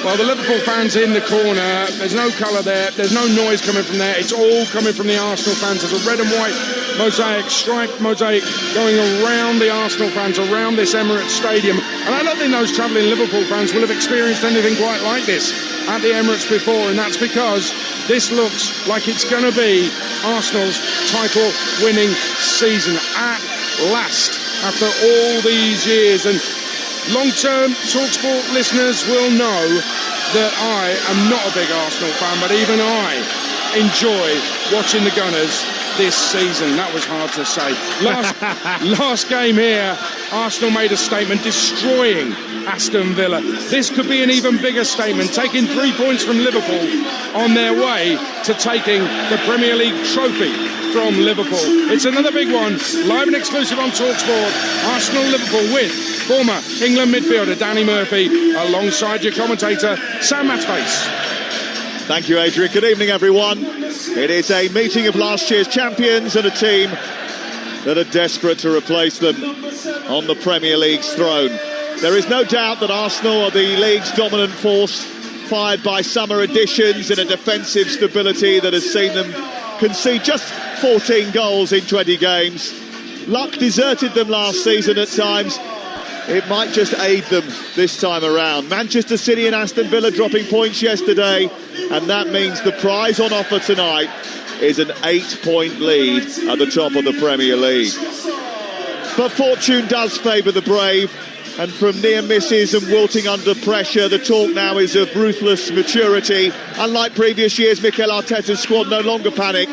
Well, the Liverpool fans in the corner, there's no colour there, there's no noise coming from there, it's all coming from the Arsenal fans. There's a red and white mosaic, striped mosaic going around the Arsenal fans, around this Emirates Stadium. And I don't think those travelling Liverpool fans will have experienced anything quite like this at the Emirates before, and that's because this looks like it's going to be Arsenal's title-winning season at last, after all these years. And long-term Talksport listeners will know that I am not a big Arsenal fan, but even I enjoy watching the Gunners this season. That was hard to say. Last game here, Arsenal made a statement destroying Aston Villa. This could be an even bigger statement, taking 3 points from Liverpool on their way to taking the Premier League trophy from Liverpool. It's another big one, live and exclusive on Talksport. Arsenal-Liverpool with former England midfielder Danny Murphy alongside your commentator Sam Matface. Thank you, Adrian. Good evening, everyone. It is a meeting of last year's champions and a team that are desperate to replace them on the Premier League's throne. There is no doubt that Arsenal are the league's dominant force, fired by summer additions and a defensive stability that has seen them concede just 14 goals in 20 games. Luck deserted them last season at times. It might just aid them this time around. Manchester City and Aston Villa dropping points yesterday, and that means the prize on offer tonight is an 8-point lead at the top of the Premier League. But fortune does favour the brave, and from near misses and wilting under pressure, the talk now is of ruthless maturity. Unlike previous years, Mikel Arteta's squad no longer panic.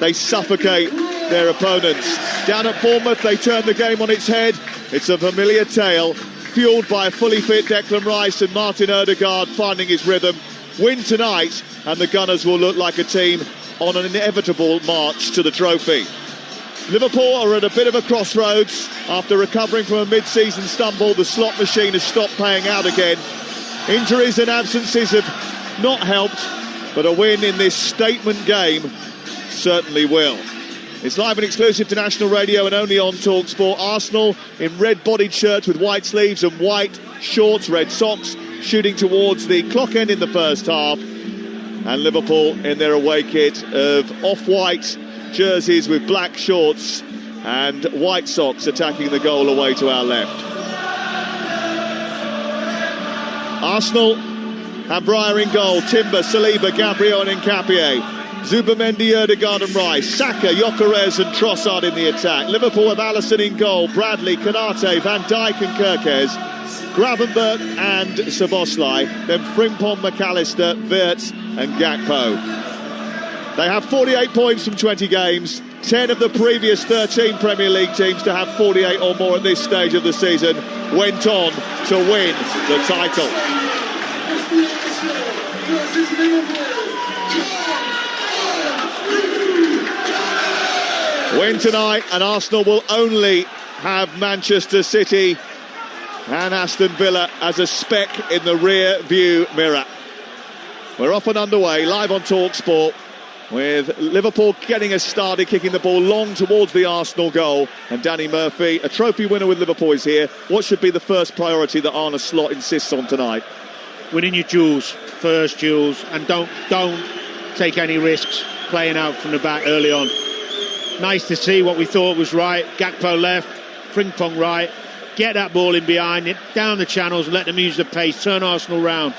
They suffocate their opponents. Down at Bournemouth, they turn the game on its head. It's a familiar tale, fuelled by a fully fit Declan Rice and Martin Odegaard finding his rhythm. Win tonight, and the Gunners will look like a team on an inevitable march to the trophy. Liverpool are at a bit of a crossroads. After recovering from a mid-season stumble, the slot machine has stopped paying out again. Injuries and absences have not helped, but a win in this statement game certainly will. It's live and exclusive to national radio and only on Talksport. Arsenal in red-bodied shirts with white sleeves and white shorts, red socks, shooting towards the clock end in the first half. And Liverpool in their away kit of off-white jerseys with black shorts and white socks, attacking the goal away to our left. Arsenal have Breyer in goal, Timber, Saliba, Gabriel and Nkapie. Zubimendi, Odegaard and Rice, Saka, Gyökeres and Trossard in the attack. Liverpool have Alisson in goal, Bradley, Konate, Van Dijk and Kirkes, Gravenberch and Szoboszlai, then Frimpong, McAllister, Wirtz and Gakpo. They have 48 points from 20 games, 10 of the previous 13 Premier League teams to have 48 or more at this stage of the season went on to win the title. Win tonight and Arsenal will only have Manchester City and Aston Villa as a speck in the rear view mirror. We're off and underway, live on Talksport, with Liverpool getting us started, kicking the ball long towards the Arsenal goal. And Danny Murphy, a trophy winner with Liverpool, is here. What should be the first priority that Arne Slot insists on tonight? Winning your duels, first duels, and don't take any risks playing out from the back early on. Nice to see what we thought was right. Gakpo left, Frimpong right. Get that ball in behind it, down the channels, let them use the pace, turn Arsenal round.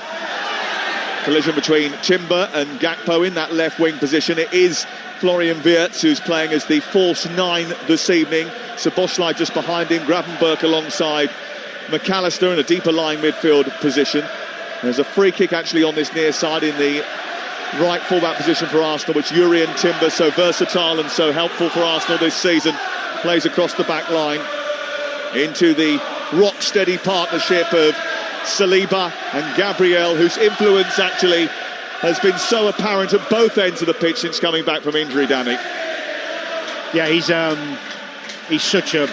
Collision between Timber and Gakpo in that left wing position. It is Florian Wirtz who's playing as the false 9 this evening. Szoboszlai just behind him, Gravenberch alongside McAllister in a deeper lying midfield position. There's a free kick actually on this near side in the right fullback position for Arsenal, which Jurriën Timber, so versatile and so helpful for Arsenal this season, plays across the back line into the rock-steady partnership of Saliba and Gabriel, whose influence actually has been so apparent at both ends of the pitch since coming back from injury, Danny. Yeah, he's such a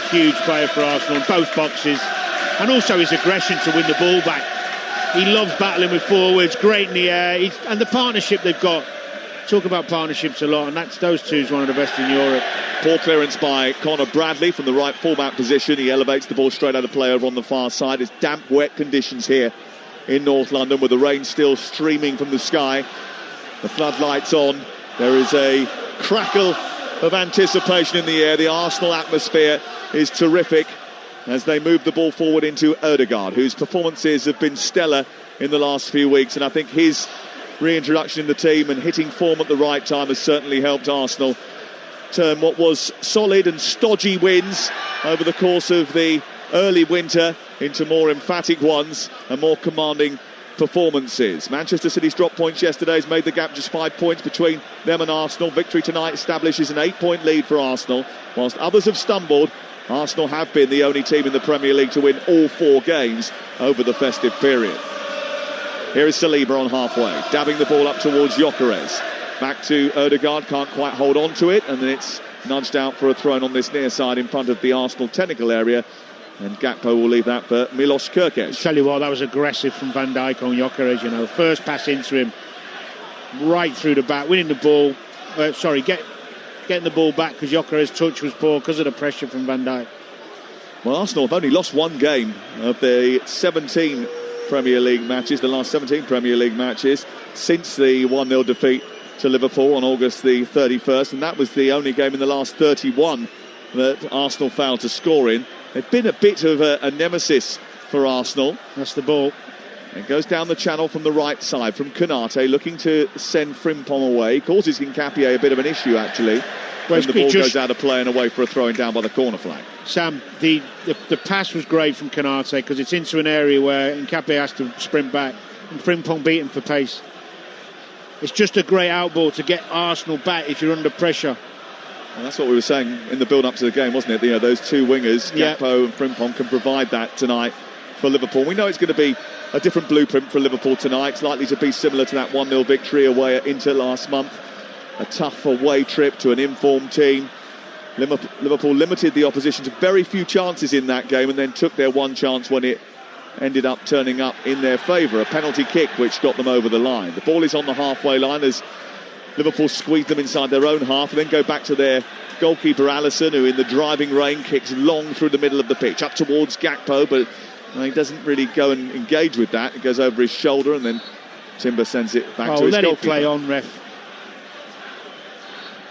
huge player for Arsenal in both boxes, and also his aggression to win the ball back. He loves battling with forwards, great in the air, and the partnership they've got. Talk about partnerships a lot, and those two is one of the best in Europe. Poor clearance by Conor Bradley from the right fullback position. He elevates the ball straight out of play over on the far side. It's damp, wet conditions here in North London with the rain still streaming from the sky. The floodlights on. There is a crackle of anticipation in the air. The Arsenal atmosphere is terrific as they move the ball forward into Ødegaard, whose performances have been stellar in the last few weeks, and I think his reintroduction in the team and hitting form at the right time has certainly helped Arsenal turn what was solid and stodgy wins over the course of the early winter into more emphatic ones and more commanding performances. Manchester City's drop points yesterday has made the gap just 5 points between them and Arsenal. Victory tonight establishes an 8-point lead for Arsenal. Whilst others have stumbled, Arsenal have been the only team in the Premier League to win all 4 games over the festive period. Here is Saliba on halfway, dabbing the ball up towards Gyökeres. Back to Ødegaard, can't quite hold on to it, and then it's nudged out for a throw on this near side in front of the Arsenal technical area, and Gakpo will leave that for Milos Kerkez. I'll tell you what, that was aggressive from Van Dijk on Gyökeres, you know. First pass into him, right through the back, winning the ball. Getting the ball back because Gyökeres' touch was poor because of the pressure from Van Dijk. Well, Arsenal have only lost 1 game of the 17 Premier League matches, the last 17 Premier League matches, since the 1-0 defeat to Liverpool on August the 31st, and that was the only game in the last 31 that Arsenal failed to score in. It's been a bit of a nemesis for Arsenal. That's the ball. It goes down the channel from the right side from Konate, looking to send Frimpong away. Causes Nketiah a bit of an issue, actually, when the ball goes out of play and away for a throwing down by the corner flag. Sam, the pass was great from Konate because it's into an area where Nketiah has to sprint back and Frimpong beat him for pace. It's just a great outball to get Arsenal back if you're under pressure. And that's what we were saying in the build-up to the game, wasn't it? You know, those 2 wingers, Gakpo and Frimpong, can provide that tonight for Liverpool. We know it's going to be a different blueprint for Liverpool tonight. It's likely to be similar to that 1-0 victory away at Inter last month. A tough away trip to an informed team. Liverpool limited the opposition to very few chances in that game and then took their one chance when it ended up turning up in their favour. A penalty kick which got them over the line. The ball is on the halfway line as Liverpool squeeze them inside their own half and then go back to their goalkeeper Alisson, who in the driving rain kicks long through the middle of the pitch up towards Gakpo, but he doesn't really go and engage with that. It goes over his shoulder and then Timber sends it back to his let goalkeeper. It play on, ref.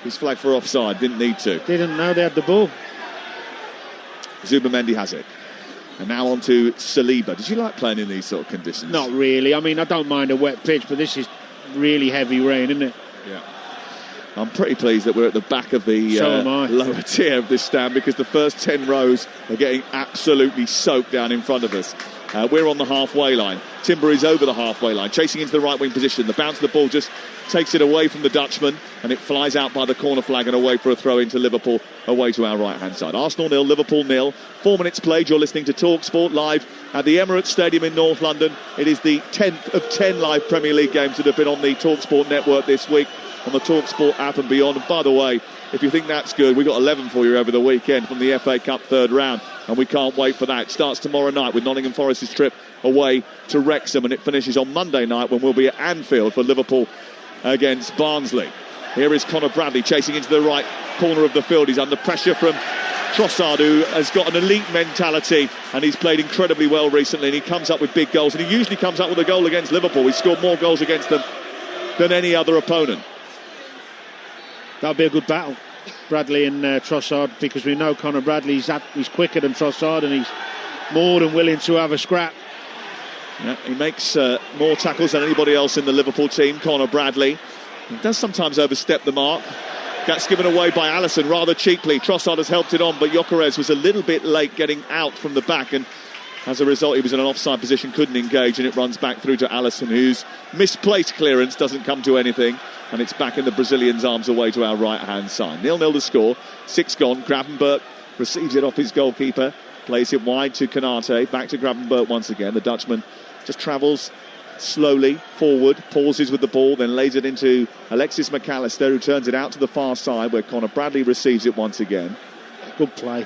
He's flagged for offside, didn't need to. Didn't know they had the ball. Zubimendi has it. And now on to Saliba. Did you like playing in these sort of conditions? Not really. I mean, I don't mind a wet pitch, but this is really heavy rain, isn't it? Yeah. I'm pretty pleased that we're at the back of the lower tier of this stand because the first 10 rows are getting absolutely soaked down in front of us. We're on the halfway line. Timber is over the halfway line, chasing into the right wing position. The bounce of the ball just takes it away from the Dutchman and it flies out by the corner flag and away for a throw into Liverpool, away to our right hand side. Arsenal 0, Liverpool 0. 4 minutes played. You're listening to Talksport live at the Emirates Stadium in North London. It is the 10th of 10 live Premier League games that have been on the Talksport network this week, on the Talksport app and beyond. And by the way, if you think that's good, we've got 11 for you over the weekend from the FA Cup third round, and we can't wait for that. It starts tomorrow night with Nottingham Forest's trip away to Wrexham, and it finishes on Monday night when we'll be at Anfield for Liverpool against Barnsley. Here is Conor Bradley chasing into the right corner of the field. He's under pressure from Trossard, who has got an elite mentality, and he's played incredibly well recently, and he comes up with big goals, and he usually comes up with a goal against Liverpool. He's scored more goals against them than any other opponent. That'll be a good battle, Bradley and Trossard, because we know Conor Bradley, he's quicker than Trossard and he's more than willing to have a scrap. Yeah, he makes more tackles than anybody else in the Liverpool team, Conor Bradley. He does sometimes overstep the mark. That's given away by Alisson rather cheaply. Trossard has helped it on, but Gyökeres was a little bit late getting out from the back, and as a result he was in an offside position, couldn't engage, and it runs back through to Alisson, whose misplaced clearance doesn't come to anything, and it's back in the Brazilian's arms away to our right-hand side. 0-0 to score, 6 gone. Gravenberch receives it off his goalkeeper, plays it wide to Konate, back to Gravenberch once again. The Dutchman just travels slowly forward, pauses with the ball, then lays it into Alexis McAllister, who turns it out to the far side where Conor Bradley receives it once again. Good play.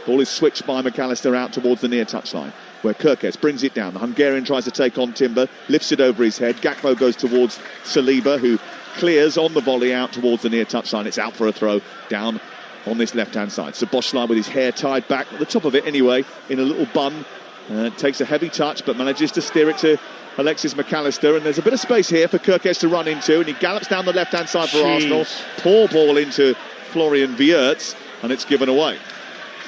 Ball is switched by McAllister out towards the near touchline, where Kerkez brings it down. The Hungarian tries to take on Timber, lifts it over his head. Gakpo goes towards Saliba, who clears on the volley out towards the near touchline. It's out for a throw down on this left-hand side. Szoboszlai with his hair tied back, at the top of it anyway, in a little bun. Takes a heavy touch, but manages to steer it to Alexis McAllister, and there's a bit of space here for Kirkes to run into, and he gallops down the left-hand side for Arsenal. Poor ball into Florian Wirtz, and it's given away.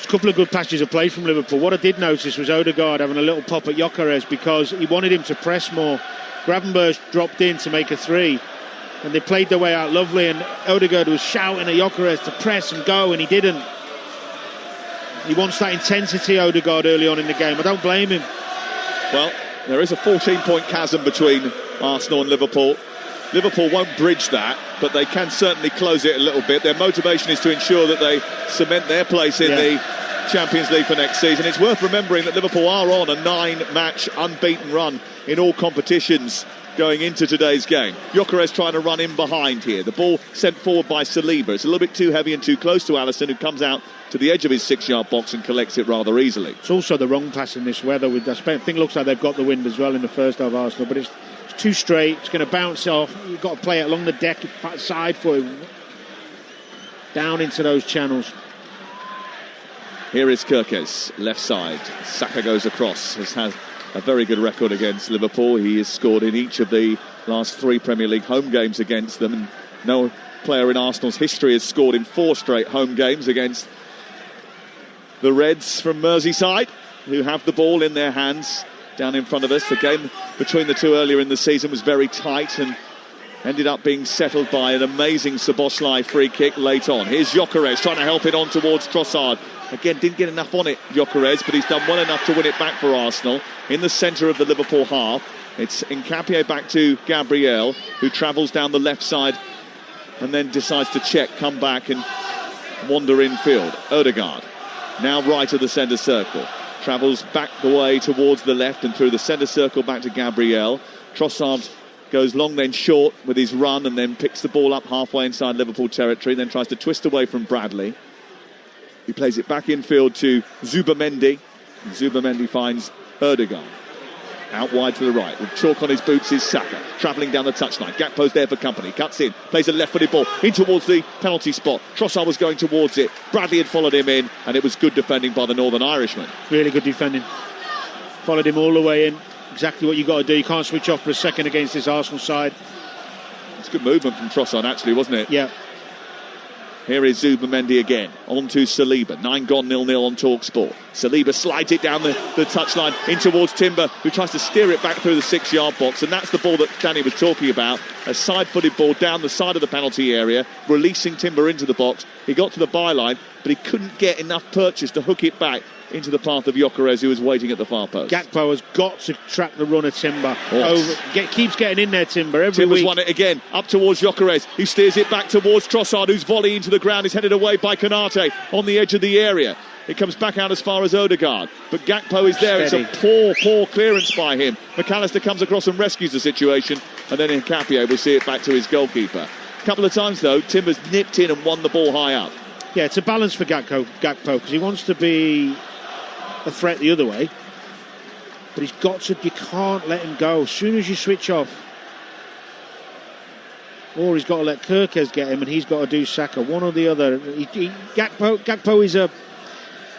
A couple of good passages of play from Liverpool. What I did notice was Odegaard having a little pop at Gyökeres because he wanted him to press more. Gravenberch dropped in to make a 3, and they played their way out lovely, and Odegaard was shouting at Gyökeres to press and go, and he didn't. He wants that intensity, Odegaard, early on in the game. I don't blame him. Well, there is a 14-point chasm between Arsenal and Liverpool. Liverpool won't bridge that, but they can certainly close it a little bit. Their motivation is to ensure that they cement their place in the Champions League for next season. It's worth remembering that Liverpool are on a 9-match unbeaten run in all competitions going into today's game. Gyökeres trying to run in behind here. The ball sent forward by Saliba. It's a little bit too heavy and too close to Alisson, who comes out to the edge of his 6-yard box and collects it rather easily. It's also the wrong pass in this weather. With that, I think it looks like they've got the wind as well in the first half of Arsenal, but it's too straight. It's going to bounce off. You've got to play it along the deck side for him, down into those channels. Here is Kirkes, left side. Saka goes across. Has had a very good record against Liverpool. He has scored in each of the last 3 Premier League home games against them, and no player in Arsenal's history has scored in 4 straight home games against the Reds from Merseyside, who have the ball in their hands down in front of us. The game between the two earlier in the season was very tight and ended up being settled by an amazing Szoboszlai free kick late on. Here's Gyökeres trying to help it on towards Trossard. Again, didn't get enough on it, Gyökeres, but he's done well enough to win it back for Arsenal. In the centre of the Liverpool half, it's Nkapie back to Gabriel, who travels down the left side and then decides to check, come back and wander infield. Odegaard, now right of the centre circle. Travels back the way towards the left and through the centre circle back to Gabriel. Trossard goes long then short with his run and then picks the ball up halfway inside Liverpool territory, then tries to twist away from Bradley. He plays it back infield to Zubimendi. Zubimendi finds Odegaard. Out wide to the right, with chalk on his boots is Saka, travelling down the touchline. Gakpo's there for company, cuts in, plays a left-footed ball in towards the penalty spot. Trossard was going towards it, Bradley had followed him in, and it was good defending by the Northern Irishman. Really good defending. Followed him all the way in. Exactly what you've got to do. You can't switch off for a second against this Arsenal side. It's good movement from Trossard, actually, wasn't it? Yeah. Here is Zubimendi again, on to Saliba. 9 gone, 0-0 on Talksport. Saliba slides it down the touchline in towards Timber, who tries to steer it back through the 6-yard box, and that's the ball that Danny was talking about. A side-footed ball down the side of the penalty area, releasing Timber into the box. He got to the byline, but he couldn't get enough purchase to hook it back into the path of Gyökeres, who was waiting at the far post. Gakpo has got to track the run of Timber. Keeps getting in there, Timber, every Timber's week. Won it again, up towards Gyökeres, who steers it back towards Trossard, whose volley into the ground is headed away by Konate on the edge of the area. It comes back out as far as Odegaard, but Gakpo is there. Steady. It's a poor clearance by him. McAllister comes across and rescues the situation, and then Nkapie will see it back to his goalkeeper. A couple of times, though, Timber's nipped in and won the ball high up. Yeah, it's a balance for Gakpo because he wants to be a threat the other way, but you can't let him go. As soon as you switch off, or he's got to let Kirkes get him and he's got to do Saka, one or the other. Gakpo is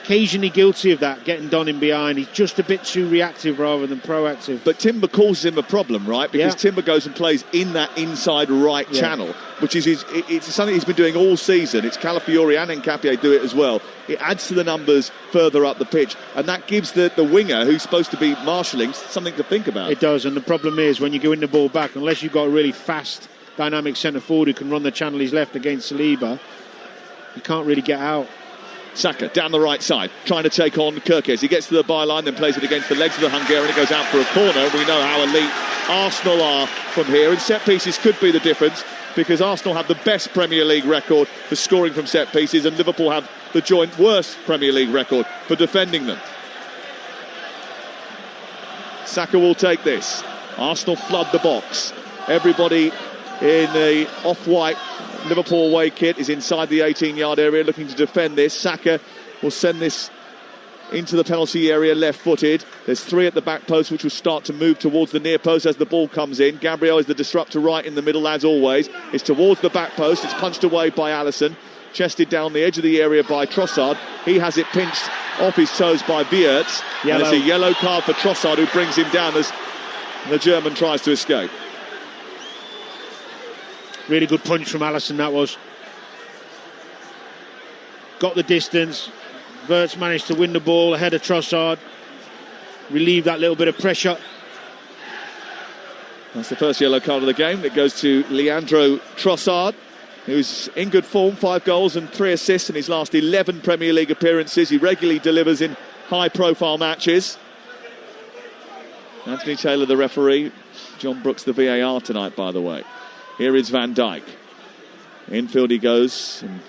occasionally guilty of that, getting done in behind. He's just a bit too reactive rather than proactive. But Timber causes him a problem, right? Because Timber goes and plays in that inside right channel, which is it's something he's been doing all season. It's Calafiori and Nkapie do it as well. It adds to the numbers further up the pitch, and that gives the winger, who's supposed to be marshalling, something to think about. It does, and the problem is when you go in the ball back, unless you've got a really fast, dynamic centre forward who can run the channel he's left against Saliba, you can't really get out. Saka down the right side, trying to take on Kirkes. He gets to the byline, then plays it against the legs of the Hungarian. It goes out for a corner. We know how elite Arsenal are from here, and set pieces could be the difference, because Arsenal have the best Premier League record for scoring from set pieces, and Liverpool have the joint worst Premier League record for defending them. Saka will take this. Arsenal flood the box. Everybody in the off-white Liverpool away kit is inside the 18-yard area looking to defend this. Saka will send this into the penalty area left-footed. There's 3 at the back post, which will start to move towards the near post as the ball comes in. Gabriel is the disruptor right in the middle, as always. It's towards the back post. It's punched away by Alisson. Chested down the edge of the area by Trossard. He has it pinched off his toes by Wirtz. And it's a yellow card for Trossard, who brings him down as The German tries to escape. Really good punch from Alisson, that was. Got the distance. Wirtz managed to win the ball ahead of Trossard. Relieve that little bit of pressure. That's the first yellow card of the game. It goes to Leandro Trossard, who's in good form, 5 goals and 3 assists in his last 11 Premier League appearances. He regularly delivers in high-profile matches. Anthony Taylor, the referee. John Brooks, the VAR tonight, by the way. Here is Van Dijk. Infield he goes and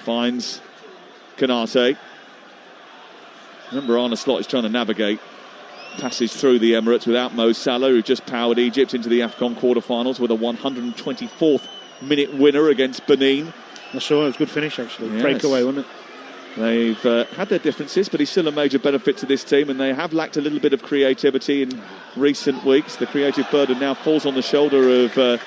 finds Konate. Remember, Arne Slot is trying to navigate passage through the Emirates without Mo Salah, who just powered Egypt into the AFCON quarterfinals with a 124th minute winner against Benin. I saw it was a good finish, actually. Yes. Breakaway, wasn't it? They've had their differences, but he's still a major benefit to this team, and they have lacked a little bit of creativity in recent weeks. The creative burden now falls on the shoulder of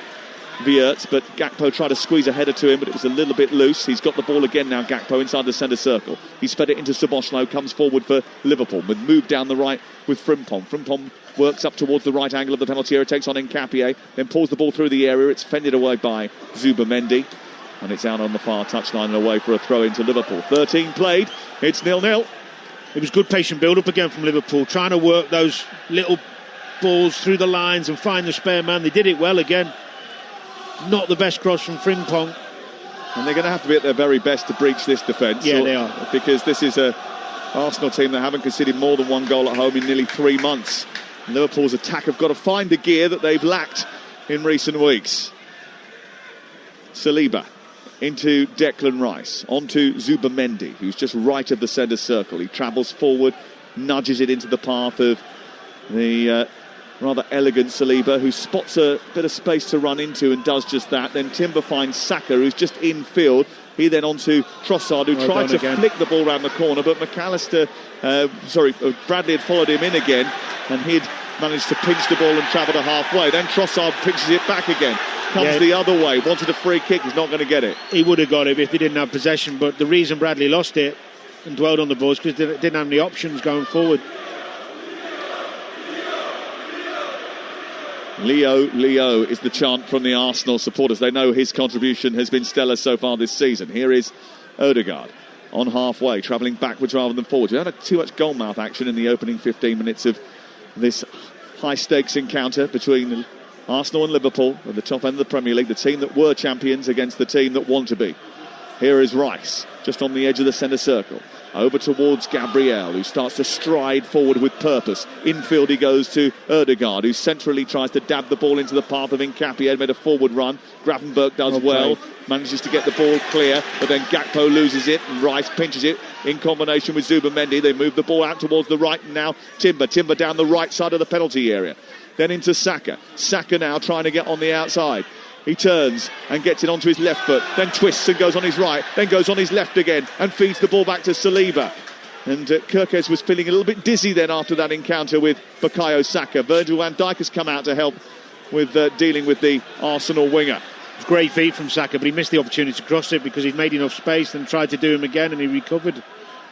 Wirtz, but Gakpo tried to squeeze a header to him, but it was a little bit loose. He's got the ball again now, Gakpo, inside the centre circle. He's fed it into Szoboszlai, comes forward for Liverpool, with move down the right with Frimpong. Frimpong works up towards the right angle of the penalty area, takes on Nkapie, then pulls the ball through the area. It's fended away by Zubimendi, and it's out on the far touchline and away for a throw into Liverpool. 13 played, it's 0-0. It was good patient build-up again from Liverpool, trying to work those little balls through the lines and find the spare man. They did it well again. Not the best cross from Frimpong. And they're going to have to be at their very best to breach this defence. Yeah, they are. Because this is a Arsenal team that haven't conceded more than 1 goal at home in nearly 3 months. Liverpool's attack have got to find the gear that they've lacked in recent weeks. Saliba into Declan Rice, onto Zubimendi, who's just right of the centre circle. He travels forward, nudges it into the path of the rather elegant Saliba, who spots a bit of space to run into and does just that. Then Timber finds Saka, who's just infield. He then onto Trossard, who tried to flick the ball around the corner, but Bradley had followed him in again, and he'd managed to pinch the ball and travel to halfway. Then Trossard pinches it back again. Comes the other way, wanted a free kick, he's not going to get it. He would have got it if they didn't have possession, but the reason Bradley lost it and dwelled on the ball is because they didn't have any options going forward. Leo is the chant from the Arsenal supporters. They know his contribution has been stellar so far this season. Here is Odegaard on halfway, travelling backwards rather than forwards. We had too much goalmouth action in the opening 15 minutes of this high-stakes encounter between Arsenal and Liverpool at the top end of the Premier League, the team that were champions against the team that want to be. Here is Rice, just on the edge of the centre circle. Over towards Gabriel, who starts to stride forward with purpose. Infield he goes to Odegaard, who centrally tries to dab the ball into the path of Nkapie, made a forward run. Gravenberch does well, manages to get the ball clear, but then Gakpo loses it, and Rice pinches it in combination with Zubimendi. They move the ball out towards the right, and now Timber down the right side of the penalty area. Then into Saka. Saka now trying to get on the outside. He turns and gets it onto his left foot, then twists and goes on his right, then goes on his left again and feeds the ball back to Saliba. And Kirkes was feeling a little bit dizzy then after that encounter with Bukayo Saka. Virgil van Dijk has come out to help with dealing with the Arsenal winger. It's great feed from Saka, but he missed the opportunity to cross it because he'd made enough space and tried to do him again, and he recovered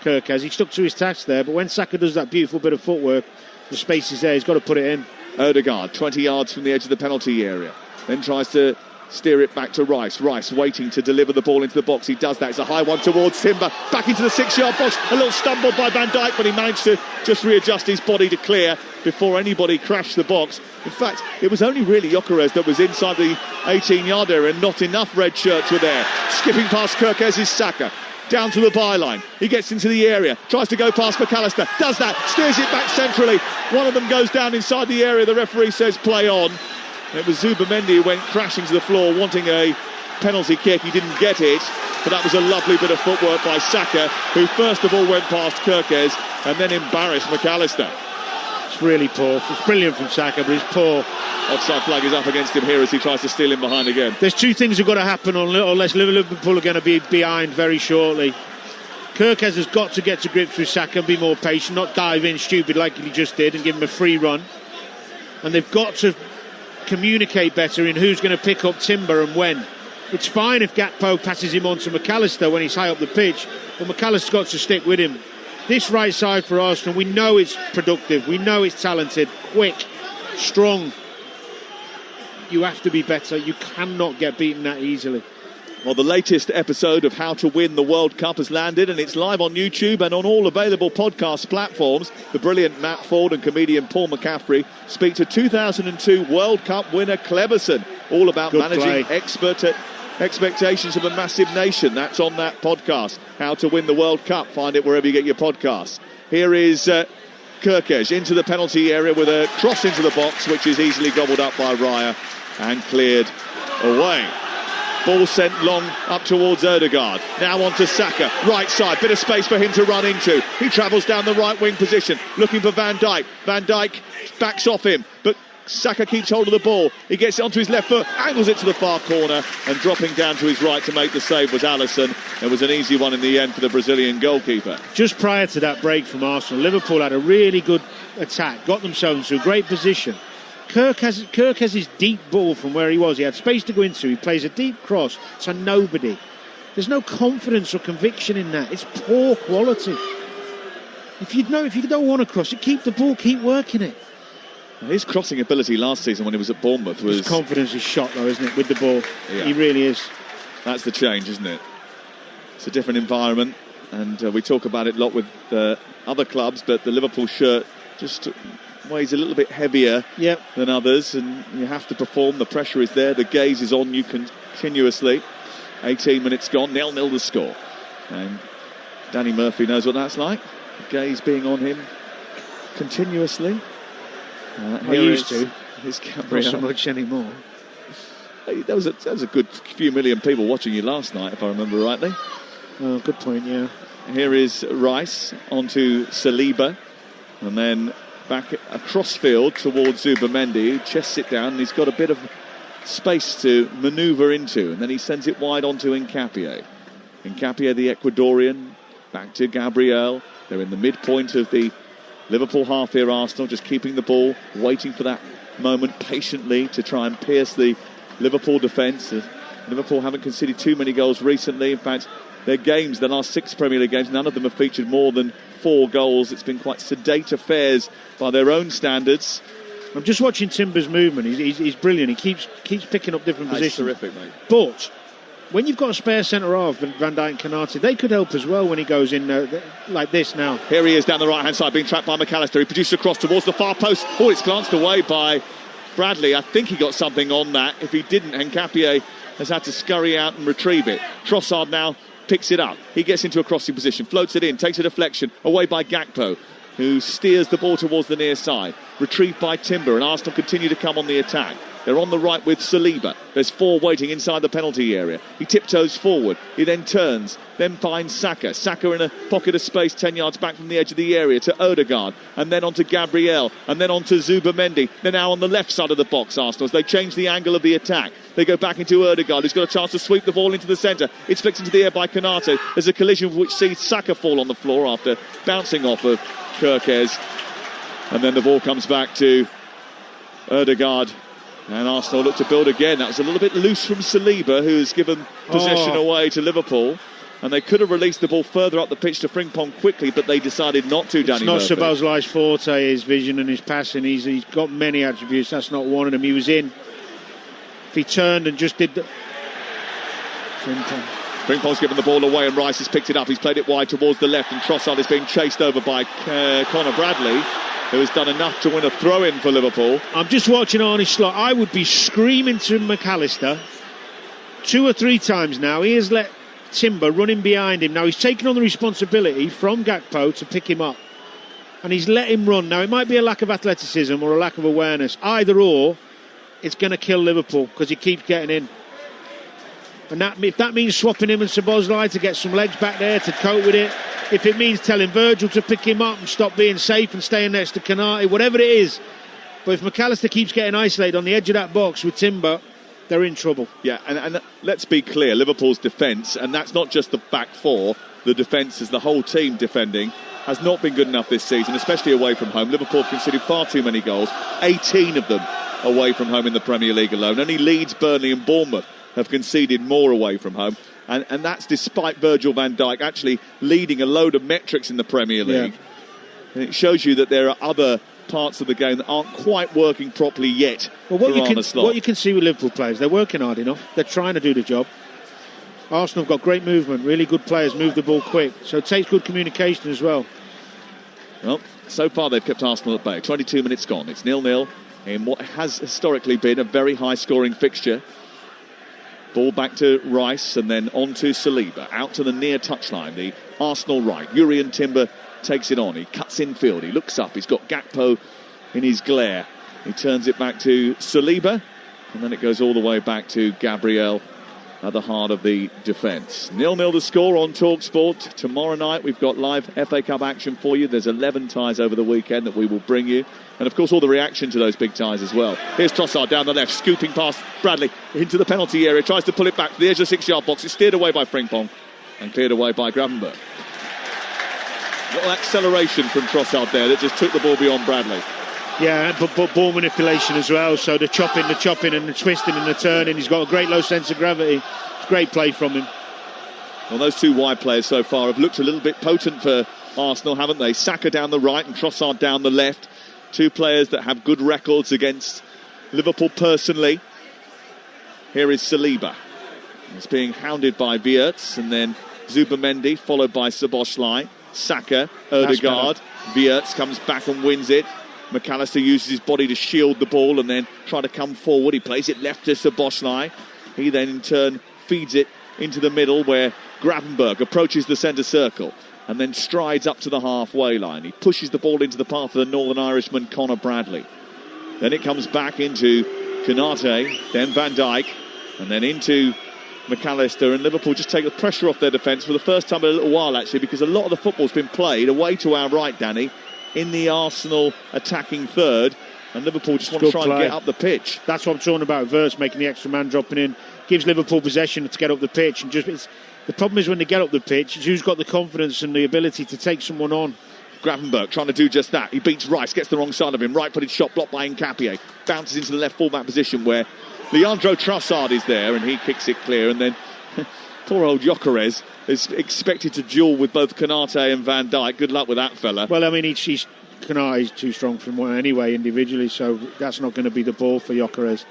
Kirkes. He stuck to his task there, but when Saka does that beautiful bit of footwork, the space is there, he's got to put it in. Odegaard, 20 yards from the edge of the penalty area. Then tries to steer it back to Rice. Rice waiting to deliver the ball into the box. He does that. It's a high one towards Timber. Back into the 6-yard box. A little stumble by Van Dijk, but he managed to just readjust his body to clear before anybody crashed the box. In fact, it was only really Gyökeres that was inside the 18-yard area, and not enough red shirts were there. Skipping past Kirkes is Saka. Down to the byline. He gets into the area, tries to go past McAllister, does that, steers it back centrally. One of them goes down inside the area. The referee says play on. It was Zubimendi who went crashing to the floor wanting a penalty kick. He didn't get it, but that was a lovely bit of footwork by Saka, who first of all went past Kirkes and then embarrassed McAllister. It's really poor. It's brilliant from Saka, but it's poor. Offside flag is up against him here as he tries to steal him behind again. There's two things that have got to happen unless Liverpool are going to be behind very shortly. Kirkes has got to get to grips with Saka and be more patient, not dive in stupid like he just did and give him a free run. And they've got to communicate better in who's going to pick up Timber and when. It's fine if Gakpo passes him on to McAllister when he's high up the pitch, but McAllister's got to stick with him. This right side for Arsenal, we know it's productive, we know it's talented, quick, strong, You have to be better. You cannot get beaten that easily. Well, the latest episode of How to Win the World Cup has landed, and it's live on YouTube and on all available podcast platforms. The brilliant Matt Ford and comedian Paul McCaffrey speak to 2002 World Cup winner Cleberson, all about Good managing play. expectations of a massive nation. That's on that podcast, How to Win the World Cup. Find it wherever you get your podcasts. Here is Kirkez into the penalty area with a cross into the box, which is easily gobbled up by Raya and cleared away. Ball sent long up towards Ødegaard. Now on to Saka, right side, bit of space for him to run into. He travels down the right wing position, looking for Van Dijk. Van Dijk backs off him, but Saka keeps hold of the ball. He gets it onto his left foot, angles it to the far corner, and dropping down to his right to make the save was Alisson. It was an easy one in the end for the Brazilian goalkeeper. Just prior to that break from Arsenal, Liverpool had a really good attack, got themselves into a great position. Kirk has his deep ball from where he was. He had space to go into. He plays a deep cross to nobody. There's no confidence or conviction in that. It's poor quality. If you don't want to cross it, keep the ball, keep working it. His crossing ability last season when he was at Bournemouth was... His confidence is shot though, isn't it, with the ball? Yeah. He really is. That's the change, isn't it? It's a different environment, and we talk about it a lot with other clubs, but the Liverpool shirt just weighs a little bit heavier than others, and you have to perform. The pressure is there. The gaze is on you continuously. 18 minutes gone, 0-0 the score. And Danny Murphy knows what that's like. The gaze being on him continuously. I used to. His Not so much anymore. There was a good few million people watching you last night, if I remember rightly. Oh, good point, yeah. Here is Rice onto Saliba, and then back across field towards Zubamendi, who chests it down, and he's got a bit of space to manoeuvre into, and then he sends it wide onto Nkapie. Nkapie, the Ecuadorian, back to Gabriel. They're in the midpoint of the Liverpool half here, Arsenal, just keeping the ball, waiting for that moment patiently to try and pierce the Liverpool defence. Liverpool haven't conceded too many goals recently. In fact, their games, the last 6 Premier League games, none of them have featured more than 4 goals. It's been quite sedate affairs by their own standards. I'm just watching Timber's movement. He's brilliant. He keeps picking up different positions. Terrific, mate. But when you've got a spare centre-half, Van Dijk and Konate, they could help as well when he goes in like this now. Here he is down the right-hand side, being trapped by McAllister. He produces a cross towards the far post. Oh, it's glanced away by Bradley. I think he got something on that. If he didn't, Nkapie has had to scurry out and retrieve it. Trossard now picks it up. He gets into a crossing position, floats it in, takes a deflection, away by Gakpo, who steers the ball towards the near side. Retrieved by Timber, and Arsenal continue to come on the attack. They're on the right with Saliba. There's 4 waiting inside the penalty area. He tiptoes forward. He then turns, then finds Saka. Saka in a pocket of space 10 yards back from the edge of the area to Ødegaard, and then on to Gabriel, and then on to Zubamendi. They're now on the left side of the box, Arsenal, as they change the angle of the attack. They go back into Ødegaard, who's got a chance to sweep the ball into the centre. It's flicked into the air by Konate. There's a collision which sees Saka fall on the floor after bouncing off of Kirkez. And then the ball comes back to Ødegaard. And Arsenal look to build again. That was a little bit loose from Saliba, who has given possession away to Liverpool. And they could have released the ball further up the pitch to Frimpong quickly, but they decided not to, Danny Murphy. It's not Szoboszlai's forte, his vision and his passing. He's got many attributes. That's not one of them. He was in. If he turned and just did the... Frimpong's given the ball away and Rice has picked it up. He's played it wide towards the left, and Trossard is being chased over by Conor Bradley, who has done enough to win a throw-in for Liverpool. I'm just watching Arne Slot. I would be screaming to McAllister 2 or 3 times now. He has let Timber run in behind him. Now he's taken on the responsibility from Gakpo to pick him up, and he's let him run. Now it might be a lack of athleticism or a lack of awareness. Either or, it's going to kill Liverpool because he keeps getting in. And if that means swapping him and Szoboszlai to get some legs back there to cope with it, if it means telling Virgil to pick him up and stop being safe and staying next to Konate, whatever it is. But if McAllister keeps getting isolated on the edge of that box with Timber, they're in trouble. Yeah, and let's be clear, Liverpool's defence, and that's not just the back 4, the defence as the whole team defending, has not been good enough this season, especially away from home. Liverpool have conceded far too many goals, 18 of them away from home in the Premier League alone. Only Leeds, Burnley and Bournemouth have conceded more away from home. And that's despite Virgil van Dijk actually leading a load of metrics in the Premier League. Yeah. And it shows you that there are other parts of the game that aren't quite working properly yet. Well, what you can see with Liverpool players, they're working hard enough. They're trying to do the job. Arsenal have got great movement, really good players, move the ball quick. So it takes good communication as well. Well, so far they've kept Arsenal at bay. 22 minutes gone. It's 0-0 in what has historically been a very high-scoring fixture. Ball back to Rice and then on to Saliba. Out to the near touchline, the Arsenal right. Urian Timber takes it on. He cuts in field. He looks up. He's got Gakpo in his glare. He turns it back to Saliba. And then it goes all the way back to Gabriel at the heart of the defence. 0-0 the score on Talksport. Tomorrow night we've got live FA Cup action for you. There's 11 ties over the weekend that we will bring you. And of course all the reaction to those big ties as well. Here's Trossard down the left, scooping past Bradley into the penalty area. Tries to pull it back to the edge of the 6-yard box. It's steered away by Frimpong and cleared away by Gravenberch. Little acceleration from Trossard there that just took the ball beyond Bradley. Yeah, but ball manipulation as well. So the chopping and the twisting and the turning. He's got a great low sense of gravity. It's great play from him. Well, those two wide players so far have looked a little bit potent for Arsenal, haven't they? Saka down the right and Trossard down the left. Two players that have good records against Liverpool personally. Here is Saliba. He's being hounded by Wirtz and then Zubimendi, followed by Szoboszlai. Saka, Ødegaard. Wirtz comes back and wins it. McAllister uses his body to shield the ball and then try to come forward. He plays it left to Szoboszlai. He then in turn feeds it into the middle where Gravenberch approaches the centre circle and then strides up to the halfway line. He pushes the ball into the path of the Northern Irishman Conor Bradley. Then it comes back into Konate, then Van Dijk, and then into McAllister, and Liverpool just take the pressure off their defence for the first time in a little while actually, because a lot of the football's been played away to our right, Danny, in the Arsenal attacking third, and Liverpool just want to try and get up the pitch. That's what I'm talking about. Wirtz making the extra man dropping in gives Liverpool possession to get up the pitch, and the problem is when they get up the pitch, it's who's got the confidence and the ability to take someone on. Gravenberch trying to do just that. He beats Rice, gets the wrong side of him. Right-footed shot blocked by Nkapie. Bounces into the left full-back position where Leandro Trossard is there, and he kicks it clear, and then poor old Gyökeres is expected to duel with both Konate and Van Dijk. Good luck with that fella. Well, I mean, Konate is too strong for him anyway individually, so that's not going to be the ball for Gyökeres.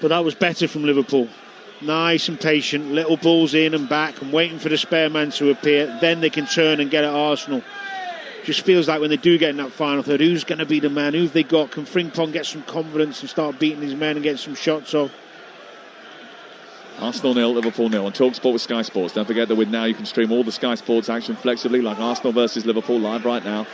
But that was better from Liverpool. Nice and patient, little balls in and back and waiting for the spare man to appear. Then they can turn and get at Arsenal. Just feels like when they do get in that final third, who's going to be the man? Who've they got? Can Frimpong get some confidence and start beating his men and get some shots off? Arsenal 0, Liverpool 0 on Talksport with Sky Sports. Don't forget that with Now you can stream all the Sky Sports action flexibly, like Arsenal versus Liverpool live right now.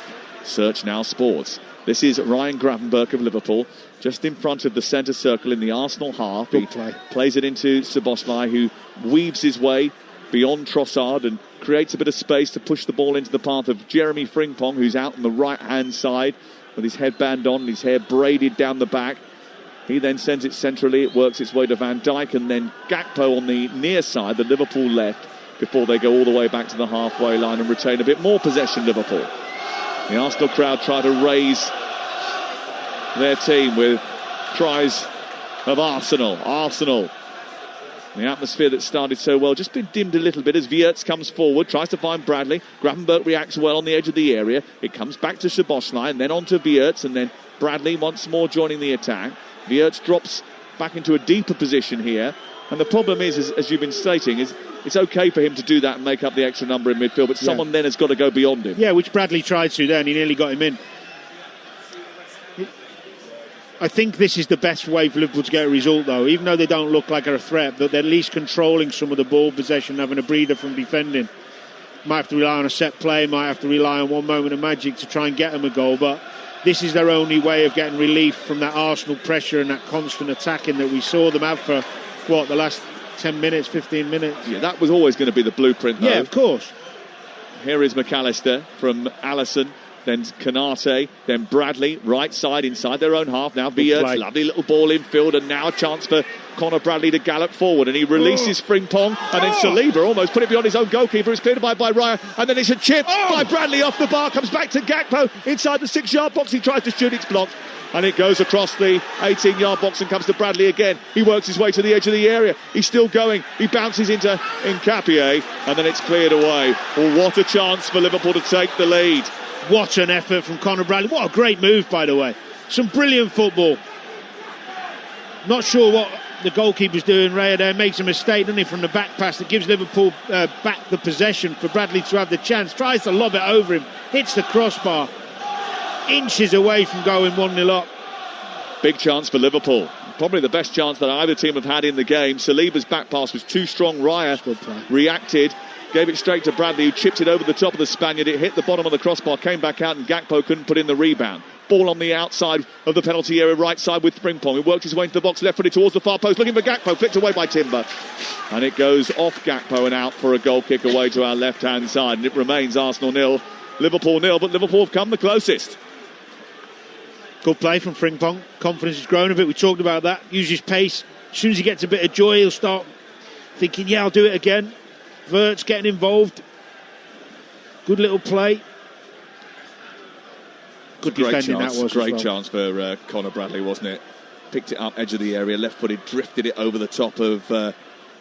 Search Now Sports. This is Ryan Gravenberch of Liverpool, just in front of the centre circle in the Arsenal half. He plays it into Szoboszlai, who weaves his way beyond Trossard and creates a bit of space to push the ball into the path of Jeremy Frimpong, who's out on the right-hand side with his headband on and his hair braided down the back. He then sends it centrally. It works its way to Van Dijk and then Gakpo on the near side, the Liverpool left, before they go all the way back to the halfway line and retain a bit more possession, Liverpool. The Arsenal crowd try to raise their team with cries of Arsenal. Arsenal. The atmosphere that started so well just been dimmed a little bit as Wirtz comes forward, tries to find Bradley. Gravenberch reacts well on the edge of the area. It comes back to Szoboszlai and then on to Wirtz, and then Bradley once more joining the attack. Wirtz drops back into a deeper position here. And the problem is, as you've been stating, is it's okay for him to do that and make up the extra number in midfield, but someone then has got to go beyond him. Yeah, which Bradley tried to then. He nearly got him in. I think this is the best way for Liverpool to get a result, though. Even though they don't look like a threat, but they're at least controlling some of the ball possession, having a breather from defending. Might have to rely on a set play, might have to rely on one moment of magic to try and get them a goal, but this is their only way of getting relief from that Arsenal pressure and that constant attacking that we saw them have for, the last 10 minutes, 15 minutes? Yeah, that was always going to be the blueprint, though. Yeah, of course. Here is McAllister from Alisson, then Konate, then Bradley, right side, inside their own half. Now Wirtz, lovely little ball in field, and now a chance for Conor Bradley to gallop forward, and he releases Frimpong, and then Saliba almost put it beyond his own goalkeeper. It's cleared by Raya, and then it's a chip by Bradley off the bar, comes back to Gakpo inside the 6-yard box. He tries to shoot, it's blocked, and it goes across the 18-yard box and comes to Bradley again. He works his way to the edge of the area. He's still going. He bounces into Nkapie, and then it's cleared away. Well, what a chance for Liverpool to take the lead. What an effort from Conor Bradley. What a great move, by the way. Some brilliant football. Not sure what the goalkeeper's doing. Raya there makes a mistake, doesn't he, from the back pass that gives Liverpool back the possession for Bradley to have the chance. Tries to lob it over him. Hits the crossbar. Inches away from going 1-0 up. Big chance for Liverpool. Probably the best chance that either team have had in the game. Saliba's back pass was too strong. Raya reacted, gave it straight to Bradley, who chipped it over the top of the Spaniard. It hit the bottom of the crossbar, came back out, and Gakpo couldn't put in the rebound. Ball on the outside of the penalty area, right side with Frimpong. He worked his way into the box, left-footed towards the far post, looking for Gakpo, flicked away by Timber. And it goes off Gakpo and out for a goal kick away to our left-hand side. And it remains Arsenal 0, Liverpool 0, but Liverpool have come the closest. Good play from Frimpong. Confidence has grown a bit. We talked about that. Use his pace. As soon as he gets a bit of joy, he'll start thinking, yeah, I'll do it again. Vert's getting involved. Good little play. Good defending that was. Great chance for Conor Bradley, wasn't it? Picked it up, edge of the area, left-footed, drifted it over the top of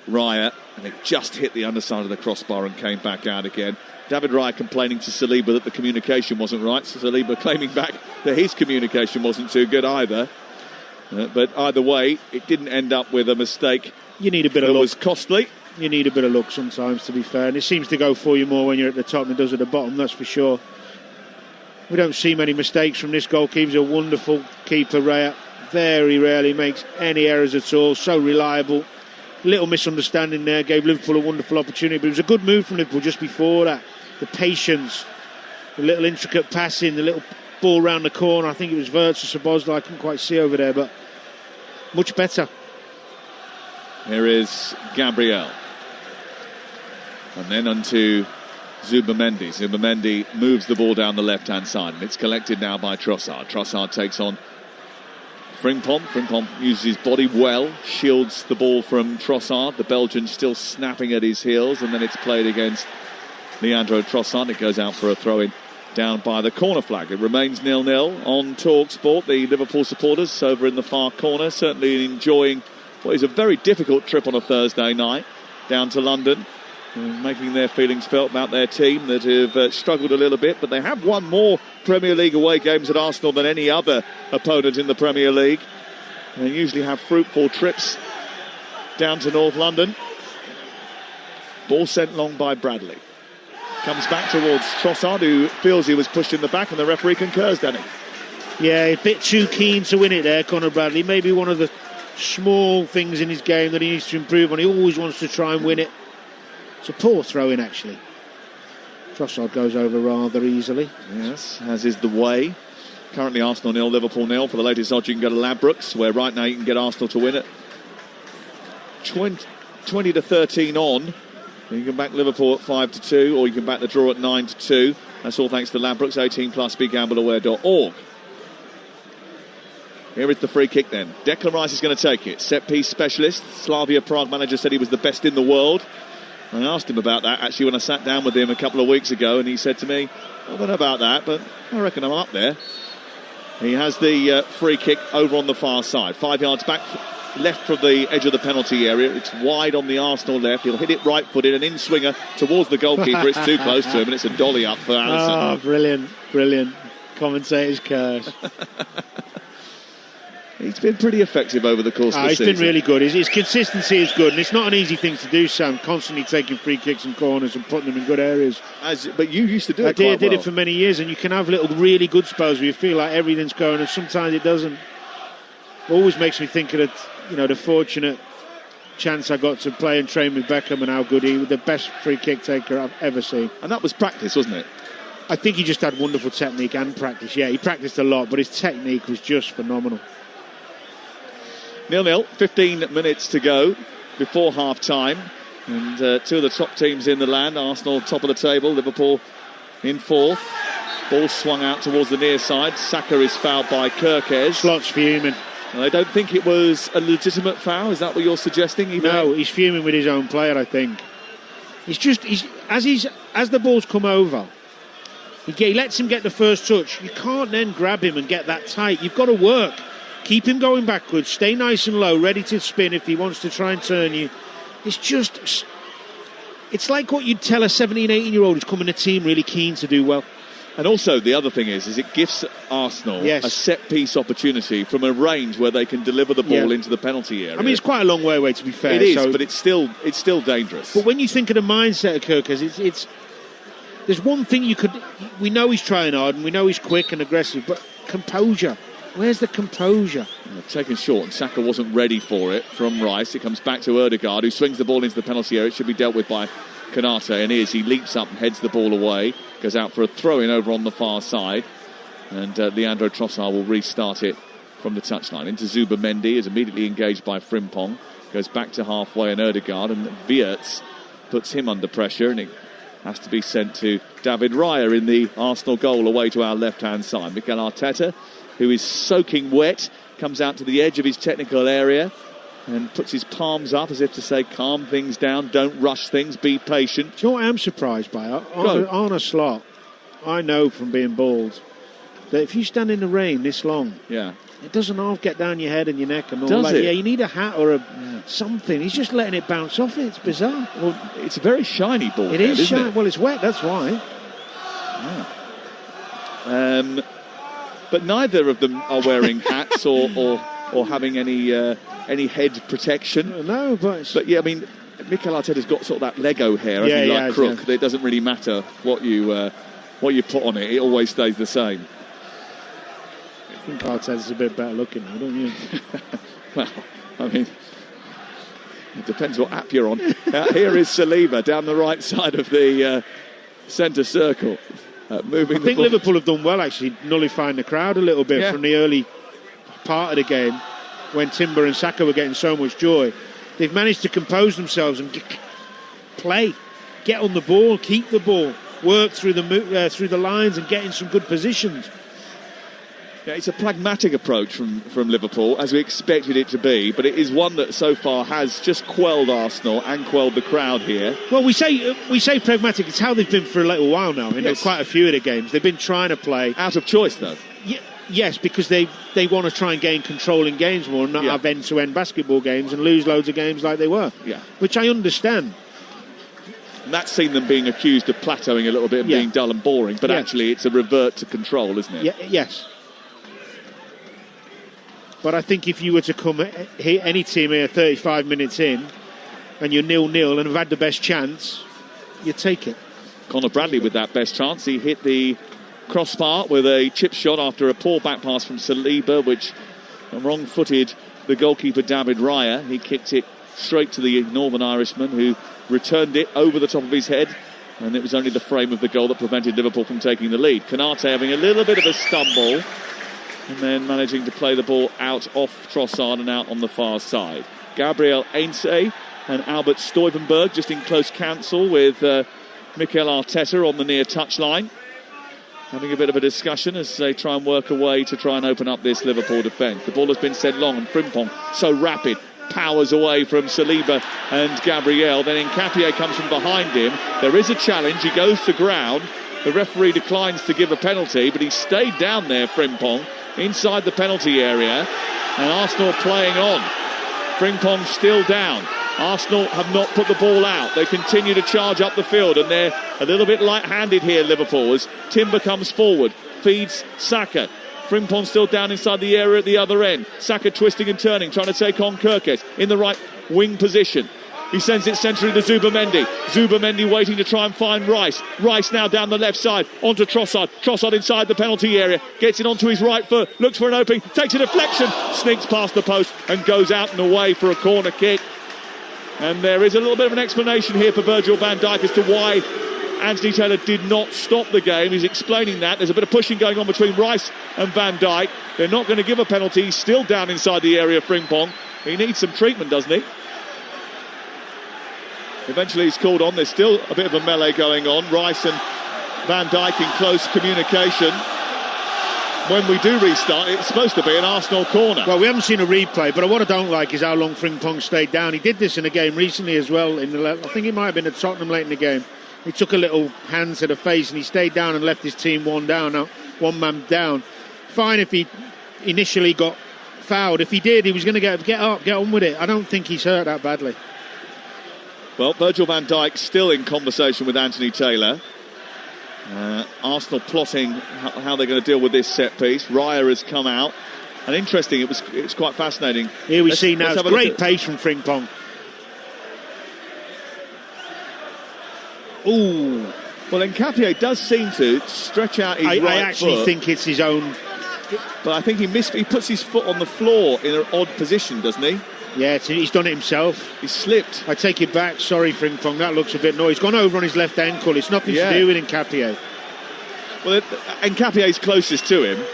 Raya, and it just hit the underside of the crossbar and came back out again. David Raya complaining to Saliba that the communication wasn't right. So Saliba claiming back that his communication wasn't too good either. But either way, it didn't end up with a mistake. You need a bit of luck. It was costly. You need a bit of luck sometimes, to be fair. And it seems to go for you more when you're at the top than it does at the bottom, that's for sure. We don't see many mistakes from this goalkeeper. He's a wonderful keeper, Raya. Very rarely makes any errors at all. So reliable. Little misunderstanding there. Gave Liverpool a wonderful opportunity. But it was a good move from Liverpool just before that. The patience, the little intricate passing, the little ball round the corner. I think it was Verts or Szoboszlai. I couldn't quite see over there, but much better. Here is Gabriel. And then onto Zubimendi. Zubimendi moves the ball down the left-hand side, and it's collected now by Trossard. Trossard takes on Frimpong. Frimpong uses his body well, shields the ball from Trossard. The Belgian still snapping at his heels, and then it's played against Leandro Trossard. It goes out for a throw-in down by the corner flag. It remains 0-0 on Talksport. The Liverpool supporters over in the far corner certainly enjoying what is a very difficult trip on a Thursday night down to London, making their feelings felt about their team that have struggled a little bit, but they have won more Premier League away games at Arsenal than any other opponent in the Premier League. And they usually have fruitful trips down to North London. Ball sent long by Bradley. Comes back towards Trossard, who feels he was pushed in the back, and the referee concurs, Danny. Yeah, a bit too keen to win it there, Conor Bradley. Maybe one of the small things in his game that he needs to improve on. He always wants to try and win it. It's a poor throw-in, actually. Trossard goes over rather easily. Yes, as is the way. Currently Arsenal 0, Liverpool 0. For the latest odds, you can go to Ladbrokes, where right now you can get Arsenal to win it 20-13 on. You can back Liverpool at 5-2, or you can back the draw at 9-2. That's all thanks to Ladbrokes, 18+, begambleaware.org. Here is the free kick then. Declan Rice is going to take it. Set piece specialist. Slavia Prague manager said he was the best in the world. I asked him about that actually when I sat down with him a couple of weeks ago, and he said to me, I don't know about that, but I reckon I'm up there. He has the free kick over on the far side. 5 yards back, left from the edge of the penalty area. It's wide on the Arsenal left. He'll hit it right-footed, an in-swinger towards the goalkeeper. It's too close to him, and it's a dolly up for Alisson. Oh, brilliant, brilliant. Commentator's curse. He's been pretty effective over the course of the season. He's been really good. His consistency is good, and it's not an easy thing to do, Sam, constantly taking free kicks and corners and putting them in good areas. But you used to do it quite well. I did it for many years, and you can have little really good spells where you feel like everything's going, and sometimes it doesn't. It always makes me think of the fortunate chance I got to play and train with Beckham, and how good he was, the best free kick taker I've ever seen. And that was practice, wasn't it? I think he just had wonderful technique and practice. Yeah, he practiced a lot, but his technique was just phenomenal. 0-0, 15 minutes to go before half-time. And two of the top teams in the land, Arsenal top of the table, Liverpool in fourth. Ball swung out towards the near side. Saka is fouled by Kirkes. Slot's fuming. And I don't think it was a legitimate foul. Is that what you're suggesting? No, he's fuming with his own player, I think. As the ball's come over, he lets him get the first touch. You can't then grab him and get that tight. You've got to work. Keep him going backwards. Stay nice and low, ready to spin if he wants to try and turn you. It's like what you'd tell a 17, 18-year-old who's coming a team really keen to do well. And also the other thing is it gives Arsenal a set-piece opportunity from a range where they can deliver the ball into the penalty area. I mean, it's quite a long way away, to be fair. It is, but it's still dangerous. But when you think of the mindset of Kirkers, it's there's one thing we know he's trying hard and we know he's quick and aggressive, but composure. Where's the composure? Taken short, and Saka wasn't ready for it from Rice. It comes back to Ødegaard, who swings the ball into the penalty area. It should be dealt with by Konate, and he leaps up and heads the ball away, goes out for a throw-in over on the far side, and Leandro Trossard will restart it from the touchline. Into Zubimendi, is immediately engaged by Frimpong, goes back to halfway, and Ødegaard, and Wirtz puts him under pressure, and it has to be sent to David Raya in the Arsenal goal away to our left-hand side. Mikel Arteta, who is soaking wet, comes out to the edge of his technical area and puts his palms up as if to say, calm things down, don't rush things, be patient. Do you know what I am surprised by? On a slot, I know from being bald that if you stand in the rain this long, it doesn't half get down your head and your neck and all that. Yeah, you need a hat or something. He's just letting it bounce off it. It's bizarre. Well, it's a very shiny ball. It is shiny. Well, it's wet, that's why. Yeah. But neither of them are wearing hats or having any head protection. No, but yeah, I mean, Mikel Arteta's got sort of that Lego hair, like Crook. Yeah. It doesn't really matter what you put on it; it always stays the same. I think Arteta's a bit better looking now, don't you? Well, I mean, it depends what app you're on. Here is Saliba down the right side of the centre circle. I think Liverpool have done well, actually, nullifying the crowd a little bit from the early part of the game when Timber and Saka were getting so much joy. They've managed to compose themselves and play, get on the ball, keep the ball, work through the lines and get in some good positions. Yeah, it's a pragmatic approach from Liverpool, as we expected it to be, but it is one that so far has just quelled Arsenal and quelled the crowd here. Well, we say pragmatic. It's how they've been for a little while now. In quite a few of the games, they've been trying to play out of choice, though. Yes, because they want to try and gain control in games more and not have end-to-end basketball games and lose loads of games like they were. Yeah, which I understand. And that's seen them being accused of plateauing a little bit and being dull and boring, but actually it's a revert to control, isn't it? Yes. But I think if you were to come any team here 35 minutes in and you're 0-0 and have had the best chance, you take it. Conor Bradley with that best chance. He hit the crossbar with a chip shot after a poor back pass from Saliba, which wrong-footed the goalkeeper David Raya. He kicked it straight to the Northern Irishman, who returned it over the top of his head, and it was only the frame of the goal that prevented Liverpool from taking the lead. Konate having a little bit of a stumble, and then managing to play the ball out off Trossard and out on the far side. Gabriel Heinze and Albert Stuyvenberg just in close counsel with Mikel Arteta on the near touchline, having a bit of a discussion as they try and work a way to try and open up this Liverpool defence. The ball has been sent long, and Frimpong, so rapid, powers away from Saliba and Gabriel. Then Nkapie comes from behind him. There is a challenge. He goes to ground. The referee declines to give a penalty, but he stayed down there, Frimpong, inside the penalty area, and Arsenal playing on. Frimpong still down. Arsenal have not put the ball out. They continue to charge up the field, and they're a little bit light-handed here, Liverpool, as Timber comes forward, feeds Saka. Frimpong still down inside the area at the other end. Saka twisting and turning, trying to take on Kirkes in the right wing position. He sends it centrally to Zubimendi. Zubimendi waiting to try and find Rice. Rice now down the left side onto Trossard. Trossard inside the penalty area. Gets it onto his right foot. Looks for an opening. Takes a deflection. Sneaks past the post and goes out and away for a corner kick. And there is a little bit of an explanation here for Virgil van Dijk as to why Anthony Taylor did not stop the game. He's explaining that. There's a bit of pushing going on between Rice and Van Dijk. They're not going to give a penalty. He's still down inside the area, Frimpong. He needs some treatment, doesn't he? Eventually he's called on. There's still a bit of a melee going on. Rice and Van Dijk in close communication. When we do restart, it's supposed to be an Arsenal corner. Well, we haven't seen a replay, but what I don't like is how long Frimpong stayed down. He did this in a game recently as well. I think it might have been at Tottenham late in the game. He took a little hand to the face and he stayed down and left his team one man down. Fine if he initially got fouled. If he did, he was going to get up, get on with it. I don't think he's hurt that badly. Well, Virgil van Dijk still in conversation with Anthony Taylor. Arsenal plotting how they're going to deal with this set piece. Raya has come out. And interesting, it's quite fascinating. Here we see now, it's great pace from Frimpong. Ooh. Well, Nkapie does seem to stretch out his right foot. I actually think it's his own. But I think he puts his foot on the floor in an odd position, doesn't he? Yeah, he's done it himself. He slipped. I take it back. Sorry, Frimpong. That looks a bit noisy. He's gone over on his left ankle. It's nothing to do with Nkapie. Well, Nkapie's closest to him.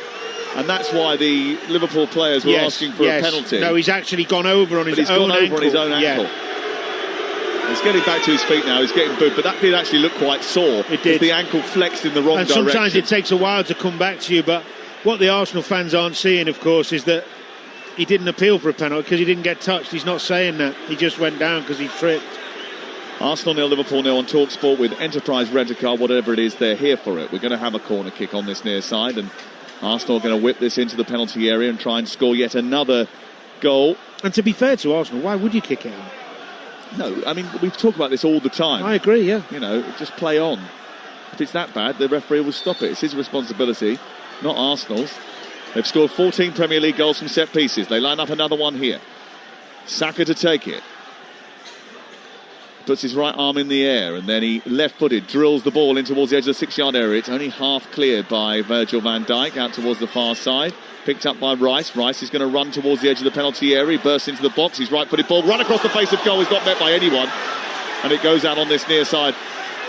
And that's why the Liverpool players were asking for a penalty. No, he's actually gone over on his own ankle. Yeah. He's getting back to his feet now. He's getting booed. But that did actually look quite sore. It did. The ankle flexed in the wrong direction. And sometimes it takes a while to come back to you. But what the Arsenal fans aren't seeing, of course, is that he didn't appeal for a penalty because he didn't get touched. He's not saying that. He just went down because he tripped. Arsenal 0, Liverpool 0 on Talksport with Enterprise Rent-A-Car. Whatever it is, they're here for it. We're going to have a corner kick on this near side. And Arsenal are going to whip this into the penalty area and try and score yet another goal. And to be fair to Arsenal, why would you kick it out? No, I mean, we talk about this all the time. I agree, yeah. You know, just play on. If it's that bad, the referee will stop it. It's his responsibility, not Arsenal's. They've scored 14 Premier League goals from set pieces. They line up another one here. Saka to take it. Puts his right arm in the air and then he left-footed drills the ball in towards the edge of the 6-yard area. It's only half cleared by Virgil van Dijk out towards the far side. Picked up by Rice. Rice is going to run towards the edge of the penalty area. He bursts into the box. His right-footed ball run across the face of goal. He's not met by anyone. And it goes out on this near side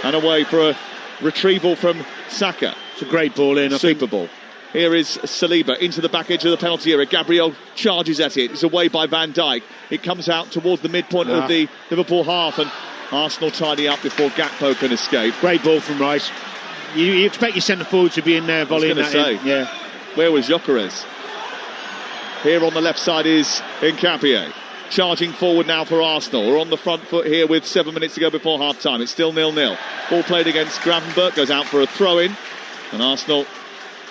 and away for a retrieval from Saka. It's a great ball in. Super ball. Here is Saliba into the back edge of the penalty area. Gabriel charges at it. It's away by Van Dijk. It comes out towards the midpoint of the Liverpool half and Arsenal tidy up before Gakpo can escape. Great ball from Rice. You expect your centre forward to be in there volleying that in. Yeah. Where was Gyökeres? Here on the left side is Nkapie. Charging forward now for Arsenal. We're on the front foot here with 7 minutes to go before half-time. It's still 0-0. Ball played against Gravenberch. Goes out for a throw-in. And Arsenal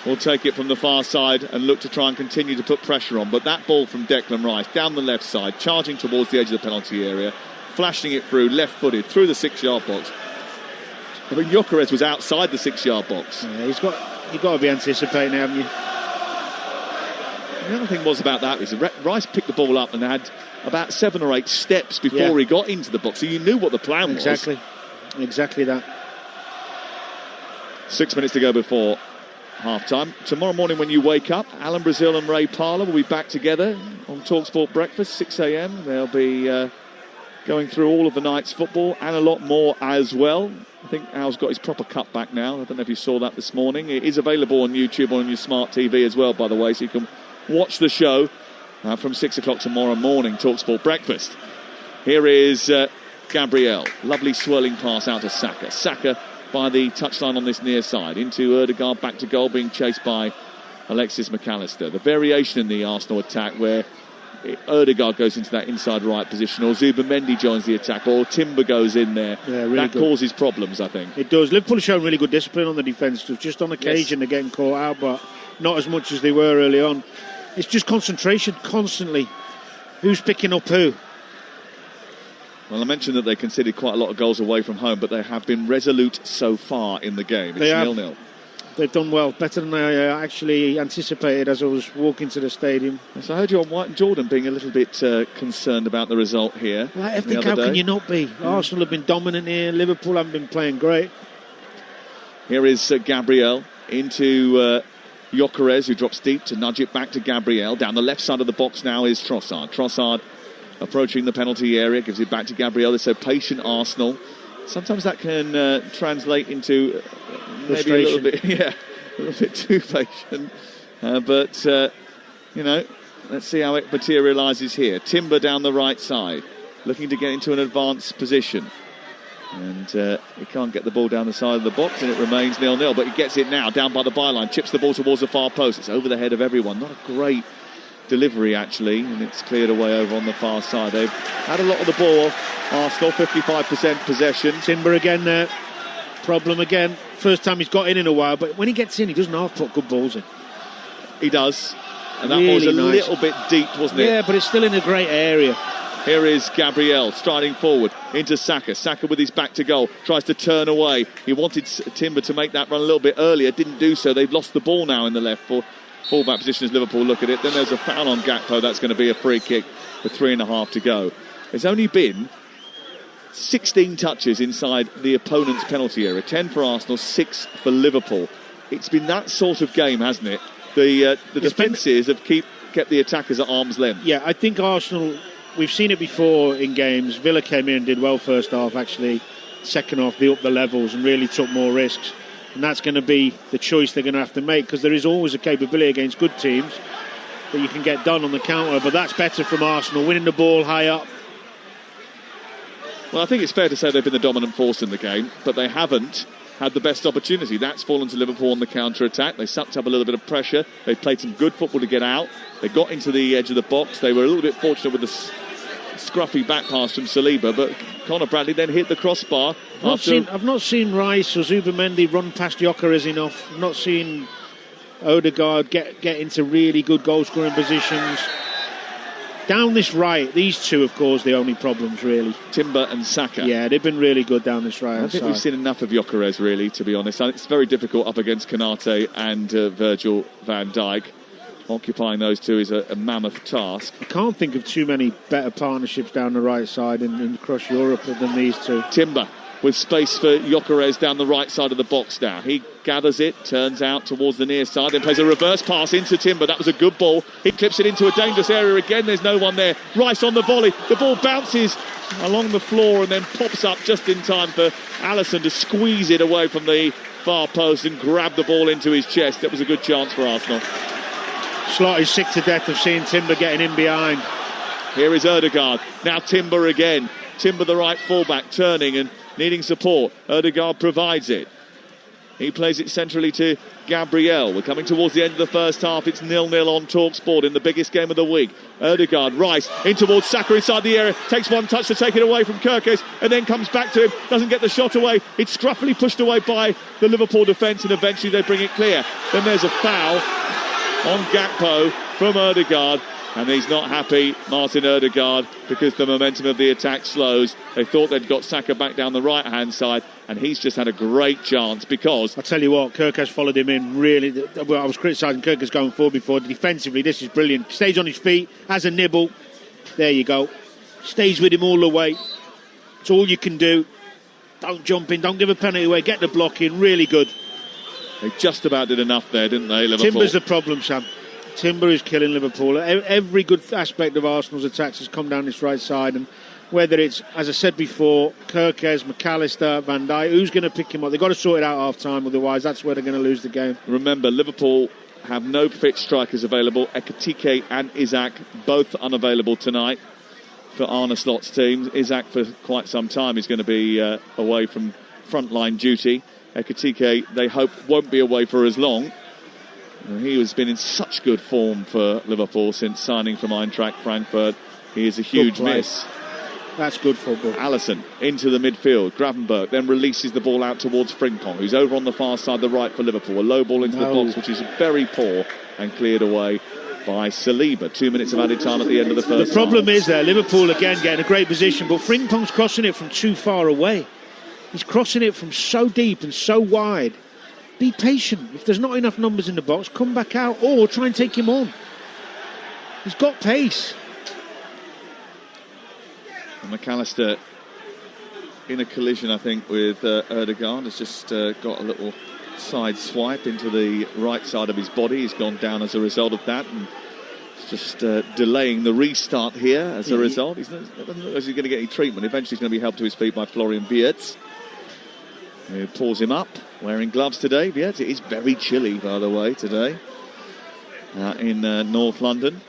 will take it from the far side and look to try and continue to put pressure on. But that ball from Declan Rice down the left side, charging towards the edge of the penalty area, flashing it through, left-footed, through the 6-yard box. I mean, Gyökeres was outside the 6-yard box. Yeah, you've got to be anticipating, haven't you? The other thing was about that is Rice picked the ball up and had about 7 or 8 steps before he got into the box, so you knew what the plan was. Exactly that. 6 minutes to go before half-time. Tomorrow morning when you wake up, Alan Brazil and Ray Parlour will be back together on Talksport Breakfast, 6 a.m. They'll be going through all of the night's football and a lot more as well. I think Al's got his proper cut back now. I don't know if you saw that this morning. It is available on YouTube or on your smart TV as well, by the way, so you can watch the show from 6 o'clock tomorrow morning, Talksport Breakfast. Here is Gabriel. Lovely swirling pass out to Saka. Saka by the touchline on this near side. Into Ødegaard, back to goal, being chased by Alexis McAllister. The variation in the Arsenal attack where Ødegaard goes into that inside right position, or Zubimendi joins the attack, or Timber goes in there. Yeah, really that good. Causes problems, I think. It does. Liverpool have shown really good discipline on the defence. Just on occasion they're getting caught out, but not as much as they were early on. It's just concentration constantly. Who's picking up who? Well, I mentioned that they conceded quite a lot of goals away from home, but they have been resolute so far in the game. It's 0-0. They've done well, better than I actually anticipated as I was walking to the stadium. So I heard you on White and Jordan being a little bit concerned about the result here. Well, I think how can you not be? Arsenal have been dominant here. Liverpool haven't been playing great. Here is Gabriel into Gyökeres, who drops deep to nudge it back to Gabriel. Down the left side of the box now is Trossard. Trossard approaching the penalty area, gives it back to Gabriel. They're so patient, Arsenal. Sometimes that can translate into maybe a little bit too patient. But let's see how it materialises here. Timber down the right side, looking to get into an advanced position. And he can't get the ball down the side of the box, and it remains 0-0. But he gets it now, down by the byline, chips the ball towards the far post. It's over the head of everyone. Not a great delivery, actually, and it's cleared away over on the far side. They've had a lot of the ball. Arsenal, 55% possession. Timber again there. Problem again. First time he's got in a while, but when he gets in, he doesn't half put good balls in. He does. And really that was a nice. little bit deep, wasn't it? Yeah, but it's still in a great area. Here is Gabriel striding forward into Saka. Saka with his back to goal, tries to turn away. He wanted Timber to make that run a little bit earlier, didn't do so. They've lost the ball now in the left full-back position as Liverpool look at it. Then there's a foul on Gakpo. That's going to be a free kick with 3.5 to go. There's only been 16 touches inside the opponent's penalty area. 10 for Arsenal, 6 for Liverpool. It's been that sort of game, hasn't it? The defences have kept the attackers at arm's length. Yeah, I think Arsenal, we've seen it before in games. Villa came in and did well first half, actually. Second half, they upped the levels and really took more risks. And that's going to be the choice they're going to have to make, because there is always a capability against good teams that you can get done on the counter. But that's better from Arsenal, winning the ball high up. Well, I think it's fair to say they've been the dominant force in the game, but they haven't had the best opportunity. That's fallen to Liverpool on the counter-attack. They sucked up a little bit of pressure. They played some good football to get out. They got into the edge of the box. They were a little bit fortunate with the scruffy back pass from Saliba, but Conor Bradley then hit the crossbar. I've not seen Rice or Zubimendi run past Gyökeres enough. I've not seen Odegaard get into really good goal-scoring positions. Down this right, these two, of course, the only problems, really. Timber and Saka. Yeah, they've been really good down this right. I think we've seen enough of Gyökeres, really, to be honest. It's very difficult up against Konate and Virgil van Dijk. Occupying those two is a mammoth task. I can't think of too many better partnerships down the right side in across Europe than these two. Timber with space for Gyökeres down the right side of the box now. He gathers it, turns out towards the near side, then plays a reverse pass into Timber. That was a good ball. He clips it into a dangerous area again. There's no one there. Rice on the volley. The ball bounces along the floor and then pops up just in time for Alisson to squeeze it away from the far post and grab the ball into his chest. That was a good chance for Arsenal. Slot is sick to death of seeing Timber getting in behind. Here is Odegaard. Now Timber again. Timber, the right fullback, turning and needing support. Odegaard provides it. He plays it centrally to Gabriel. We're coming towards the end of the first half. It's 0-0 on Talksport in the biggest game of the week. Odegaard, Rice, in towards Saka inside the area. Takes one touch to take it away from Kirkes and then comes back to him. Doesn't get the shot away. It's scruffily pushed away by the Liverpool defence and eventually they bring it clear. Then there's a foul on Gakpo from Odegaard. And he's not happy, Martin Odegaard, because the momentum of the attack slows. They thought they'd got Saka back down the right-hand side, and he's just had a great chance because... I'll tell you what, Kirkes followed him in really... Well, I was criticising Kirkes going forward before. Defensively, this is brilliant. Stays on his feet, has a nibble. There you go. Stays with him all the way. It's all you can do. Don't jump in, don't give a penalty away, get the block in. Really good. They just about did enough there, didn't they, Liverpool? Timber's the problem, Sam. Timber is killing Liverpool. Every good aspect of Arsenal's attacks has come down this right side, and whether it's, as I said before, Kirkes, McAllister, Van Dijk, who's going to pick him up? They've got to sort it out half-time, otherwise that's where they're going to lose the game. Remember, Liverpool have no fit strikers available. Ekitike and Isak both unavailable tonight for Arne Slot's team. Isak for quite some time is going to be away from frontline duty. Ekitike, they hope, won't be away for as long. He has been in such good form for Liverpool since signing from Eintracht Frankfurt. He is a huge miss. That's good football. Alisson into the midfield. Gravenberch then releases the ball out towards Frimpong, who's over on the far side, the right for Liverpool. A low ball into the box, which is very poor and cleared away by Saliba. 2 minutes of added time at the end of the first The problem is there, Liverpool again getting a great position, but Frimpong's crossing it from too far away. He's crossing it from so deep and so wide. Be patient. If there's not enough numbers in the box, come back out or try and take him on. He's got pace. And McAllister in a collision, I think, with Odegaard has just got a little side swipe into the right side of his body. He's gone down as a result of that, and it's just delaying the restart here as a result. It doesn't look as he's going to get any treatment. Eventually he's going to be helped to his feet by Florian Wirtz, who pulls him up, wearing gloves today. Wirtz, it is very chilly, by the way, today in North London.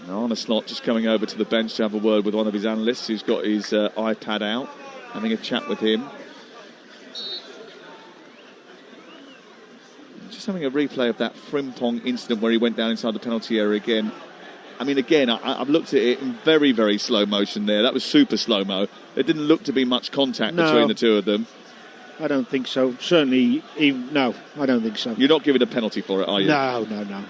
Arne Slot just coming over to the bench to have a word with one of his analysts who's got his iPad out, having a chat with him. Just having a replay of that Frimpong incident where he went down inside the penalty area again. I mean, again, I've looked at it in very, very slow motion there. That was super slow-mo. There didn't look to be much contact between the two of them. I don't think so. Certainly, no, I don't think so. You're not giving a penalty for it, are you? No.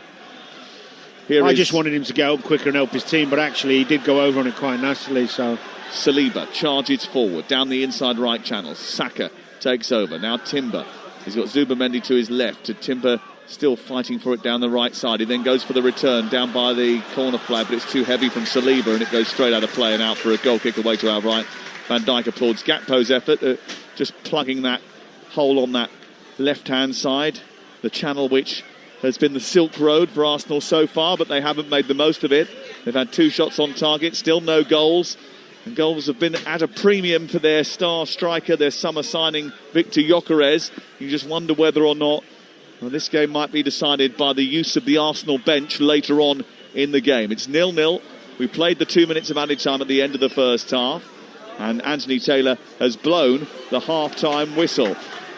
I just wanted him to get up quicker and help his team, but actually he did go over on it quite nastily. So Saliba charges forward down the inside right channel. Saka takes over. Now Timber. He's got Zubamendi to his left. Timber still fighting for it down the right side. He then goes for the return down by the corner flag, but it's too heavy from Saliba and it goes straight out of play and out for a goal kick away to our right. Van Dijk applauds Gakpo's effort, just plugging that hole on that left-hand side. The channel which has been the Silk Road for Arsenal so far, but they haven't made the most of it. They've had 2 shots on target, still no goals. And goals have been at a premium for their star striker, their summer signing, Victor Gyökeres. You just wonder whether or not this game might be decided by the use of the Arsenal bench later on in the game. It's 0-0. We played the 2 minutes of added time at the end of the first half, and Anthony Taylor has blown the half-time whistle.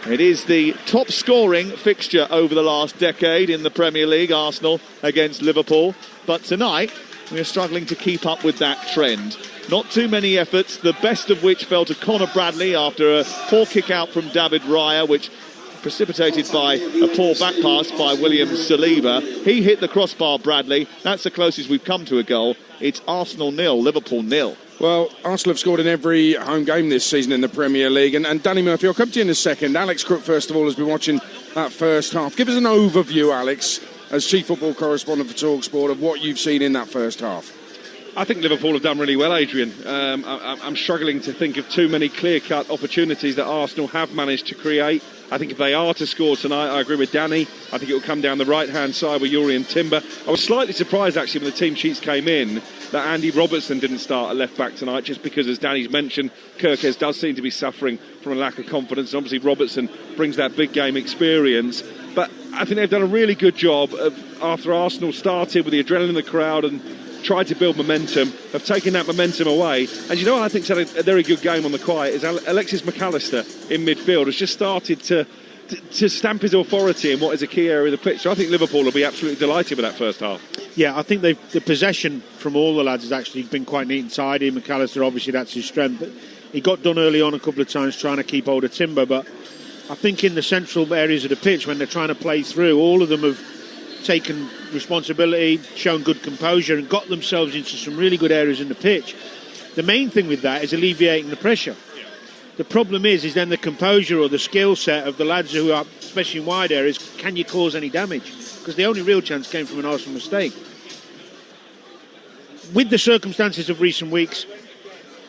It is the top-scoring fixture over the last decade in the Premier League, Arsenal against Liverpool. But tonight, we are struggling to keep up with that trend. Not too many efforts, the best of which fell to Conor Bradley after a poor kick-out from David Raya, which precipitated by a poor back pass by William Saliba. He hit the crossbar, Bradley. That's the closest we've come to a goal. It's Arsenal 0, Liverpool 0. Well, Arsenal have scored in every home game this season in the Premier League. And Danny Murphy, I'll come to you in a second. Alex Crook, first of all, has been watching that first half. Give us an overview, Alex, as chief football correspondent for Talksport, of what you've seen in that first half. I think Liverpool have done really well, Adrian. I'm struggling to think of too many clear-cut opportunities that Arsenal have managed to create. I think if they are to score tonight, I agree with Danny. I think it will come down the right-hand side with Yuri and Timber. I was slightly surprised, actually, when the team sheets came in, that Andy Robertson didn't start at left-back tonight, just because, as Danny's mentioned, Kirkes does seem to be suffering from a lack of confidence. And obviously, Robertson brings that big-game experience. But I think they've done a really good job of, after Arsenal started with the adrenaline in the crowd and tried to build momentum, have taken that momentum away. And you know what I think's had a very good game on the quiet is Alexis McAllister in midfield has just started to stamp his authority in what is a key area of the pitch. So I think Liverpool will be absolutely delighted with that first half. Yeah, I think the possession from all the lads has actually been quite neat and tidy. McAllister, obviously, that's his strength. But he got done early on a couple of times trying to keep hold of Timber. But I think in the central areas of the pitch, when they're trying to play through, all of them have taken responsibility, shown good composure and got themselves into some really good areas in the pitch. The main thing with that is alleviating the pressure. The problem is then the composure or the skill set of the lads who are, especially in wide areas, can you cause any damage? Because the only real chance came from an Arsenal mistake. With the circumstances of recent weeks,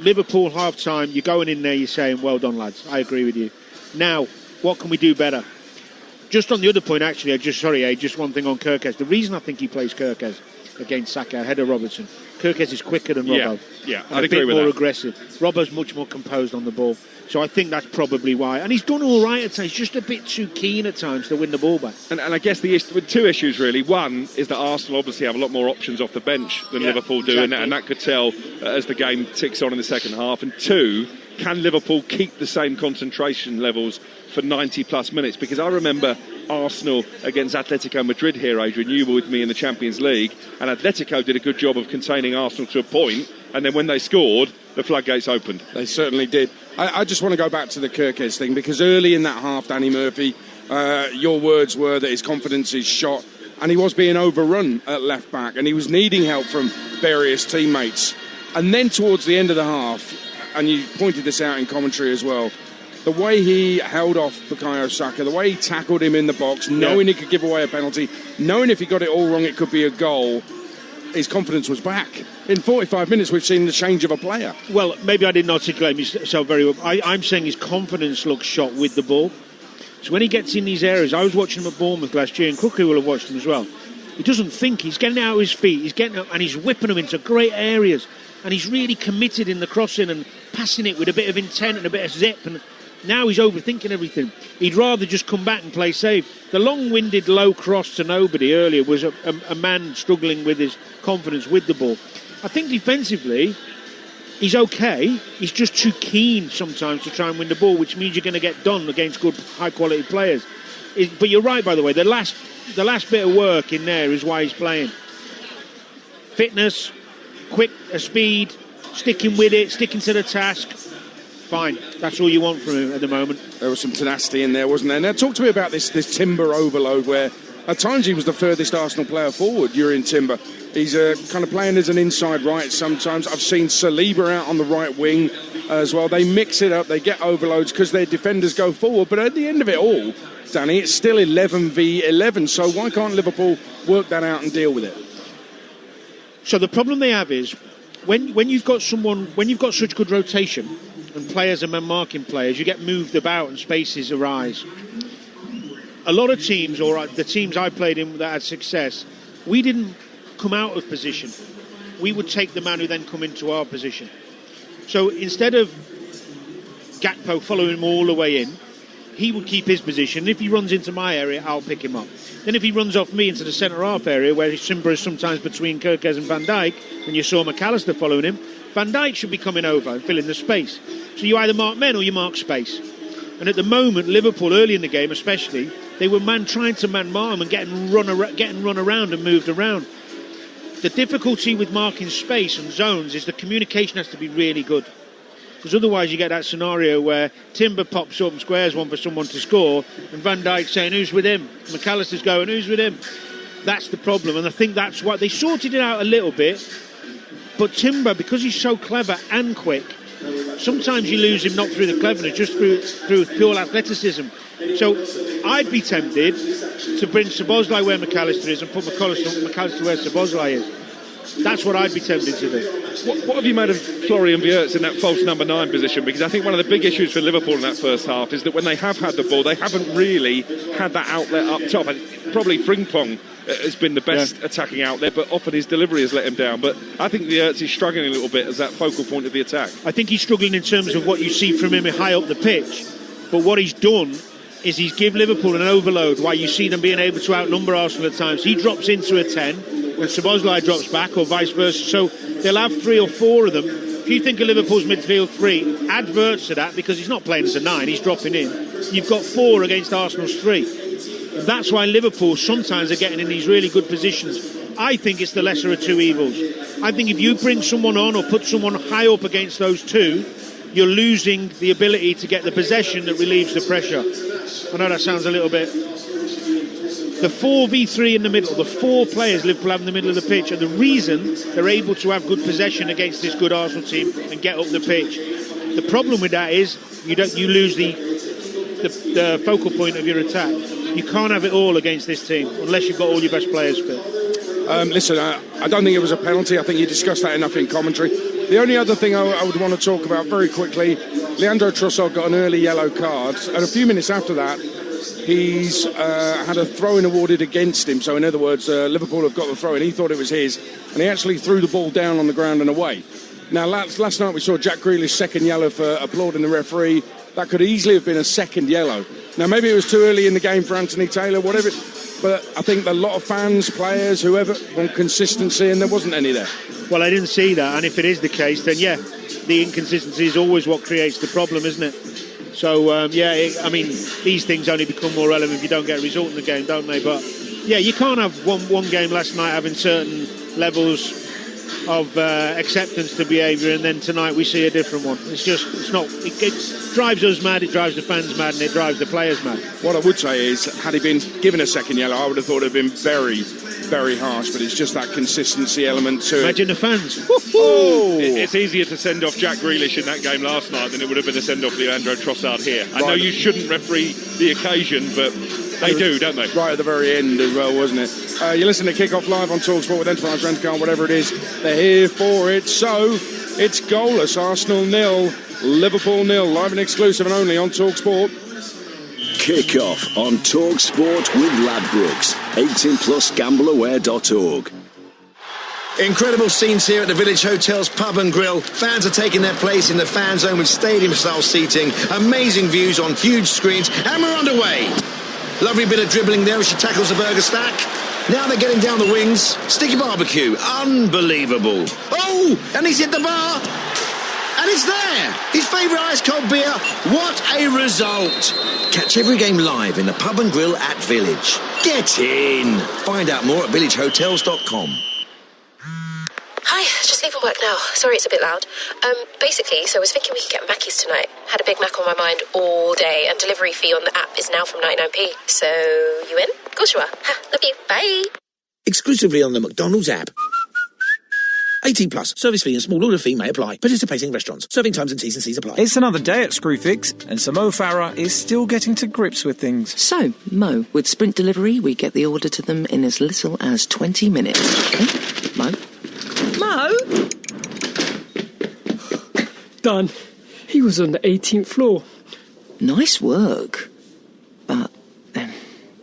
Liverpool half-time, you're going in there, you're saying, well done, lads, I agree with you. Now, what can we do better? Just on the other point, actually, just one thing on Kirkes. The reason I think he plays Kirkes against Saka ahead of Robertson, Kirkes is quicker than Robbo. Yeah, I'd agree with that. A bit more aggressive. Robbo's much more composed on the ball. So I think that's probably why. And he's done all right at times. He's just a bit too keen at times to win the ball back. And I guess with 2 issues, really. One is that Arsenal obviously have a lot more options off the bench than Liverpool do. Exactly. And that could tell as the game ticks on in the second half. And 2, can Liverpool keep the same concentration levels for 90-plus minutes? Because I remember Arsenal against Atletico Madrid here, Adrian. You were with me in the Champions League, and Atletico did a good job of containing Arsenal to a point, and then when they scored, the floodgates opened. They certainly did. I just want to go back to the Kirkes thing, because early in that half, Danny Murphy, your words were that his confidence is shot, and he was being overrun at left back, and he was needing help from various teammates. And then towards the end of the half, and you pointed this out in commentary as well, the way he held off Bukayo Saka, the way he tackled him in the box, knowing he could give away a penalty, knowing if he got it all wrong it could be a goal, his confidence was back. In 45 minutes we've seen the change of a player. Well, maybe I didn't articulate myself very well. I'm saying his confidence looks shot with the ball. So when he gets in these areas, I was watching him at Bournemouth last year, and Crooker will have watched him as well. He doesn't think, he's getting out of his feet, he's getting up and he's whipping them into great areas, and he's really committed in the crossing and passing it with a bit of intent and a bit of zip, and now he's overthinking everything. He'd rather just come back and play safe. The long-winded low cross to nobody earlier was a man struggling with his confidence with the ball. I think defensively, he's okay. He's just too keen sometimes to try and win the ball, which means you're going to get done against good, high-quality players. But you're right, by the way. The last bit of work in there is why he's playing. Fitness, quick speed, sticking with it, sticking to the task. Fine. That's all you want from him at the moment. There was some tenacity in there, wasn't there? Now, talk to me about this Timber overload where At times he was the furthest Arsenal player forward, Jurrien Timber. He's kind of playing as an inside right sometimes. I've seen Saliba out on the right wing as well. They mix it up, they get overloads because their defenders go forward. But at the end of it all, Danny, it's still 11 v 11. So why can't Liverpool work that out and deal with it? So the problem they have is when you've got such good rotation and players are man-marking players, you get moved about and spaces arise. A lot of teams, or the teams I played in that had success, we didn't come out of position. We would take the man who then come into our position. So instead of Gakpo following him all the way in, he would keep his position. If he runs into my area, I'll pick him up. Then if he runs off me into the centre-half area, where Timber is sometimes between Kirkes and Van Dijk, and you saw McAllister following him, Van Dijk should be coming over and filling the space. So you either mark men or you mark space. And at the moment, Liverpool, early in the game especially, they were trying to man-mark and getting run around and moved around. The difficulty with marking space and zones is the communication has to be really good. Because otherwise you get that scenario where Timber pops up and squares one for someone to score, and Van Dijk saying, who's with him? McAllister's going, who's with him? That's the problem, and I think that's why they sorted it out a little bit. But Timber, because he's so clever and quick, sometimes you lose him not through the cleverness, just through pure athleticism. So I'd be tempted to bring Szoboszlai where McAllister is and put McAllister where Szoboszlai is. That's what I'd be tempted to do. What have you made of Florian Wirtz in that false number 9 position? Because I think one of the big issues for Liverpool in that first half is that when they have had the ball, they haven't really had that outlet up top. And probably Frimpong has been the best attacking outlet, but often his delivery has let him down. But I think Wirtz is struggling a little bit as that focal point of the attack. I think he's struggling in terms of what you see from him high up the pitch. But what he's done is he's give Liverpool an overload while you see them being able to outnumber Arsenal at times. He drops into a 10 when Szoboszlai drops back, or vice versa. So they'll have 3 or 4 of them. If you think of Liverpool's midfield 3, add Wirtz to that, because he's not playing as a 9, he's dropping in. You've got 4 against Arsenal's 3. And that's why Liverpool sometimes are getting in these really good positions. I think it's the lesser of two evils. I think if you bring someone on or put someone high up against those 2, you're losing the ability to get the possession that relieves the pressure. I know that sounds a little bit... The 4v3 in the middle, the 4 players Liverpool have in the middle of the pitch, and the reason they're able to have good possession against this good Arsenal team and get up the pitch. The problem with that is you lose the focal point of your attack. You can't have it all against this team unless you've got all your best players fit. Listen, I don't think it was a penalty. I think you discussed that enough in commentary. The only other thing I would want to talk about very quickly, Leandro Trossard got an early yellow card, and a few minutes after that, he's had a throw-in awarded against him. So in other words, Liverpool have got the throw-in. He thought it was his, and he actually threw the ball down on the ground and away. Now, last night we saw Jack Grealish's second yellow for applauding the referee. That could easily have been a second yellow. Now, maybe it was too early in the game for Anthony Taylor, whatever. But I think a lot of fans, players, whoever, want consistency, and there wasn't any there. Well, I didn't see that, and if it is the case, then yeah, the inconsistency is always what creates the problem, isn't it? So, I mean, these things only become more relevant if you don't get a result in the game, don't they? But, yeah, you can't have one game last night having certain levels of acceptance to behaviour, and then tonight we see a different one. It drives us mad, it drives the fans mad, and it drives the players mad. What I would say is, had he been given a second yellow, I would have thought it would have been very, very harsh, but it's just that consistency element to it. Imagine the fans. Oh. It's easier to send off Jack Grealish in that game last night than it would have been to send off Leandro Trossard here. I know you shouldn't referee the occasion, but they do, don't they? Right at the very end as well, wasn't it? You listen to Kick-Off live on Talksport with Enterprise Rent-A-Car, whatever it is, they're here for it. So, it's goalless. Arsenal 0, Liverpool 0, live and exclusive and only on Talksport. Kick-Off on Talksport with Ladbrokes. 18+ gambleaware.org. Incredible scenes here at the Village Hotel's Pub and Grill. Fans are taking their place in the fan zone with stadium-style seating, amazing views on huge screens, and we're underway. Lovely bit of dribbling there as she tackles the burger stack. Now they're getting down the wings. Sticky barbecue. Unbelievable. Oh, and he's hit the bar. And it's there. His favourite ice-cold beer. What a result. Catch every game live in the Pub and Grill at Village. Get in. Find out more at villagehotels.com. Hi Hi, just leaving work now. Sorry it's a bit loud. Basically, so I was thinking we could get Mackey's tonight. Had a Big Mac on my mind all day, and delivery fee on the app is now from 99p. So, you in? Of course you are. Ha, love you. Bye. Exclusively on the McDonald's app. 18 plus. Service fee and small order fee may apply. Participating restaurants. Serving times and T's and C's apply. It's another day at Screwfix, and Sir Mo Farah is still getting to grips with things. So, Mo, with Sprint delivery, we get the order to them in as little as 20 minutes. Okay? Mo? Mo? Done. He was on the 18th floor. Nice work. But,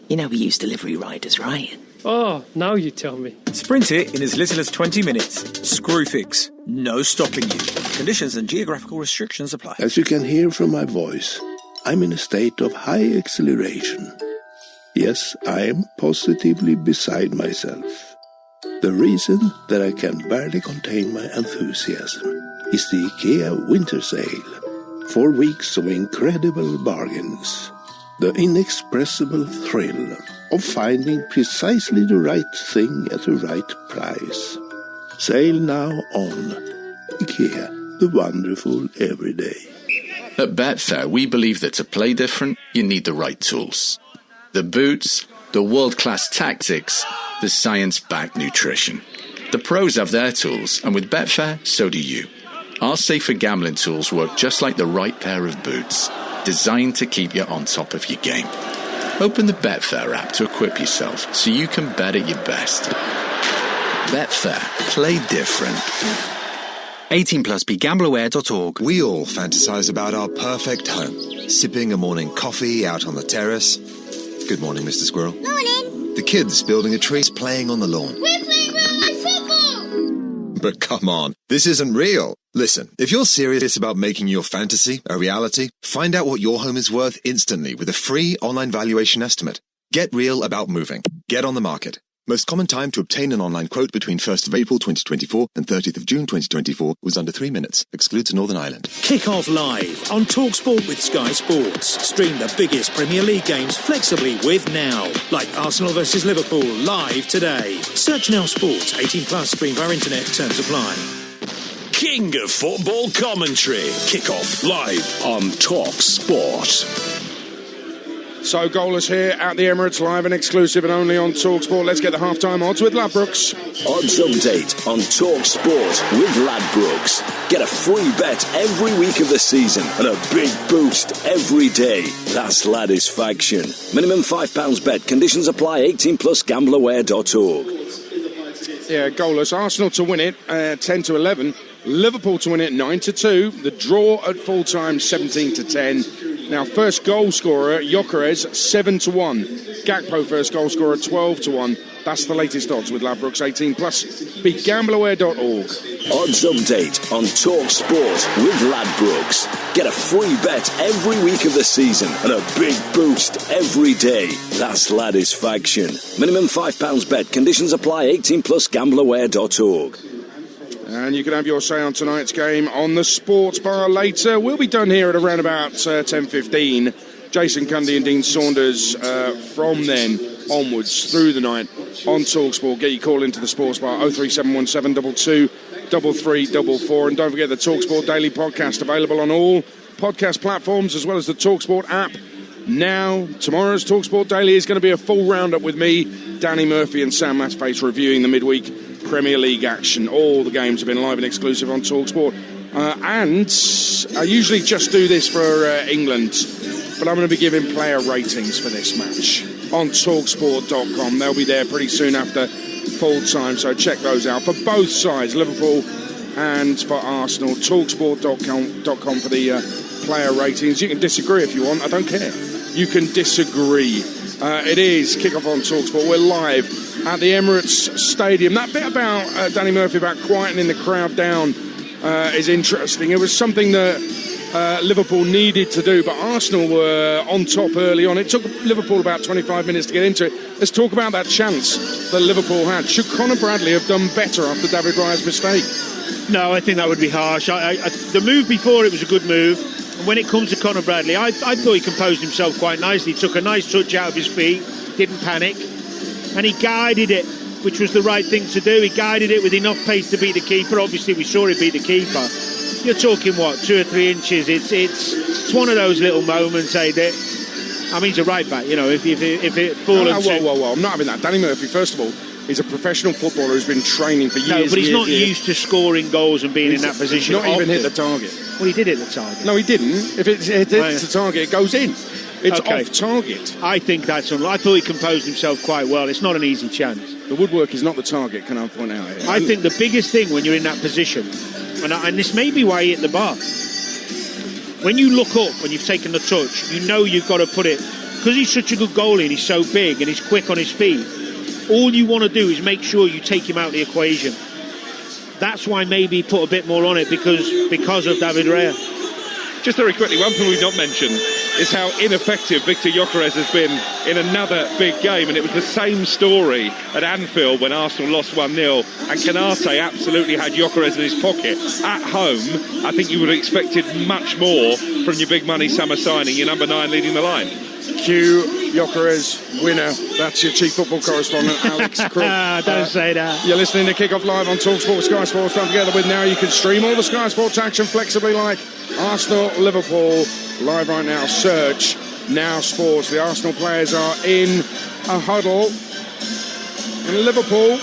you know we use delivery riders, right? Oh, now you tell me. Sprint it in as little as 20 minutes. Screwfix. No stopping you. Conditions and geographical restrictions apply. As you can hear from my voice, I'm in a state of high acceleration. Yes, I am positively beside myself. The reason that I can barely contain my enthusiasm is the IKEA winter sale. 4 weeks of incredible bargains. The inexpressible thrill of finding precisely the right thing at the right price. Sale now on IKEA, the wonderful everyday. At Betfair, we believe that to play different, you need the right tools. The boots, the world-class tactics, the science-backed nutrition. The pros have their tools, and with Betfair, so do you. Our safer gambling tools work just like the right pair of boots, designed to keep you on top of your game. Open the Betfair app to equip yourself so you can bet at your best. Betfair. Play different. 18 plus BeGambleAware.org. We all fantasize about our perfect home. Sipping a morning coffee out on the terrace. Good morning, Mr. Squirrel. Morning. The kids building a tree, playing on the lawn. We're playing real-life football. But come on, this isn't real. Listen, if you're serious about making your fantasy a reality, find out what your home is worth instantly with a free online valuation estimate. Get real about moving. Get on the market. Most common time to obtain an online quote between 1st of April 2024 and 30th of June 2024 was under 3 minutes. Excludes Northern Ireland. Kick off live on Talksport with Sky Sports. Stream the biggest Premier League games flexibly with Now. Like Arsenal versus Liverpool live today. Search Now Sports. 18 plus. Stream via internet. Terms apply. King of football commentary. Kick off live on Talksport. So goalless here at the Emirates, live and exclusive and only on Talksport. Let's get the half-time odds with Ladbrokes. Odds update on Talksport with Ladbrokes. Get a free bet every week of the season and a big boost every day. That's Ladisfaction. Minimum £5 bet. Conditions apply. 18 plus gambleaware.org. Yeah, goalless. Arsenal to win it, 10-11. Liverpool to win it, 9-2. The draw at full-time, 17-10. Now, first goal scorer, Gyökeres, 7-1. Gakpo, first goal scorer, 12-1. That's the latest odds with Ladbrokes 18 plus. BeGambleAware.org. Odds update on Talksport with Ladbrokes. Get a free bet every week of the season and a big boost every day. That's Ladisfaction. Minimum £5 bet. Conditions apply. 18 plus gambleaware.org. And you can have your say on tonight's game on the Sports Bar later. We'll be done here at around about 10:15. Jason Cundy and Dean Saunders from then onwards through the night on TalkSport. Get your call into the Sports Bar 03717 22 and don't forget the TalkSport Daily Podcast available on all podcast platforms as well as the TalkSport app. Now, tomorrow's TalkSport Daily is going to be a full roundup with me, Danny Murphy and Sam Matface reviewing the midweek Premier League action. All the games have been live and exclusive on TalkSport. And I usually just do this for England, but I'm going to be giving player ratings for this match on Talksport.com. They'll be there pretty soon after full time, so check those out for both sides, Liverpool and for Arsenal. Talksport.com for the player ratings. You can disagree if you want, I don't care. You can disagree. It is Kickoff on TalkSport. We're live at the Emirates Stadium. That bit about Danny Murphy about quietening the crowd down is interesting. It was something that Liverpool needed to do, but Arsenal were on top early on. It took Liverpool about 25 minutes to get into it. Let's talk about that chance that Liverpool had. Should Conor Bradley have done better after David Raya's mistake? No, I think that would be harsh. The move before it was a good move. And when it comes to Conor Bradley, I thought he composed himself quite nicely. He took a nice touch out of his feet, didn't panic, and he guided it. which was the right thing to do. He guided it with enough pace to beat the keeper. Obviously, we saw it beat the keeper. You're talking, 2 or 3 inches. It's one of those little moments, that, I mean, he's a right back, if it fallen Whoa, I'm not having that. Danny Murphy, first of all, is a professional footballer who's been training for years. No, but he's not used to scoring goals and being in that position. He's not even hit the target. Well, he did hit the target. No, he didn't. If it hits the target, it goes in. It's off target. I think that's I thought he composed himself quite well. It's not an easy chance. The woodwork is not the target, can I point out here? I think the biggest thing when you're in that position, and this may be why he hit the bar, when you look up and you've taken the touch, you know you've got to put it, because he's such a good goalie and he's so big and he's quick on his feet, all you want to do is make sure you take him out of the equation. That's why maybe he put a bit more on it, because of David Raya. Just very quickly, one thing we've not mentioned is how ineffective Victor Gyökeres has been in another big game, and it was the same story at Anfield when Arsenal lost 1-0 and Canate absolutely had Gyökeres in his pocket. At home, I think you would have expected much more from your big money summer signing, your number 9 leading the line. Q Gyökeres, winner. That's your chief football correspondent, Alex Crook. Don't say that. You're listening to Kick Off Live on Talksport, Sky Sports. Done together with now. You can stream all the Sky Sports action flexibly like Arsenal, Liverpool. Live right now. Search Now Sports. The Arsenal players are in a huddle. And Liverpool,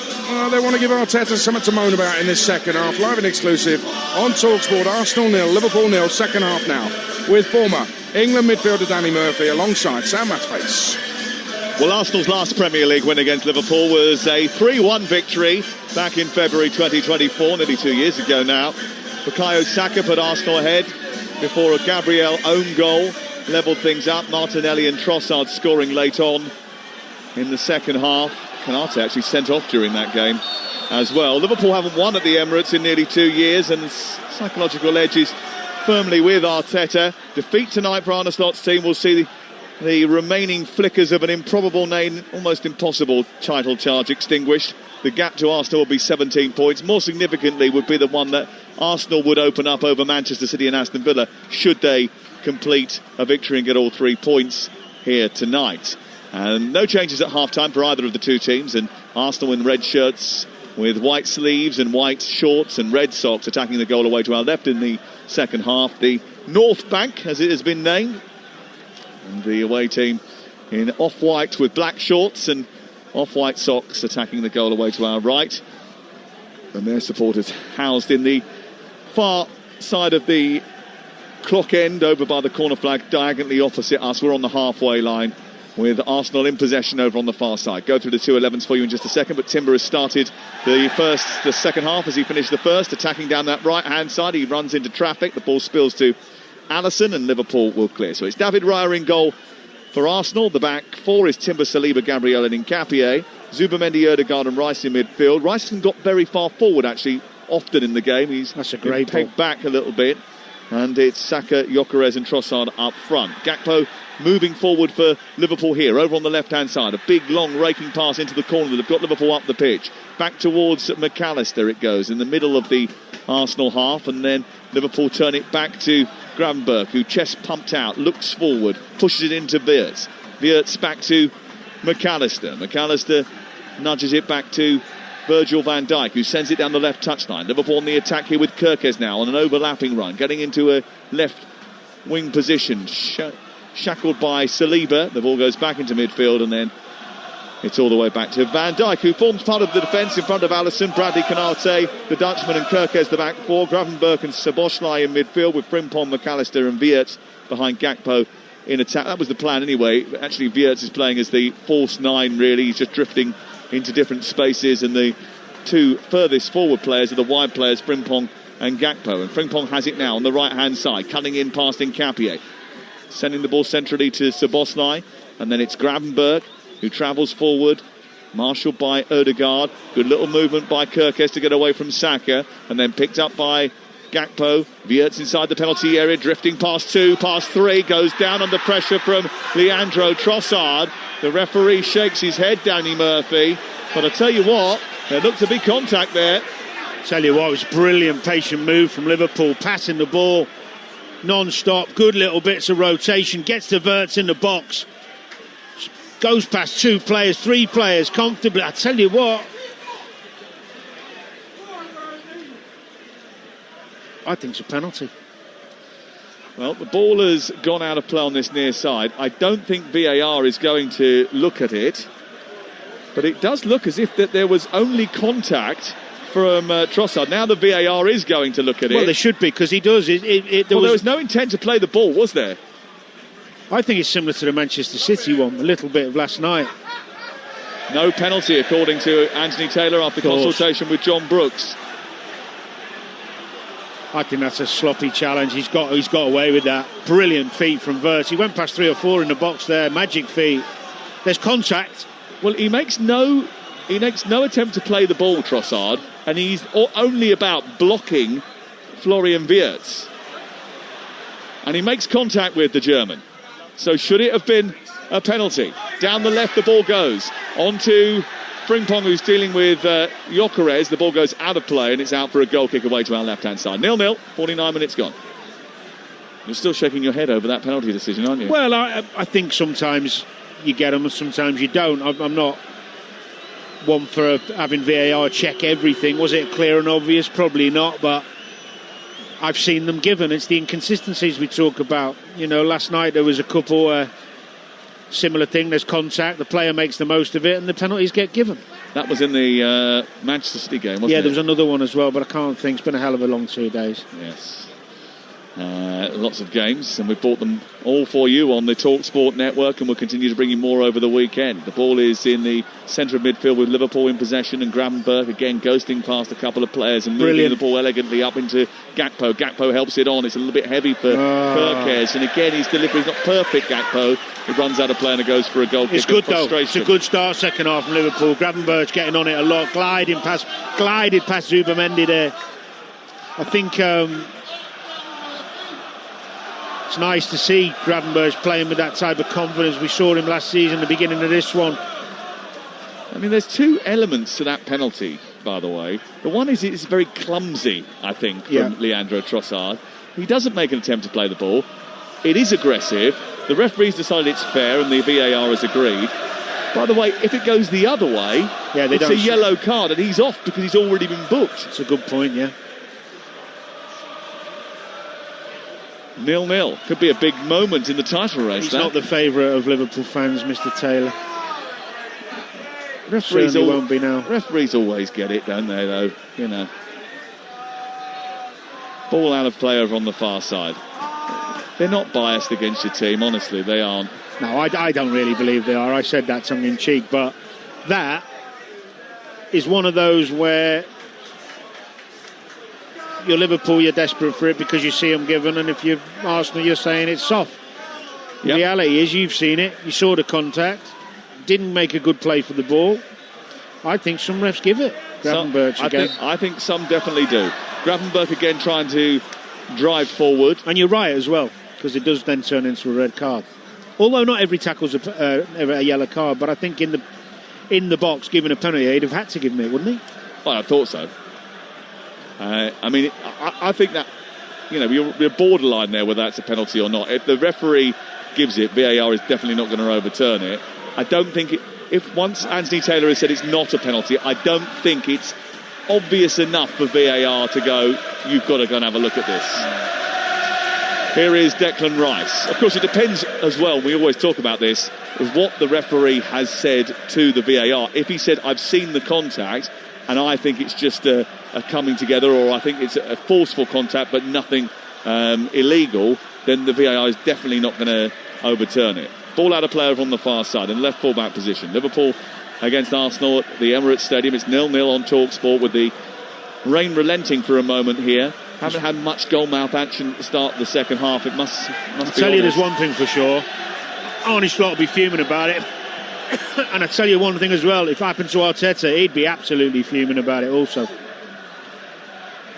they want to give Arteta something to moan about in this second half. Live and exclusive on Talksport. Arsenal 0, Liverpool 0. Second half now with former England midfielder Danny Murphy alongside Sam Matface. Well, Arsenal's last Premier League win against Liverpool was a 3-1 victory back in February 2024, nearly 2 years ago now. Bukayo Saka put Arsenal ahead before a Gabriel own goal levelled things up. Martinelli and Trossard scoring late on in the second half. Canate actually sent off during that game as well. Liverpool haven't won at the Emirates in nearly 2 years, and the psychological edge is firmly with Arteta. Defeat tonight for Arne Slot's team will see the remaining flickers of an improbable name, almost impossible title charge extinguished. The gap to Arsenal will be 17 points. More significantly would be the one that Arsenal would open up over Manchester City and Aston Villa should they complete a victory and get all 3 points here tonight. And no changes at half-time for either of the two teams, and Arsenal in red shirts with white sleeves and white shorts and red socks attacking the goal away to our left in the second half. The North Bank, as it has been named, and the away team in off-white with black shorts and off-white socks attacking the goal away to our right. And their supporters housed in the far side of the clock end over by the corner flag diagonally opposite us. We're on the halfway line with Arsenal in possession over on the far side. Go through the 2-11s for you in just a second, but Timber has started the second half as he finished the first, attacking down that right-hand side. He runs into traffic, the ball spills to Alisson, and Liverpool will clear. So it's David Raya in goal for Arsenal. The back four is Timber, Saliba, Gabriel and Nkapie. Zubimendi, Ødegaard and Rice in midfield. Rice hasn't got very far forward, actually, often in the game. That's a great pegged back a little bit. And it's Saka, Gyökeres and Trossard up front. Gakpo moving forward for Liverpool here, over on the left-hand side. A big, long, raking pass into the corner that have got Liverpool up the pitch. Back towards McAllister it goes, in the middle of the Arsenal half, and then Liverpool turn it back to Gravenberch, who chest pumped out, looks forward, pushes it into Wirtz. Wirtz back to McAllister. McAllister nudges it back to Virgil van Dijk, who sends it down the left touchline. Liverpool on the attack here with Kerkez now on an overlapping run, getting into a left wing position. Shackled by Saliba. The ball goes back into midfield, and then it's all the way back to Van Dijk, who forms part of the defence in front of Alisson, Bradley Canate, the Dutchman and Kerkez the back four, Gravenberch and Szoboszlai in midfield with Frimpong, McAllister and Wirtz behind Gakpo in attack. That was the plan anyway. Actually, Wirtz is playing as the false nine, really. He's just drifting into different spaces, and the two furthest forward players are the wide players, Frimpong and Gakpo. And Frimpong has it now on the right-hand side, cutting in past Nkapie, sending the ball centrally to Szoboszlai, and then it's Gravenberch who travels forward, marshalled by Ødegaard. Good little movement by Kerkez to get away from Saka, and then picked up by Gakpo. Wirtz inside the penalty area, drifting past two, past three, goes down under pressure from Leandro Trossard. The referee shakes his head, Danny Murphy, but I tell you what, there looked to be contact there. Tell you what, it was a brilliant patient move from Liverpool, passing the ball non-stop, good little bits of rotation, gets to Wirtz in the box, goes past two players, three players comfortably. I tell you what, I think it's a penalty. Well, the ball has gone out of play on this near side. I don't think VAR is going to look at it, but it does look as if that there was only contact from Trossard. Now the VAR is going to look at it. Well, they should be, because he does. There was no intent to play the ball, was there? I think it's similar to the Manchester City one, a little bit of last night. No penalty, according to Anthony Taylor, after consultation with John Brooks. I think that's a sloppy challenge. He's got away with that. Brilliant feet from Wirtz. He went past 3 or 4 in the box there. Magic feet. There's contact. Well, he makes no attempt to play the ball, Trossard, and he's only about blocking Florian Wirtz. And he makes contact with the German. So should it have been a penalty? Down the left the ball goes. On to Frimpong, who's dealing with Gyökeres. The ball goes out of play and it's out for a goal kick away to our left-hand side. 0-0, 49 minutes gone. You're still shaking your head over that penalty decision, aren't you? Well, I think sometimes you get them and sometimes you don't. I'm not one for having VAR check everything. Was it clear and obvious? Probably not, but I've seen them given. It's the inconsistencies we talk about. You know, last night there was a couple similar thing. There's contact, the player makes the most of it, and the penalties get given. That was in the Manchester City game, wasn't it? Yeah, there was another one as well, but I can't think. It's been a hell of a long 2 days. Yes. Lots of games, and we've brought them all for you on the Talksport network, and we'll continue to bring you more over the weekend. The ball is in the centre of midfield with Liverpool in possession, and Gravenberch again ghosting past a couple of players and moving the ball elegantly up into Gakpo. Gakpo helps it on. It's a little bit heavy for Kerkez, and again his delivery is not perfect. Gakpo, it runs out of play and it goes for a goal kick. It's good though. It's a good start second half from Liverpool. Gravenberch getting on it a lot, glided past Zubimendi there. I think it's nice to see Gravenberch playing with that type of confidence. We saw him last season, the beginning of this one. I mean, there's 2 elements to that penalty, by the way. The one is it's very clumsy, I think, from Leandro Trossard. He doesn't make an attempt to play the ball. It is aggressive. The referee's decided it's fair and the VAR has agreed. By the way, if it goes the other way, it's a yellow card and he's off because he's already been booked. That's a good point, yeah. 0-0. Could be a big moment in the title race. He's not the favourite of Liverpool fans, Mr. Taylor. Referees won't be now. Referees always get it, don't they, though? You know. Ball out of play over on the far side. They're not biased against your team, honestly, they aren't. No, I don't really believe they are. I said that tongue-in-cheek, but that is one of those where you're Liverpool, you're desperate for it because you see them given, and if you're Arsenal, you're saying it's soft. The reality is, you've seen it, you saw the contact, didn't make a good play for the ball. I think some refs give it. Gravenberch again. I think some definitely do. Gravenberch again trying to drive forward. And you're right as well, because it does then turn into a red card. Although not every tackle's a yellow card, but I think in the box, giving a penalty, he'd have had to give him it, wouldn't he? Well, I thought so. I mean, I think that, you know, you're borderline there whether that's a penalty or not. If the referee gives it, VAR is definitely not going to overturn it. I don't think if once Anthony Taylor has said it's not a penalty, I don't think it's obvious enough for VAR to go, you've got to go and have a look at this. Here is Declan Rice. Of course, it depends as well, we always talk about this, of what the referee has said to the VAR. If he said, I've seen the contact, and I think it's just a coming together, or I think it's a forceful contact but nothing illegal, then the VAR is definitely not going to overturn it. Ball out of play over on the far side in left full-back position. Liverpool against Arsenal at the Emirates Stadium. It's 0-0 on Talksport with the rain relenting for a moment here. Haven't had much goalmouth action at the start of the second half. It must be I'll tell you, there's one thing for sure. Arne Slot will be fuming about it. And I tell you one thing as well, if it happened to Arteta, he'd be absolutely fuming about it also.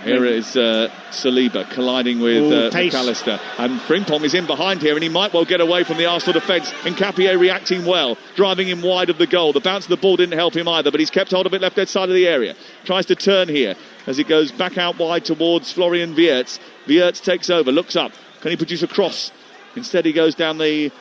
Here is Saliba colliding with McAllister. And Frimpong is in behind here, and he might well get away from the Arsenal defence. Nkapie reacting well, driving him wide of the goal. The bounce of the ball didn't help him either, but he's kept hold of it left-hand side of the area. Tries to turn here as it goes back out wide towards Florian Wirtz. Wirtz takes over, looks up. Can he produce a cross? Instead he goes down the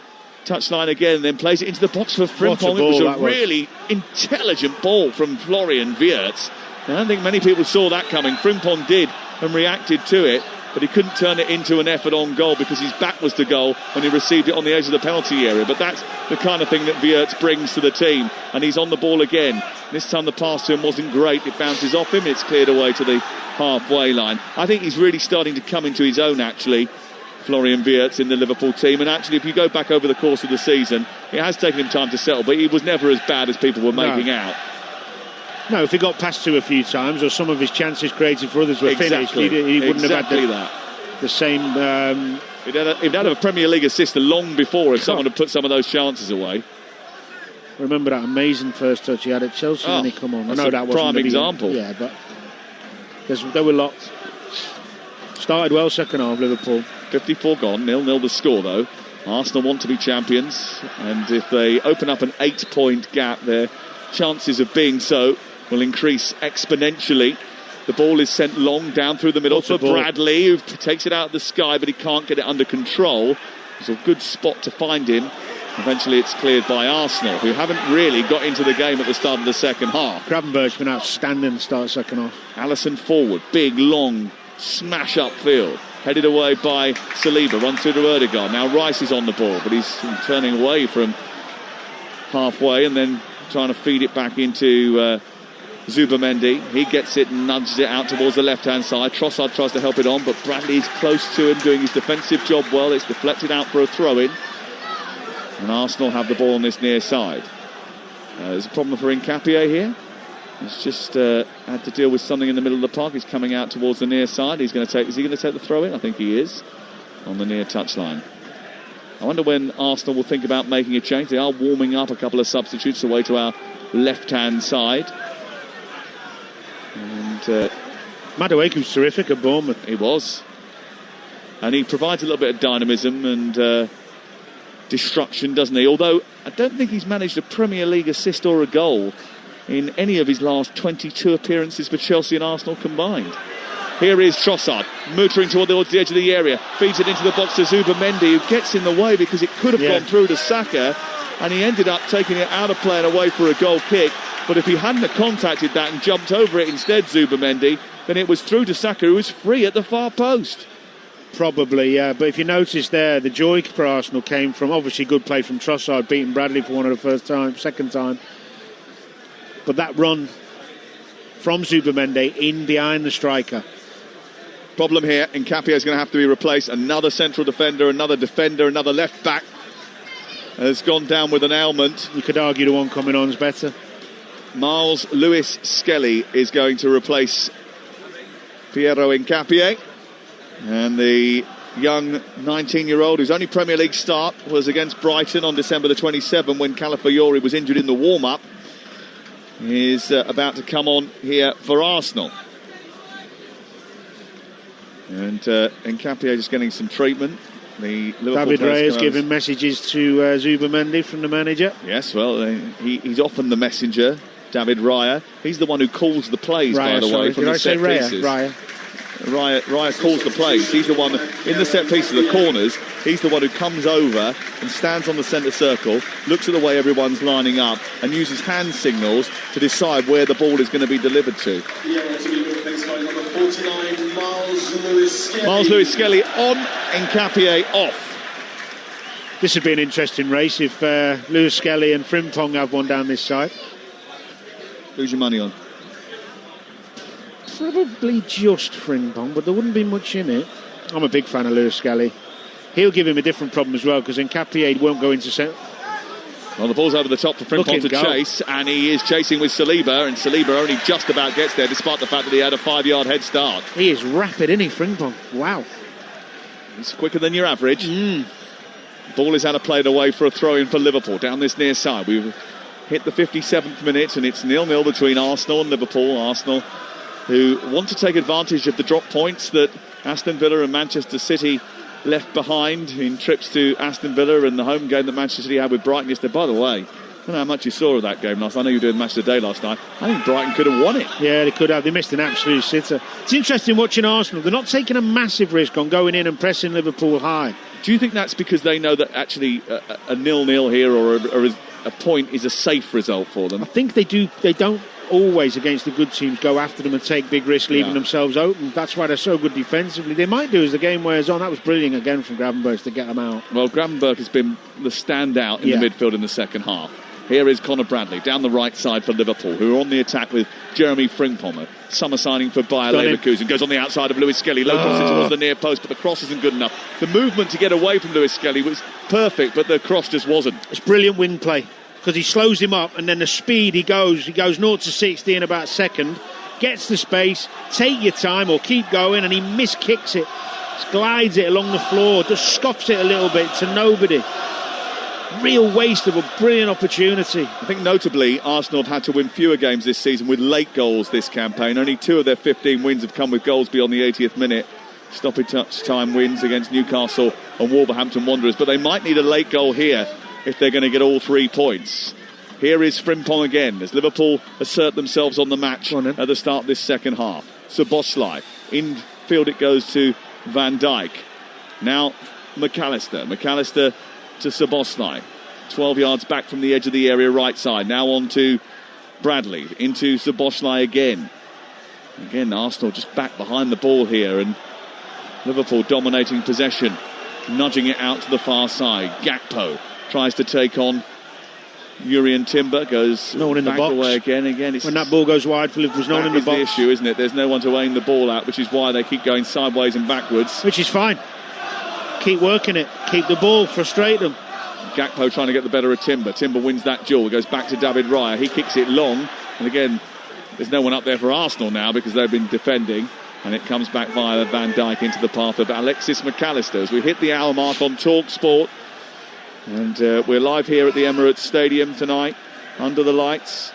touchline again, then plays it into the box for Frimpong. It was a really intelligent ball from Florian Wirtz. I don't think many people saw that coming. Frimpong did and reacted to it. but he couldn't turn it into an effort on goal because his back was to goal when he received it on the edge of the penalty area. But that's the kind of thing that Wiertz brings to the team, and he's on the ball again. This time the pass to him wasn't great. It bounces off him, it's cleared away to the halfway line. I think he's really starting to come into his own, actually, Florian Wiertz, in the Liverpool team. And actually, if you go back over the course of the season, it has taken him time to settle, but he was never as bad as people were making out. No, if he got past two a few times, or some of his chances created for others were finished, he wouldn't have had the same... He'd had a Premier League assist long before if someone had put some of those chances away. Remember that amazing first touch he had at Chelsea when he come on. I know that wasn't prime example. Yeah, but there were lots. Started well second half, Liverpool. 54 gone, 0-0 the score though. Arsenal want to be champions, and if they open up an 8-point gap, their chances of being so will increase exponentially. The ball is sent long down through the middle for Bradley, who takes it out of the sky, but he can't get it under control. It's a good spot to find him. Eventually it's cleared by Arsenal, who haven't really got into the game at the start of the second half. Gravenberg's been outstanding to start second half. Alisson forward, big, long smash upfield. Headed away by Saliba, runs through to Ødegaard. Now Rice is on the ball, but he's turning away from halfway and then trying to feed it back into Zubimendi. He gets it and nudges it out towards the left-hand side. Trossard tries to help it on, but Bradley is close to him, doing his defensive job well. It's deflected out for a throw-in. And Arsenal have the ball on this near side. There's a problem for Nkapie here. He's just had to deal with something in the middle of the park. He's coming out towards the near side. Is he going to take the throw in? I think he is, on the near touchline. I wonder when Arsenal will think about making a change. They are warming up a couple of substitutes away to our left-hand side. And Madueku's terrific at Bournemouth. He was. And he provides a little bit of dynamism and destruction, doesn't he? Although I don't think he's managed a Premier League assist or a goal in any of his last 22 appearances for Chelsea and Arsenal combined. Here is Trossard, motoring towards the edge of the area, feeds it into the box to Zubimendi, who gets in the way because it could have gone through to Saka, and he ended up taking it out of play and away for a goal kick. But if he hadn't have contacted that and jumped over it instead, Zubimendi, then it was through to Saka, who was free at the far post. Probably, yeah. But if you notice there, the joy for Arsenal came from obviously good play from Trossard, beating Bradley for one of the second time. But that run from Zubimendi in behind the striker. Problem here, Nkapie is going to have to be replaced. Another central defender, another left back has gone down with an ailment. You could argue the one coming on is better. Miles Lewis Skelly is going to replace Piero Nkapie. And the young 19-year-old, whose only Premier League start was against Brighton on December the 27th when Calafiori was injured in the warm-up, is about to come on here for Arsenal. And Nkapie just getting some treatment. The Liverpool David Raya's giving messages to Zubimendi from the manager. Yes, well, he's often the messenger, David Raya. He's the one who calls the plays, by the way, from the set pieces. Raya calls the plays. He's the one in the set pieces, the corners. He's the one who comes over and stands on the centre circle, looks at the way everyone's lining up, and uses hand signals to decide where the ball is going to be delivered to. Miles Lewis Skelly on, Nkapie off. This would be an interesting race if Lewis Skelly and Frimpong have one down this side. Who's your money on? Probably just Frimpong, but there wouldn't be much in it. I'm a big fan of Lewis Skelly. He'll give him a different problem as well, because Nkapie won't go into centre. Well, the ball's over the top for Frimpong to chase, and he is chasing with Saliba, and Saliba only just about gets there, despite the fact that he had a 5-yard head start. He is rapid, isn't he, Frimpong? Wow. He's quicker than your average. Ball is out of play away for a throw-in for Liverpool down this near side. We've hit the 57th minute, and it's 0-0 between Arsenal and Liverpool. Arsenal, who want to take advantage of the drop points that Aston Villa and Manchester City left behind in trips to Aston Villa and the home game that Manchester City had with Brighton yesterday. By the way, I don't know how much you saw of that game last night. I know you were doing Match of the Day last night. I think Brighton could have won it. Yeah, they could have. They missed an absolute sitter. It's interesting watching Arsenal. They're not taking a massive risk on going in and pressing Liverpool high. Do you think that's because they know that actually a 0-0 here or a point is a safe result for them? I think they do. They don't always against the good teams go after them and take big risks, leaving themselves open. That's why they're so good defensively. They might do as the game wears on. That was brilliant again from Gravenberch to get them out. Well, Gravenberch has been the standout in the midfield in the second half. Here is Conor Bradley down the right side for Liverpool, who are on the attack with Jeremy Frimpong. Summer signing for Bayer Leverkusen. Goes on the outside of Lewis Skelly. Low cross towards the near post, but the cross isn't good enough. The movement to get away from Lewis Skelly was perfect, but the cross just wasn't. It's brilliant wing play, because he slows him up, and then the speed he goes 0 to 60 in about a second, gets the space, take your time or keep going, and he miskicks it, glides it along the floor, just scoffs it a little bit to nobody. Real waste of a brilliant opportunity. I think notably Arsenal have had to win fewer games this season with late goals this campaign. Only 2 of their 15 wins have come with goals beyond the 80th minute. Stoppage time wins against Newcastle and Wolverhampton Wanderers, but they might need a late goal here if they're going to get all 3 points. Here is Frimpong again as Liverpool assert themselves on the match at the start of this second half. Szoboszlai. Infield it goes to Van Dijk. Now McAllister to Szoboszlai. 12 yards back from the edge of the area right side. Now on to Bradley. Into Szoboszlai again. Again, Arsenal just back behind the ball here, and Liverpool dominating possession. Nudging it out to the far side. Gakpo tries to take on Jurrien Timber, goes no one in the box. Away again. It's when that ball goes wide for Liverpool, there's no one in the box. That's the issue, isn't it? There's no one to aim the ball at, which is why they keep going sideways and backwards. Which is fine. Keep working it. Keep the ball. Frustrate them. Gakpo trying to get the better of Timber. Timber wins that duel. It goes back to David Raya. He kicks it long. And again, there's no one up there for Arsenal now because they've been defending. And it comes back via Van Dijk into the path of Alexis McAllister as we hit the hour mark on Talksport. And we're live here at the Emirates Stadium tonight under the lights.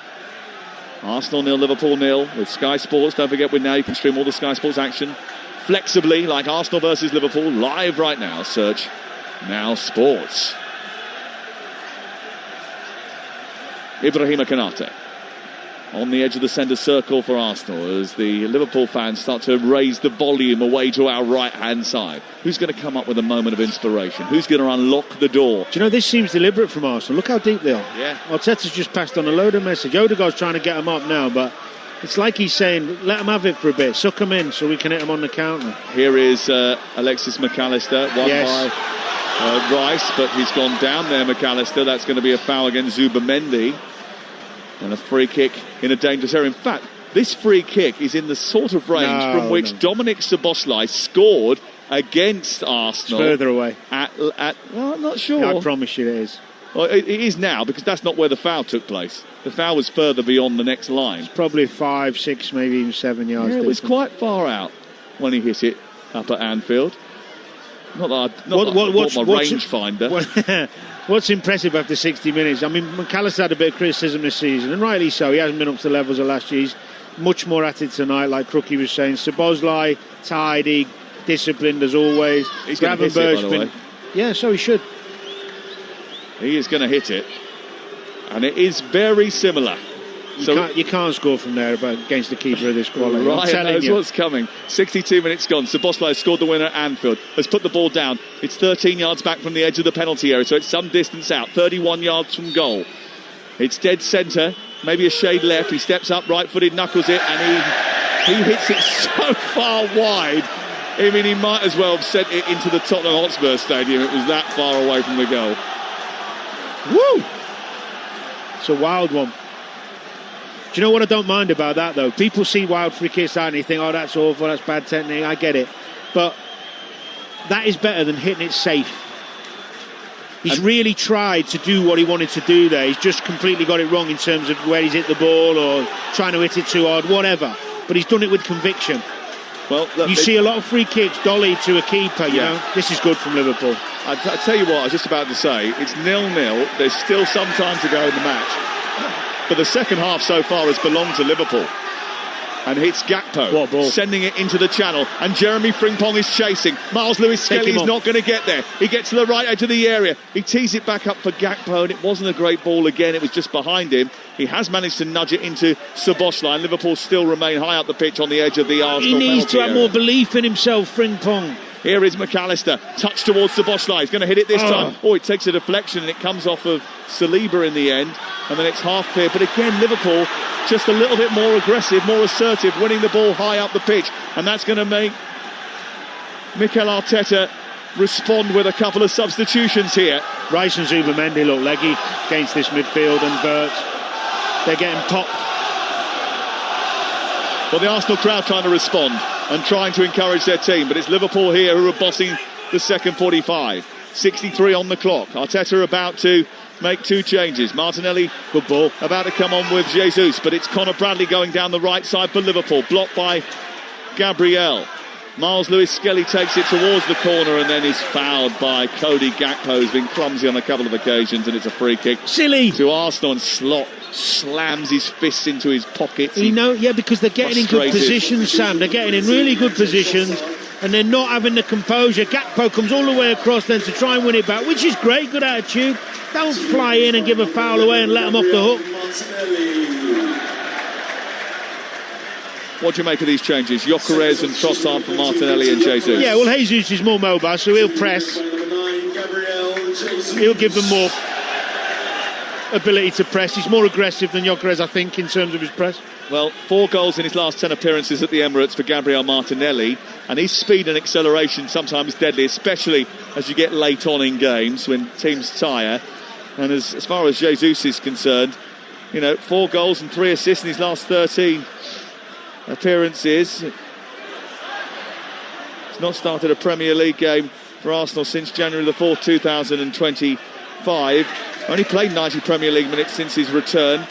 Arsenal 0, Liverpool 0 with Sky Sports. Don't forget, now you can stream all the Sky Sports action flexibly, like Arsenal versus Liverpool, live right now. Search Now Sports. Ibrahima Konate on the edge of the centre circle for Arsenal as the Liverpool fans start to raise the volume away to our right-hand side. Who's going to come up with a moment of inspiration? Who's going to unlock the door? Do you know, this seems deliberate from Arsenal. Look how deep they are. Yeah. Arteta's just passed on a load of message. Odegaard's trying to get them up now, but it's like he's saying, let them have it for a bit, suck them in so we can hit them on the counter. Here is Alexis McAllister, won by Rice, but he's gone down there, McAllister. That's going to be a foul against Zubimendi. And a free kick in a dangerous area. In fact, this free kick is in the sort of range from which Dominic Szoboszlai scored against Arsenal. It's further away. Well, I'm not sure. Yeah, I promise you it is. Well, it is now, because that's not where the foul took place. The foul was further beyond the next line. It's probably 5, 6, maybe even 7 yards. Yeah, it was quite far out when he hit it up at Anfield. Not that I bought my rangefinder. What's impressive after 60 minutes? I mean, McAllister had a bit of criticism this season, and rightly so. He hasn't been up to the levels of last year. He's much more at it tonight, like Crookie was saying. Szoboszlai, tidy, disciplined as always. He's going to hit it, by the way. Yeah, so he should. He is going to hit it. And it is very similar. You can't score from there against the keeper of this quality. Ryan knows what's coming. 62 minutes gone. Szoboszlai scored the winner at Anfield. Has put the ball down. It's 13 yards back from the edge of the penalty area, so it's some distance out. 31 yards from goal. It's dead centre, maybe a shade left. He steps up, right-footed, knuckles it, and he hits it so far wide. I mean, he might as well have sent it into the Tottenham Hotspur Stadium. It was that far away from the goal. Woo! It's a wild one. Do you know what I don't mind about that, though? People see wild free kicks out and they think, oh, that's awful, that's bad technique, I get it. But that is better than hitting it safe. He's really tried to do what he wanted to do there. He's just completely got it wrong in terms of where he's hit the ball or trying to hit it too hard, whatever. But he's done it with conviction. Well, look, you see a lot of free kicks dolly to a keeper, you know. This is good from Liverpool. I tell you what, I was just about to say, it's 0-0. There's still some time to go in the match. But the second half so far has belonged to Liverpool. And it's Gakpo sending it into the channel. And Jeremy Frimpong is chasing. Miles Lewis-Skelly is not going to get there. He gets to the right edge of the area. He tees it back up for Gakpo, and it wasn't a great ball again. It was just behind him. He has managed to nudge it into Szoboszlai, and Liverpool still remain high up the pitch on the edge of the Arsenal penalty He needs to have area. more belief in himself, Frimpong. Here is McAllister, touch towards Szoboszlai. He's going to hit it this time. Oh, it takes a deflection and it comes off of Saliba in the end, and then it's half clear. But again, Liverpool just a little bit more aggressive, more assertive, winning the ball high up the pitch, and that's going to make Mikel Arteta respond with a couple of substitutions here. Rice and Zubimendi look leggy against this midfield, and Wirtz, they're getting popped. Well, the Arsenal crowd trying to respond and trying to encourage their team, but it's Liverpool here who are bossing the second 45. 63 on the clock. Arteta about to make two changes. Martinelli, good ball, about to come on with Jesus, but it's Conor Bradley going down the right side for Liverpool, blocked by Gabriel. Miles Lewis-Skelly takes it towards the corner and then is fouled by Cody Gakpo, who's been clumsy on a couple of occasions, and it's a free kick. Silly! To Arsenal, and Slot slams his fists into his pockets. Because they're getting in good positions, Sam. They're getting in really good positions, and they're not having the composure. Gakpo comes all the way across then to try and win it back, which is great, good attitude. Don't fly in and give a foul away and let them off the hook. What do you make of these changes? Gyökeres and Trossard for Martinelli and Jesus. Yeah, well, Jesus is more mobile, so he'll press. He'll give them more ability to press. He's more aggressive than Gyökeres, I think, in terms of his press. Well, 4 goals in his last 10 appearances at the Emirates for Gabriel Martinelli, and his speed and acceleration sometimes deadly, especially as you get late on in games when teams tire. And as far as Jesus is concerned, 4 goals and 3 assists in his last 13 appearances. He's not started a Premier League game for Arsenal since January the 4th, 2025. Only played 90 Premier League minutes since his return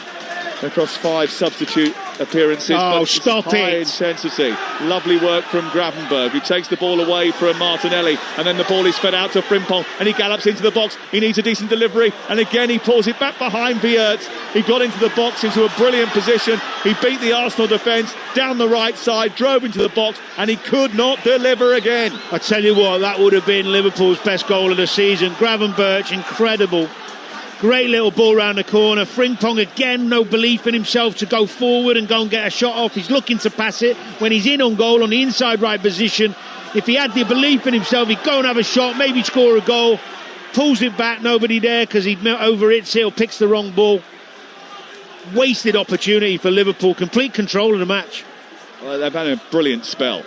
across 5 substitute appearances. Oh, stop high it! Intensity. Lovely work from Gravenberg, who takes the ball away from Martinelli, and then the ball is fed out to Frimpong, and he gallops into the box. He needs a decent delivery, and again he pulls it back behind Wirtz. He got into the box, into a brilliant position. He beat the Arsenal defence down the right side, drove into the box, and he could not deliver again. I tell you what, that would have been Liverpool's best goal of the season. Gravenberg, incredible. Great little ball round the corner. Frimpong again, no belief in himself to go forward and go and get a shot off. He's looking to pass it when he's in on goal on the inside right position. If he had the belief in himself, he'd go and have a shot, maybe score a goal. Pulls it back, nobody there because he overhits it or picks the wrong ball. Wasted opportunity for Liverpool. Complete control of the match. Well, they've had a brilliant spell.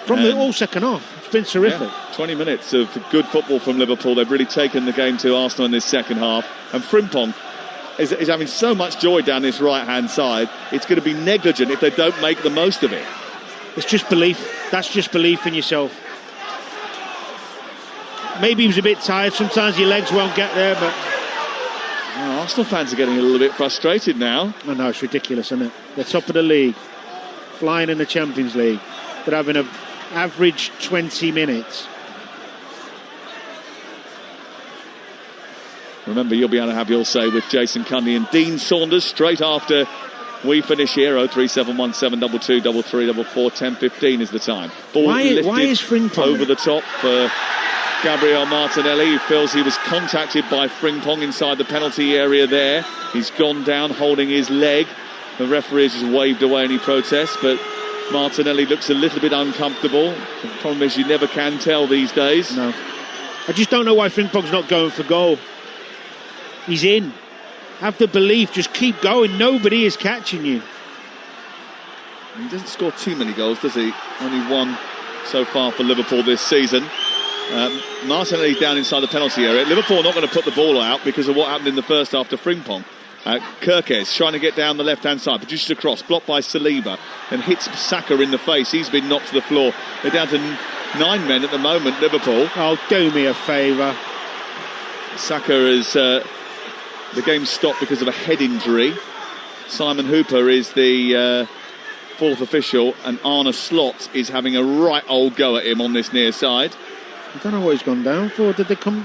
From the all second half. Been terrific. Yeah, 20 minutes of good football from Liverpool. They've really taken the game to Arsenal in this second half, and Frimpong is having so much joy down this right hand side. It's going to be negligent if they don't make the most of it. It's just belief. That's just belief in yourself. Maybe he was a bit tired. Sometimes your legs won't get there, but Arsenal fans are getting a little bit frustrated now. I know, it's ridiculous, isn't it? They're top of the league, flying in the Champions League. They're having a average 20 minutes. Remember, you'll be able to have your say with Jason Cundy and Dean Saunders straight after we finish here. 03717223344 10:15 is the time. Ball why is Frimpong over the top for Gabriel Martinelli, who feels he was contacted by Frimpong inside the penalty area there. He's gone down holding his leg. The referee has just waved away any protest, but Martinelli looks a little bit uncomfortable. The problem is you never can tell these days. No. I just don't know why Frimpong's not going for goal. He's in. Have the belief, just keep going. Nobody is catching you. He doesn't score too many goals, does he? Only 1 so far for Liverpool this season. Martinelli down inside the penalty area. Liverpool are not going to put the ball out because of what happened in the first half to Frimpong. Kirkes trying to get down the left-hand side, produces a cross, blocked by Saliba, and hits Saka in the face. He's been knocked to the floor. They're down to 9 men at the moment, Liverpool. Oh, do me a favour. Saka is... the game stopped because of a head injury. Simon Hooper is the 4th official, and Arne Slot is having a right old go at him on this near side. I don't know what he's gone down for.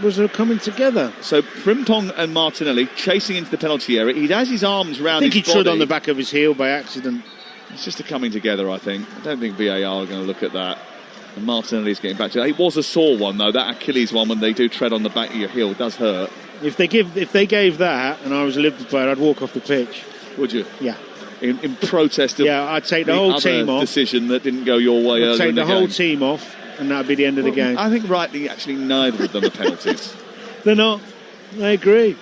Was they coming together? So Frimpong and Martinelli chasing into the penalty area. He has his arms round his body. I think he trod on the back of his heel by accident. It's just a coming together, I think. I don't think VAR are going to look at that. And Martinelli's getting back to it. It was a sore one, though. That Achilles one, when they do tread on the back of your heel, does hurt. If they gave that, and I was a Liverpool player, I'd walk off the pitch. Would you? Yeah. In protest of I'd take the whole team off. Decision that didn't go your way earlier in the game. I'd take the whole team off. and that would be the end of the game. I think rightly, actually, neither of them are penalties. They're not. I agree.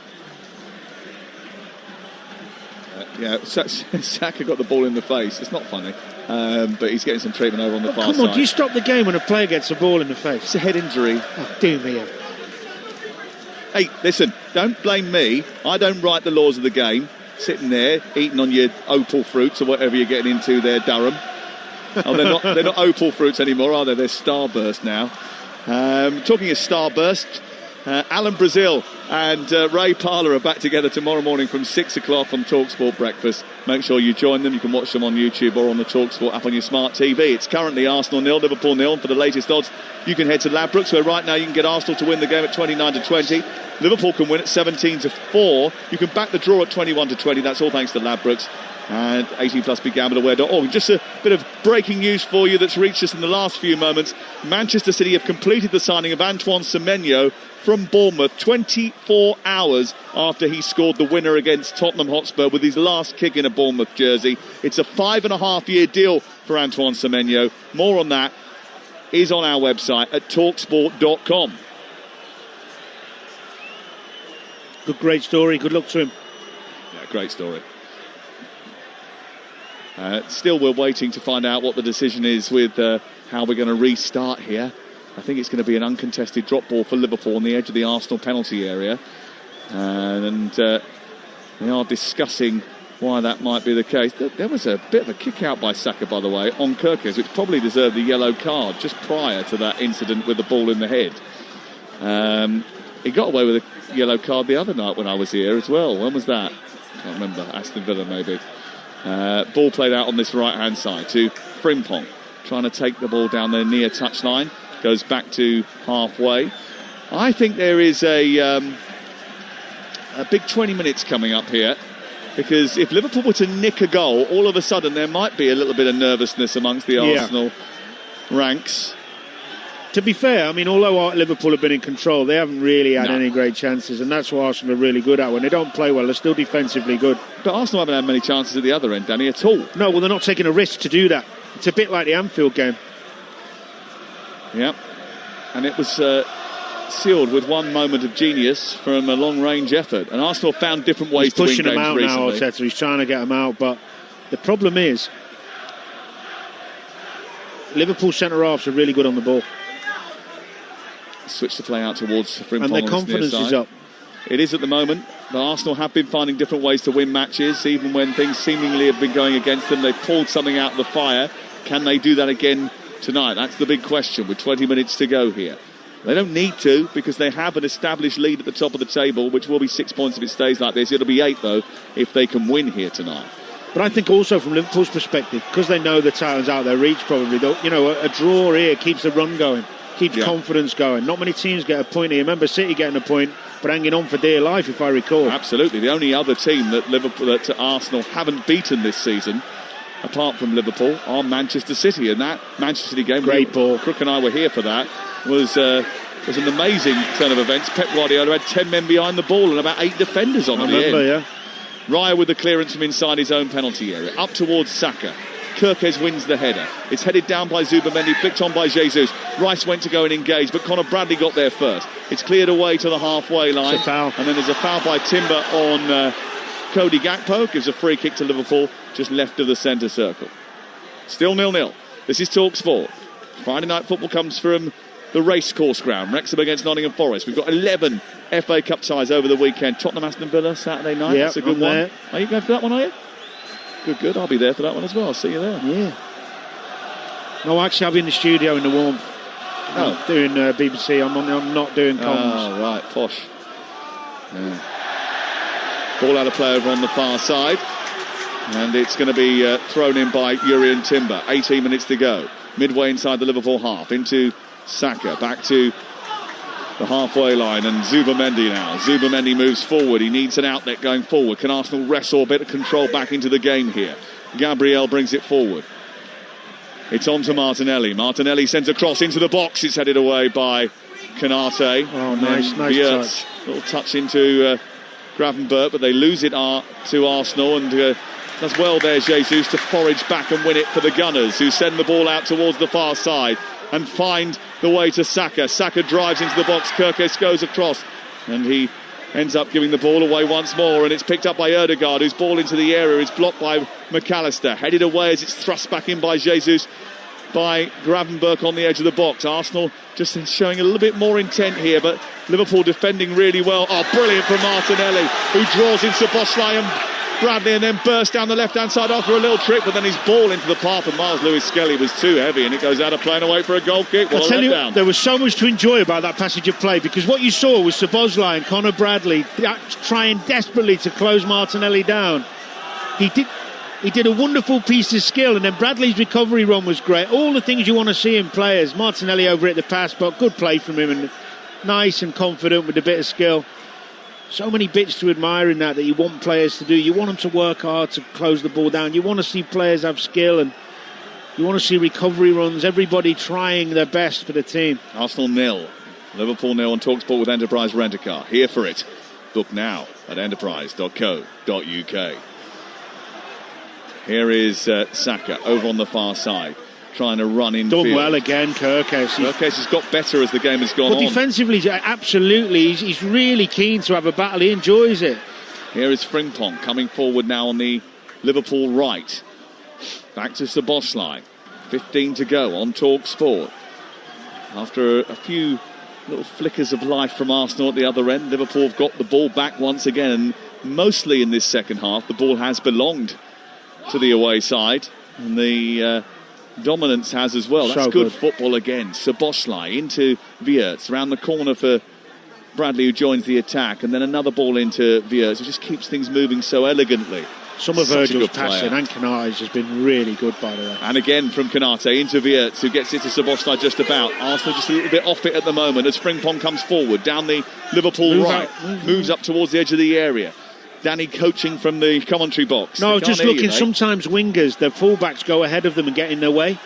Saka got the ball in the face. It's not funny, but he's getting some treatment over on the far side. Come on, do you stop the game when a player gets a ball in the face? It's a head injury. Oh, do me. Hey, listen, don't blame me. I don't write the laws of the game. Sitting there, eating on your opal fruits or whatever you're getting into there, Durham. Oh, they're not opal fruits anymore, are they? They're Starburst now. Talking of Starburst, Alan Brazil and Ray Parlour are back together tomorrow morning from 6 o'clock on Talksport Breakfast. Make sure you join them. You can watch them on YouTube or on the Talksport app on your smart TV. It's currently Arsenal 0, Liverpool 0. And for the latest odds, you can head to Ladbrokes, where right now you can get Arsenal to win the game at 29-20. Liverpool can win at 17-4. You can back the draw at 21-20. That's all thanks to Ladbrokes. And 18+ begambleaware.org. Just a bit of breaking news for you that's reached us in the last few moments. Manchester City have completed the signing of Antoine Semenyo from Bournemouth 24 hours after he scored the winner against Tottenham Hotspur with his last kick in a Bournemouth jersey. It's a 5.5-year deal for Antoine Semenyo. More on that is on our website at talksport.com. Great story. Good luck to him. Yeah, great story. Still, we're waiting to find out what the decision is with how we're going to restart here. I think it's going to be an uncontested drop ball for Liverpool on the edge of the Arsenal penalty area. And they are discussing why that might be the case. There was a bit of a kick out by Saka, by the way, on Kirkes, which probably deserved the yellow card just prior to that incident with the ball in the head. He got away with a yellow card the other night when I was here as well. When was that? I can't remember. Aston Villa, maybe. Ball played out on this right-hand side to Frimpong, trying to take the ball down the near touchline. Goes back to halfway. I think there is a big 20 minutes coming up here, because if Liverpool were to nick a goal, all of a sudden there might be a little bit of nervousness amongst the Arsenal ranks. To be fair, I mean, although Liverpool have been in control, they haven't really had any great chances, and that's what Arsenal are really good at. When they don't play well, they're still defensively good. But Arsenal haven't had many chances at the other end, Danny, at all. No, well, they're not taking a risk to do that. It's a bit like the Anfield game. Yep. And it was sealed with one moment of genius from a long-range effort. And Arsenal found different ways to win games recently. He's pushing them out now, Arteta. He's trying to get them out, but the problem is Liverpool centre-halves are really good on the ball. Switch the play out towards Frimpong. And their confidence is up. It is at the moment. But Arsenal have been finding different ways to win matches, even when things seemingly have been going against them. They've pulled something out of the fire. Can they do that again tonight? That's the big question with 20 minutes to go here. They don't need to, because they have an established lead at the top of the table, which will be 6 points if it stays like this. It'll be 8, though, if they can win here tonight. But I think also from Liverpool's perspective, because they know the title's out of their reach probably, you know, a draw here keeps the run going, keeps confidence going. Not many teams get a point here. Remember City getting a point, but hanging on for dear life, if I recall. Absolutely. The only other team that Arsenal haven't beaten this season, apart from Liverpool, are Manchester City. And that Manchester City game, great ball. Crook and I were here for that, was an amazing turn of events. Pep Guardiola had 10 men behind the ball and about 8 defenders on the end. Yeah. Raya with the clearance from inside his own penalty area. Up towards Saka. Kirkes wins the header. It's headed down by Zubamendi, flicked on by Jesus. Rice went to go and engage, but Conor Bradley got there first. It's cleared away to the halfway line. It's a foul. And then there's a foul by Timber on Cody Gakpo. Gives a free kick to Liverpool, just left of the centre circle. Still 0-0. This is Talksport. Friday night football comes from the racecourse ground. Wrexham against Nottingham Forest. We've got 11 FA Cup ties over the weekend. Tottenham Aston Villa Saturday night. Yep, that's a good one. There. Are you going for that one, are you? Good. I'll be there for that one as well. I'll see you there. Yeah. No, actually, I'll be in the studio in the warmth. I'm doing BBC. I'm not doing comms. Oh, right. Posh. Yeah. Ball out of play over on the far side. And it's going to be thrown in by Jurrien Timber. 18 minutes to go. Midway inside the Liverpool half. Into Saka. Back to the halfway line, and Zubamendi now. Zubamendi moves forward. He needs an outlet going forward. Can Arsenal wrestle a bit of control back into the game here? Gabriel brings it forward. It's on to Martinelli. Martinelli sends a cross into the box. It's headed away by Konate. Oh, nice touch. Little touch into Gravenberch, but they lose it to Arsenal, and does well there, Jesus, to forage back and win it for the Gunners, who send the ball out towards the far side. and find the way to Saka. Saka drives into the box, Kirkes goes across, and he ends up giving the ball away once more, and it's picked up by Ødegaard, whose ball into the area is blocked by McAllister. Headed away as it's thrust back in by Jesus, by Gravenberch on the edge of the box. Arsenal just showing a little bit more intent here, but Liverpool defending really well. Oh, brilliant from Martinelli, who draws in Szoboszlai and Bradley, and then bursts down the left-hand side after a little trick, but then his ball into the path of Miles Lewis-Skelly was too heavy, and it goes out of play and away for a goal kick. I'll tell you, there was so much to enjoy about that passage of play, because what you saw was Szoboszlai and Conor Bradley trying desperately to close Martinelli down. He did a wonderful piece of skill, and then Bradley's recovery run was great. All the things you want to see in players. Martinelli over at the pass, but good play from him, and nice and confident with a bit of skill. So many bits to admire in that you want players to do. You want them to work hard to close the ball down. You want to see players have skill, and you want to see recovery runs. Everybody trying their best for the team. Arsenal 0, Liverpool 0 on Talksport with Enterprise Rent-A-Car. Here for it. Book now at enterprise.co.uk. Here is Saka over on the far side, trying to run in. Done well again, Kirkes. Kirkes has got better as the game has gone on. But defensively, absolutely, he's really keen to have a battle. He enjoys it. Here is Frimpong coming forward now on the Liverpool right. Back to Szoboszlai. 15 to go on Talksport. After a few little flickers of life from Arsenal at the other end, Liverpool have got the ball back once again. And mostly in this second half, the ball has belonged to the away side. And the dominance has as well. That's good football again. Szoboszlai into Wiertz, round the corner for Bradley, who joins the attack, and then another ball into Wiertz, who just keeps things moving so elegantly. Some of Virgil's passing and Konate's has been really good, by the way. And again from Konate into Wiertz, who gets it to Szoboszlai just about. Arsenal just a little bit off it at the moment as Frimpong comes forward down the Liverpool moves up towards the edge of the area. Danny coaching from the commentary box. No, just looking, sometimes wingers, their fullbacks go ahead of them and get in their way.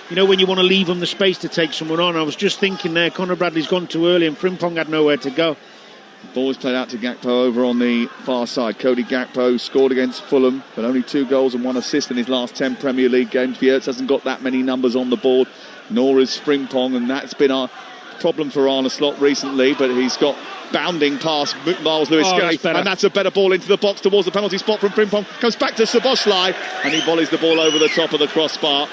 You know, when you want to leave them the space to take someone on. I was just thinking there, Conor Bradley's gone too early and Frimpong had nowhere to go. Ball was played out to Gakpo over on the far side. Cody Gakpo scored against Fulham, but only 2 goals and 1 assist in his last 10 Premier League games. Wiertz hasn't got that many numbers on the board, nor is Frimpong, and that's been our problem for Arne Slot recently, but he's got bounding past Miles Lewis-Skelly, and that's a better ball into the box towards the penalty spot from Frimpong. Comes back to Szoboszlai, and he volleys the ball over the top of the crossbar.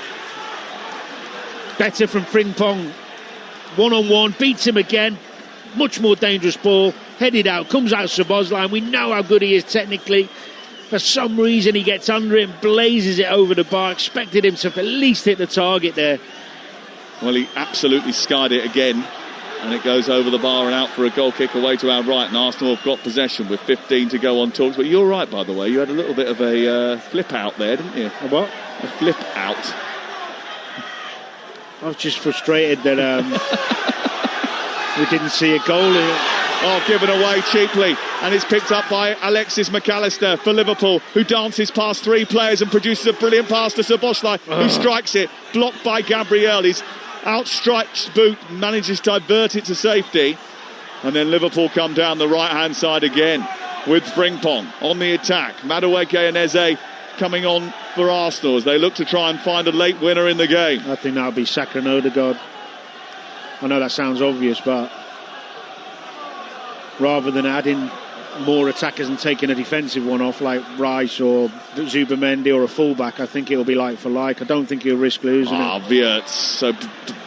Better from Frimpong, one-on-one, beats him again. Much more dangerous ball, headed out, comes out Szoboszlai, and we know how good he is technically. For some reason he gets under it and blazes it over the bar. Expected him to at least hit the target there. Well, he absolutely skied it again, and it goes over the bar and out for a goal kick away to our right, and Arsenal have got possession with 15 to go on Talks. But you're right, by the way, you had a little bit of a flip out there, didn't you? A what? A flip out. I was just frustrated that we didn't see a goal in it. Oh, given away cheaply, and it's picked up by Alexis McAllister for Liverpool, who dances past 3 players and produces a brilliant pass to Szoboszlai, who strikes it, blocked by Gabriel. His outstretched boot manages to divert it to safety, and then Liverpool come down the right-hand side again with Frimpong on the attack. Madueke and Eze coming on for Arsenal as they look to try and find a late winner in the game. I think that'll be Saka and Ødegaard. I know that sounds obvious, but rather than adding more attackers and taking a defensive one off like Rice or Zubimendi or a fullback, I think it'll be like for like. I don't think he'll risk losing it. Wiertz, so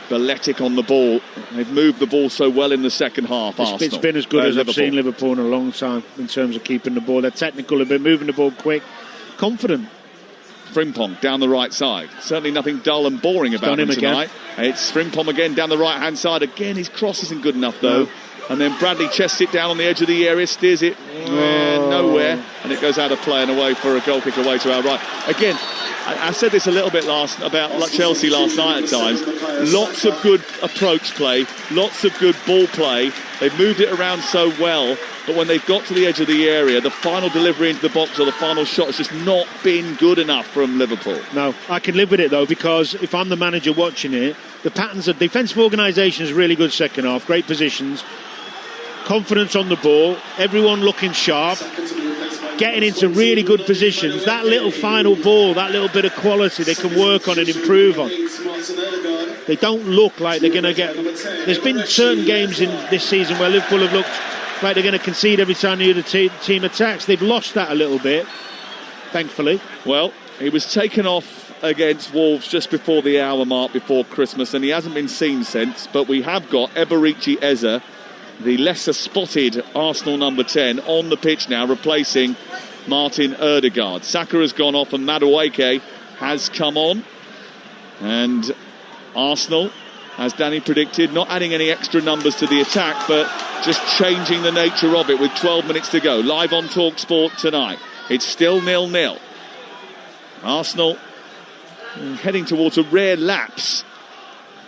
balletic on the ball. They've moved the ball so well in the second half, Arsenal. It's been as good as Liverpool. I've seen Liverpool in a long time in terms of keeping the ball. They're technical, they've been moving the ball quick, confident. Frimpong down the right side. Certainly nothing dull and boring about him tonight. It's Frimpong again down the right-hand side. Again, his cross isn't good enough, though. No. And then Bradley chests it down on the edge of the area, steers it nowhere, and it goes out of play and away for a goal kick away to our right. Again, I said this a little bit about Chelsea last night at times. Lots of good approach play, lots of good ball play. They've moved it around so well, but when they've got to the edge of the area, the final delivery into the box or the final shot has just not been good enough from Liverpool. No, I can live with it though, because if I'm the manager watching it, the patterns of defensive organisation is really good second half, great positions, confidence on the ball, everyone looking sharp, getting into really good positions. That little final ball, that little bit of quality they can work on and improve on. They don't look like they're going to get... There's been certain games in this season where Liverpool have looked like they're going to concede every time the other team attacks. They've lost that a little bit, thankfully. Well, he was taken off against Wolves just before the hour mark before Christmas, and he hasn't been seen since. But we have got Eberici Eze, the lesser spotted Arsenal number 10, on the pitch now, replacing Martin Ødegaard. Saka has gone off and Madueke has come on. And Arsenal, as Danny predicted, not adding any extra numbers to the attack, but just changing the nature of it with 12 minutes to go. Live on Talksport tonight. It's still 0-0. Arsenal heading towards a rare lapse.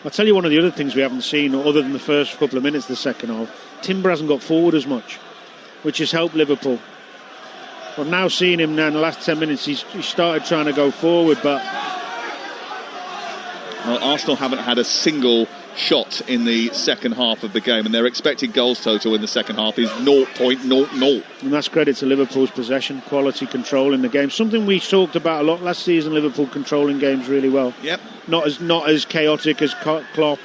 I'll tell you one of the other things we haven't seen, other than the first couple of minutes of the second half. Timber hasn't got forward as much, which has helped Liverpool. I've now seen him now in the last 10 minutes. He started trying to go forward, but... Well, Arsenal haven't had a single shot in the second half of the game, and their expected goals total in the second half is 0.00. And that's credit to Liverpool's possession, quality, control in the game. Something we talked about a lot last season, Liverpool controlling games really well. Yep. Not as chaotic as Klopp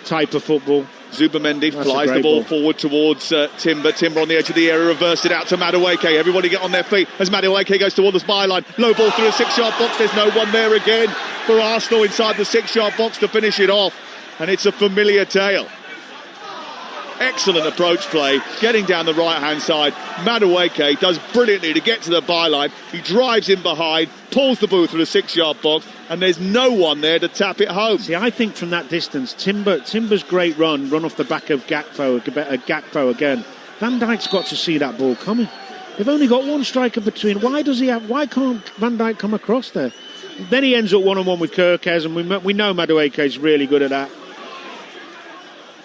type of football. Zubimendi flies the ball forward towards Timber. Timber on the edge of the area, reversed it out to Madueke. Everybody get on their feet as Madueke goes toward the byline. Low ball through a 6-yard box. There's no one there again for Arsenal inside the 6-yard box to finish it off. And it's a familiar tale. Excellent approach play, getting down the right-hand side. Madueke does brilliantly to get to the byline. He drives in behind, pulls the ball through the 6-yard box, and there's no one there to tap it home. See, I think from that distance, Timber's great run off the back of Gakpo again. Van Dijk's got to see that ball coming. They've only got one striker between. Why can't Van Dijk come across there? Then he ends up one-on-one with Kerkez, and we know Madueke's really good at that.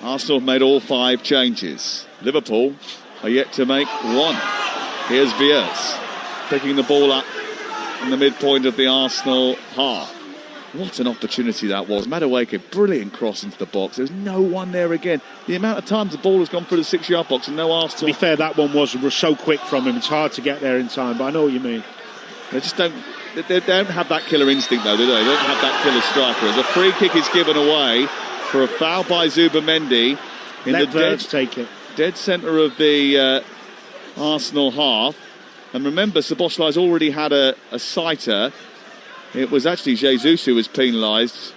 Arsenal have made all 5 changes. Liverpool are yet to make one. Here's Viers picking the ball up in the midpoint of the Arsenal half. What an opportunity that was. Madueke, brilliant cross into the box. There's no one there again. The amount of times the ball has gone through the 6-yard box and no Arsenal. To be fair, that one was so quick from him. It's hard to get there in time, but I know what you mean. They just don't have that killer instinct, though, do they? They don't have that killer striker. As a free kick is given away for a foul by Zubimendi in the dead centre of the Arsenal half. And remember, Szoboszlai's already had a sighter. It was actually Jesus who was penalised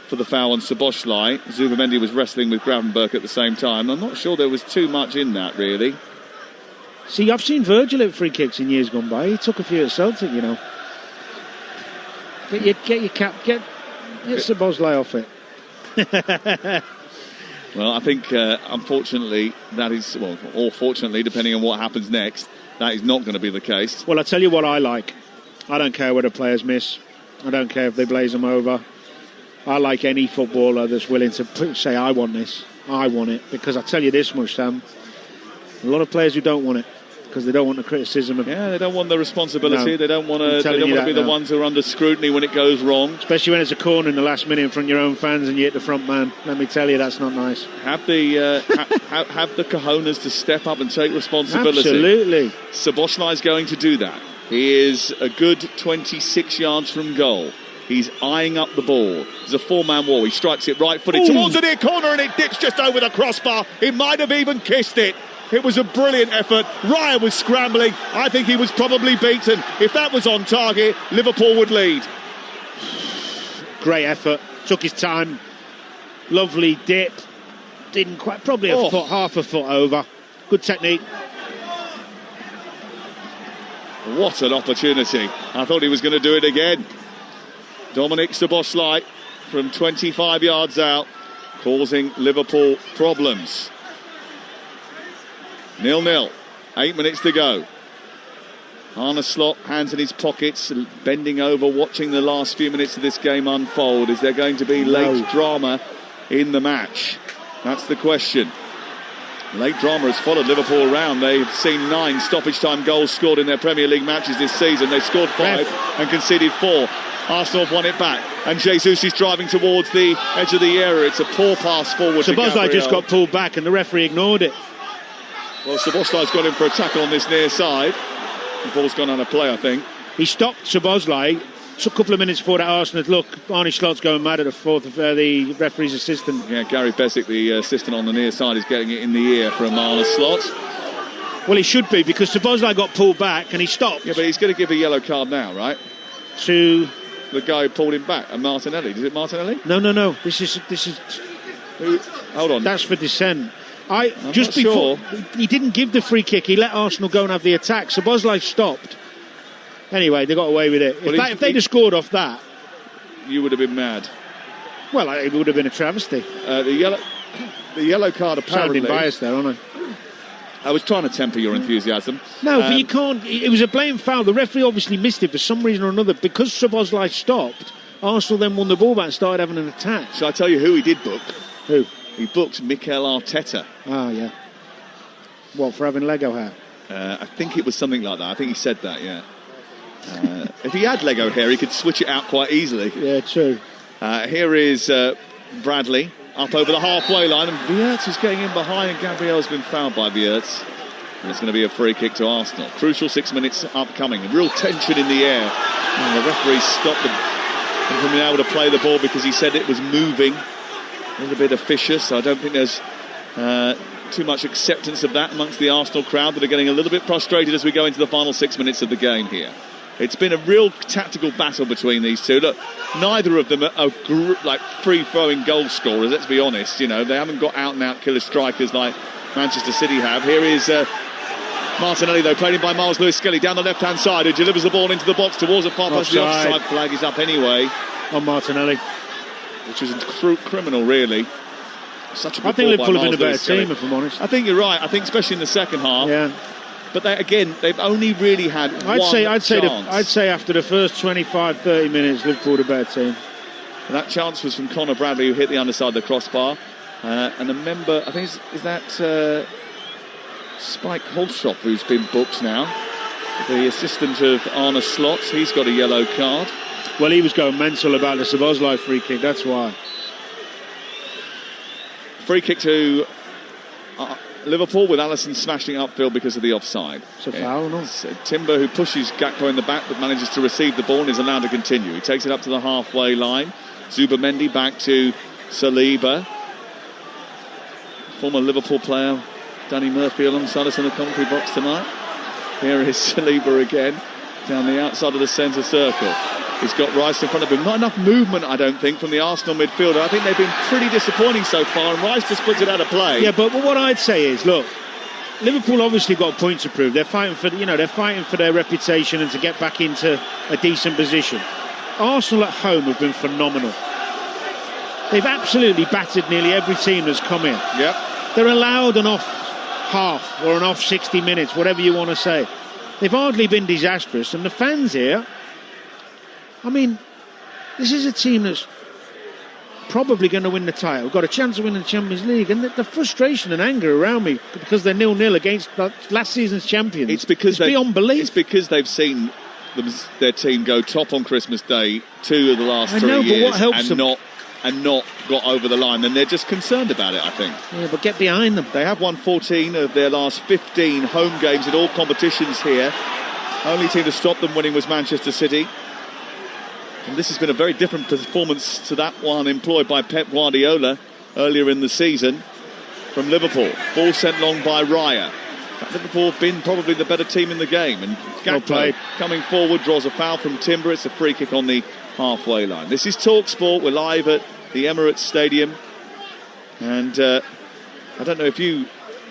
for the foul on Szoboszlai. Zubimendi was wrestling with Gravenberch at the same time. I'm not sure there was too much in that, really. See, I've seen Virgil at free kicks in years gone by. He took a few at Celtic, you know. Get your cap, get Szoboszlai off it. Well, I think, unfortunately, that is, well, or fortunately, depending on what happens next, that is not going to be the case. Well, I tell you what I like. I don't care whether players miss. I don't care if they blaze them over. I like any footballer that's willing to say, I want this, I want it. Because I tell you this much, Sam, a lot of players who don't want it, because they don't want the criticism of... Yeah, they don't want the responsibility. No, they don't want to be the ones who are under scrutiny when it goes wrong. Especially when it's a corner in the last minute in front of your own fans and you hit the front man. Let me tell you, that's not nice. Have the have the cojones to step up and take responsibility. Absolutely. Szoboszlai's going to do that. He is a good 26 yards from goal. He's eyeing up the ball. There's a 4-man wall. He strikes it right-footed towards the near corner and it dips just over the crossbar. He might have even kissed it. It was a brilliant effort. Raya was scrambling. I think he was probably beaten. If that was on target, Liverpool would lead. Great effort. Took his time. Lovely dip. Didn't quite, probably a foot, half a foot over. Good technique. What an opportunity. I thought he was going to do it again. Dominic Szoboszlai from 25 yards out, causing Liverpool problems. 0-0, 8 minutes to go. Arne Slot, hands in his pockets, bending over, watching the last few minutes of this game unfold. Is there going to be late drama in the match? That's the question. Late drama has followed Liverpool around. They've seen 9 stoppage time goals scored in their Premier League matches this season. They scored 5 and conceded 4. Arsenal have won it back, and Jesus is driving towards the edge of the area. It's a poor pass forward. Szoboszlai just got pulled back and the referee ignored it. Well, Szoboszlai's got him for a tackle on this near side. The ball's gone on a play, I think. He stopped Szoboszlai a couple of minutes before that Arsenal, look, Arne Slot's going mad at the referee's assistant. Yeah, Gary Besic, the assistant on the near side, is getting it in the ear from Arne Slot. Well, he should be, because Szoboszlai got pulled back and he stopped. Yeah, but he's going to give a yellow card now, right? To the guy who pulled him back, and Martinelli. Is it Martinelli? No. This is. Hold on. That's for dissent. I'm not sure. He didn't give the free kick. He let Arsenal go and have the attack. Szoboszlai stopped. Anyway, they got away with it. If they'd have scored off that, you would have been mad. Well, it would have been a travesty. The yellow card apparently. Sounding biased there, aren't I was trying to temper your enthusiasm. No, but you can't. It was a blatant foul. The referee obviously missed it for some reason or another. Because Szoboszlai stopped, Arsenal then won the ball back and started having an attack. Shall I tell you who he did book? Who? He booked Mikel Arteta. Ah, yeah. What, for having Lego hair? I think it was something like that. I think he said that, yeah. If he had Lego hair, he could switch it out quite easily. Yeah, true. Here is Bradley up over the halfway line, and Wiertz is getting in behind, and Gabriel's been fouled by Wiertz. And it's going to be a free kick to Arsenal. Crucial 6 minutes upcoming. Real tension in the air. And the referee stopped them from being able to play the ball because he said it was moving. A little bit officious. I don't think there's too much acceptance of that amongst the Arsenal crowd that are getting a little bit frustrated as we go into the final 6 minutes of the game here. It's been a real tactical battle between these two. Look, neither of them are like free-flowing goal scorers, let's be honest. You know, they haven't got out-and-out killer strikers like Manchester City have. Here is Martinelli, though, played in by Miles Lewis-Skelly down the left-hand side, who delivers the ball into the box towards a far past. The offside flag is up anyway. On Martinelli. Which is criminal, really. Such a good I think Liverpool have been a better Lewis-Skelly. team, if I'm honest. I think you're right. I think especially in the second half. Yeah. But they've only really had one chance. I'd say after the first 25, 30 minutes, Liverpool were a better team. And that chance was from Conor Bradley, who hit the underside of the crossbar. And a member, I think, is that Spike Holsop, who's been booked now. The assistant of Arne Slot. He's got a yellow card. Well, he was going mental about the Szoboszlai free kick, that's why. Free kick to Liverpool, with Alisson smashing upfield because of the offside. It's a foul, no? It's Timber who pushes Gakpo in the back but manages to receive the ball and is allowed to continue. He takes it up to the halfway line. Zubamendi back to Saliba. Former Liverpool player Danny Murphy alongside us in the commentary box tonight. Here is Saliba again down the outside of the centre circle. He's got Rice in front of him. Not enough movement, I don't think, from the Arsenal midfielder. I think they've been pretty disappointing so far, and Rice just puts it out of play. Yeah, but what I'd say is, look, Liverpool obviously got points to prove. They're fighting for their reputation and to get back into a decent position. Arsenal at home have been phenomenal. They've absolutely battered nearly every team that's come in. Yep. They're allowed an off half or an off 60 minutes, whatever you want to say. They've hardly been disastrous, and the fans here, I mean, this is a team that's probably going to win the title, got a chance of winning the Champions League, and the frustration and anger around me because they're 0-0 against last season's champions. It's beyond belief. It's because they've seen their team go top on Christmas Day 2 of the last 3 years, but what helps them? not got over the line, and they're just concerned about it, I think. Yeah, but get behind them. They have won 14 of their last 15 home games in all competitions here. Only team to stop them winning was Manchester City. And this has been a very different performance to that one employed by Pep Guardiola earlier in the season from Liverpool. Ball sent long by Raya. Liverpool have been probably the better team in the game. And Gakpo coming forward draws a foul from Timber. It's a free kick on the halfway line. This is Talksport. We're live at the Emirates Stadium. And I don't know if you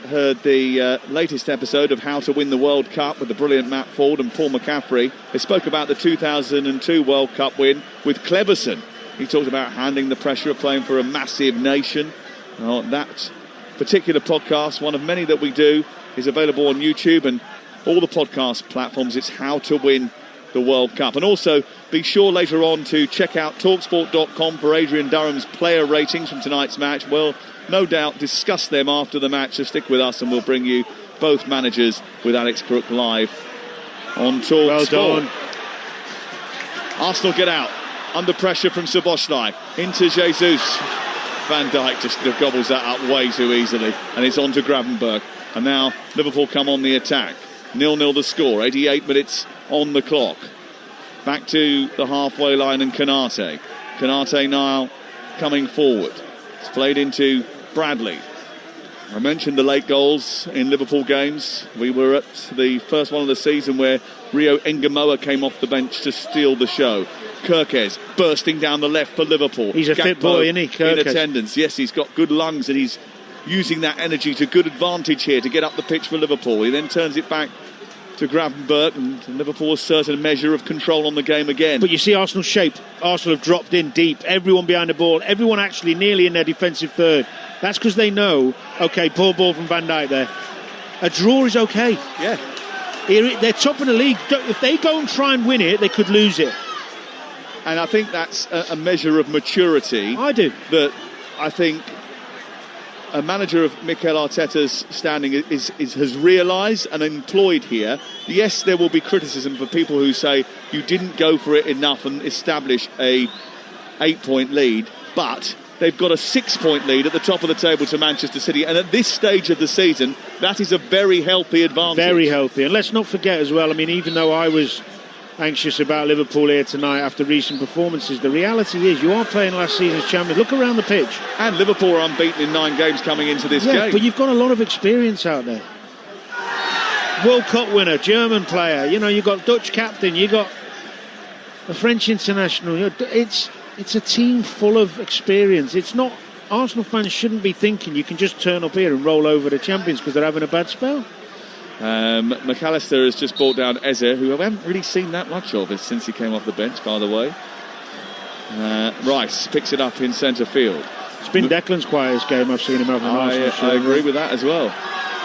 heard the latest episode of How to Win the World Cup with the brilliant Matt Ford and Paul McCaffrey. They spoke about the 2002 World Cup win with Cleverson. He talked about handling the pressure of playing for a massive nation. That particular podcast, one of many that we do, is available on YouTube and all the podcast platforms. It's How to Win the World Cup. And also be sure later on to check out Talksport.com for Adrian Durham's player ratings from tonight's match. We'll no doubt discuss them after the match, so stick with us and we'll bring you both managers with Alex Crook live on Talksport. Well done. Arsenal get out under pressure from Szoboszlai into Jesus. Van Dijk just gobbles that up way too easily, and it's on to Gravenberch. And now Liverpool come on the attack. 0-0 the score, 88 minutes on the clock. Back to the halfway line and Konate. Konate now coming forward. It's played into Bradley. I mentioned the late goals in Liverpool games. We were at the first one of the season where Rio Engamoa came off the bench to steal the show. Kirkes bursting down the left for Liverpool. He's a fit boy, isn't he, Kirkes? In attendance. Yes, he's got good lungs and he's using that energy to good advantage here to get up the pitch for Liverpool. He then turns it back to Gravenberch, and Liverpool has certain measure of control on the game again. But you see Arsenal's shape. Arsenal have dropped in deep. Everyone behind the ball. Everyone actually nearly in their defensive third. That's because they know, OK, poor ball from Van Dijk there. A draw is OK. Yeah. They're top of the league. If they go and try and win it, they could lose it. And I think that's a measure of maturity. I do. That I think a manager of Mikel Arteta's standing has realised and employed here. Yes, there will be criticism for people who say you didn't go for it enough and establish a 8-point lead, but they've got a 6-point lead at the top of the table to Manchester City, and at this stage of the season, that is a very healthy advantage. Very healthy. And let's not forget as well, I mean, even though I was anxious about Liverpool here tonight after recent performances, the reality is you are playing last season's champions. Look around the pitch. And Liverpool are unbeaten in 9 games coming into this game. But you've got a lot of experience out there. World Cup winner, German player, you've got Dutch captain, you've got a French international. It's a team full of experience. It's not, Arsenal fans shouldn't be thinking you can just turn up here and roll over the champions because they're having a bad spell. McAllister has just brought down Eze, who I haven't really seen that much of since he came off the bench, by the way. Rice picks it up in centre field. It's been Declan's quietest game I've seen him have. I agree with that as well.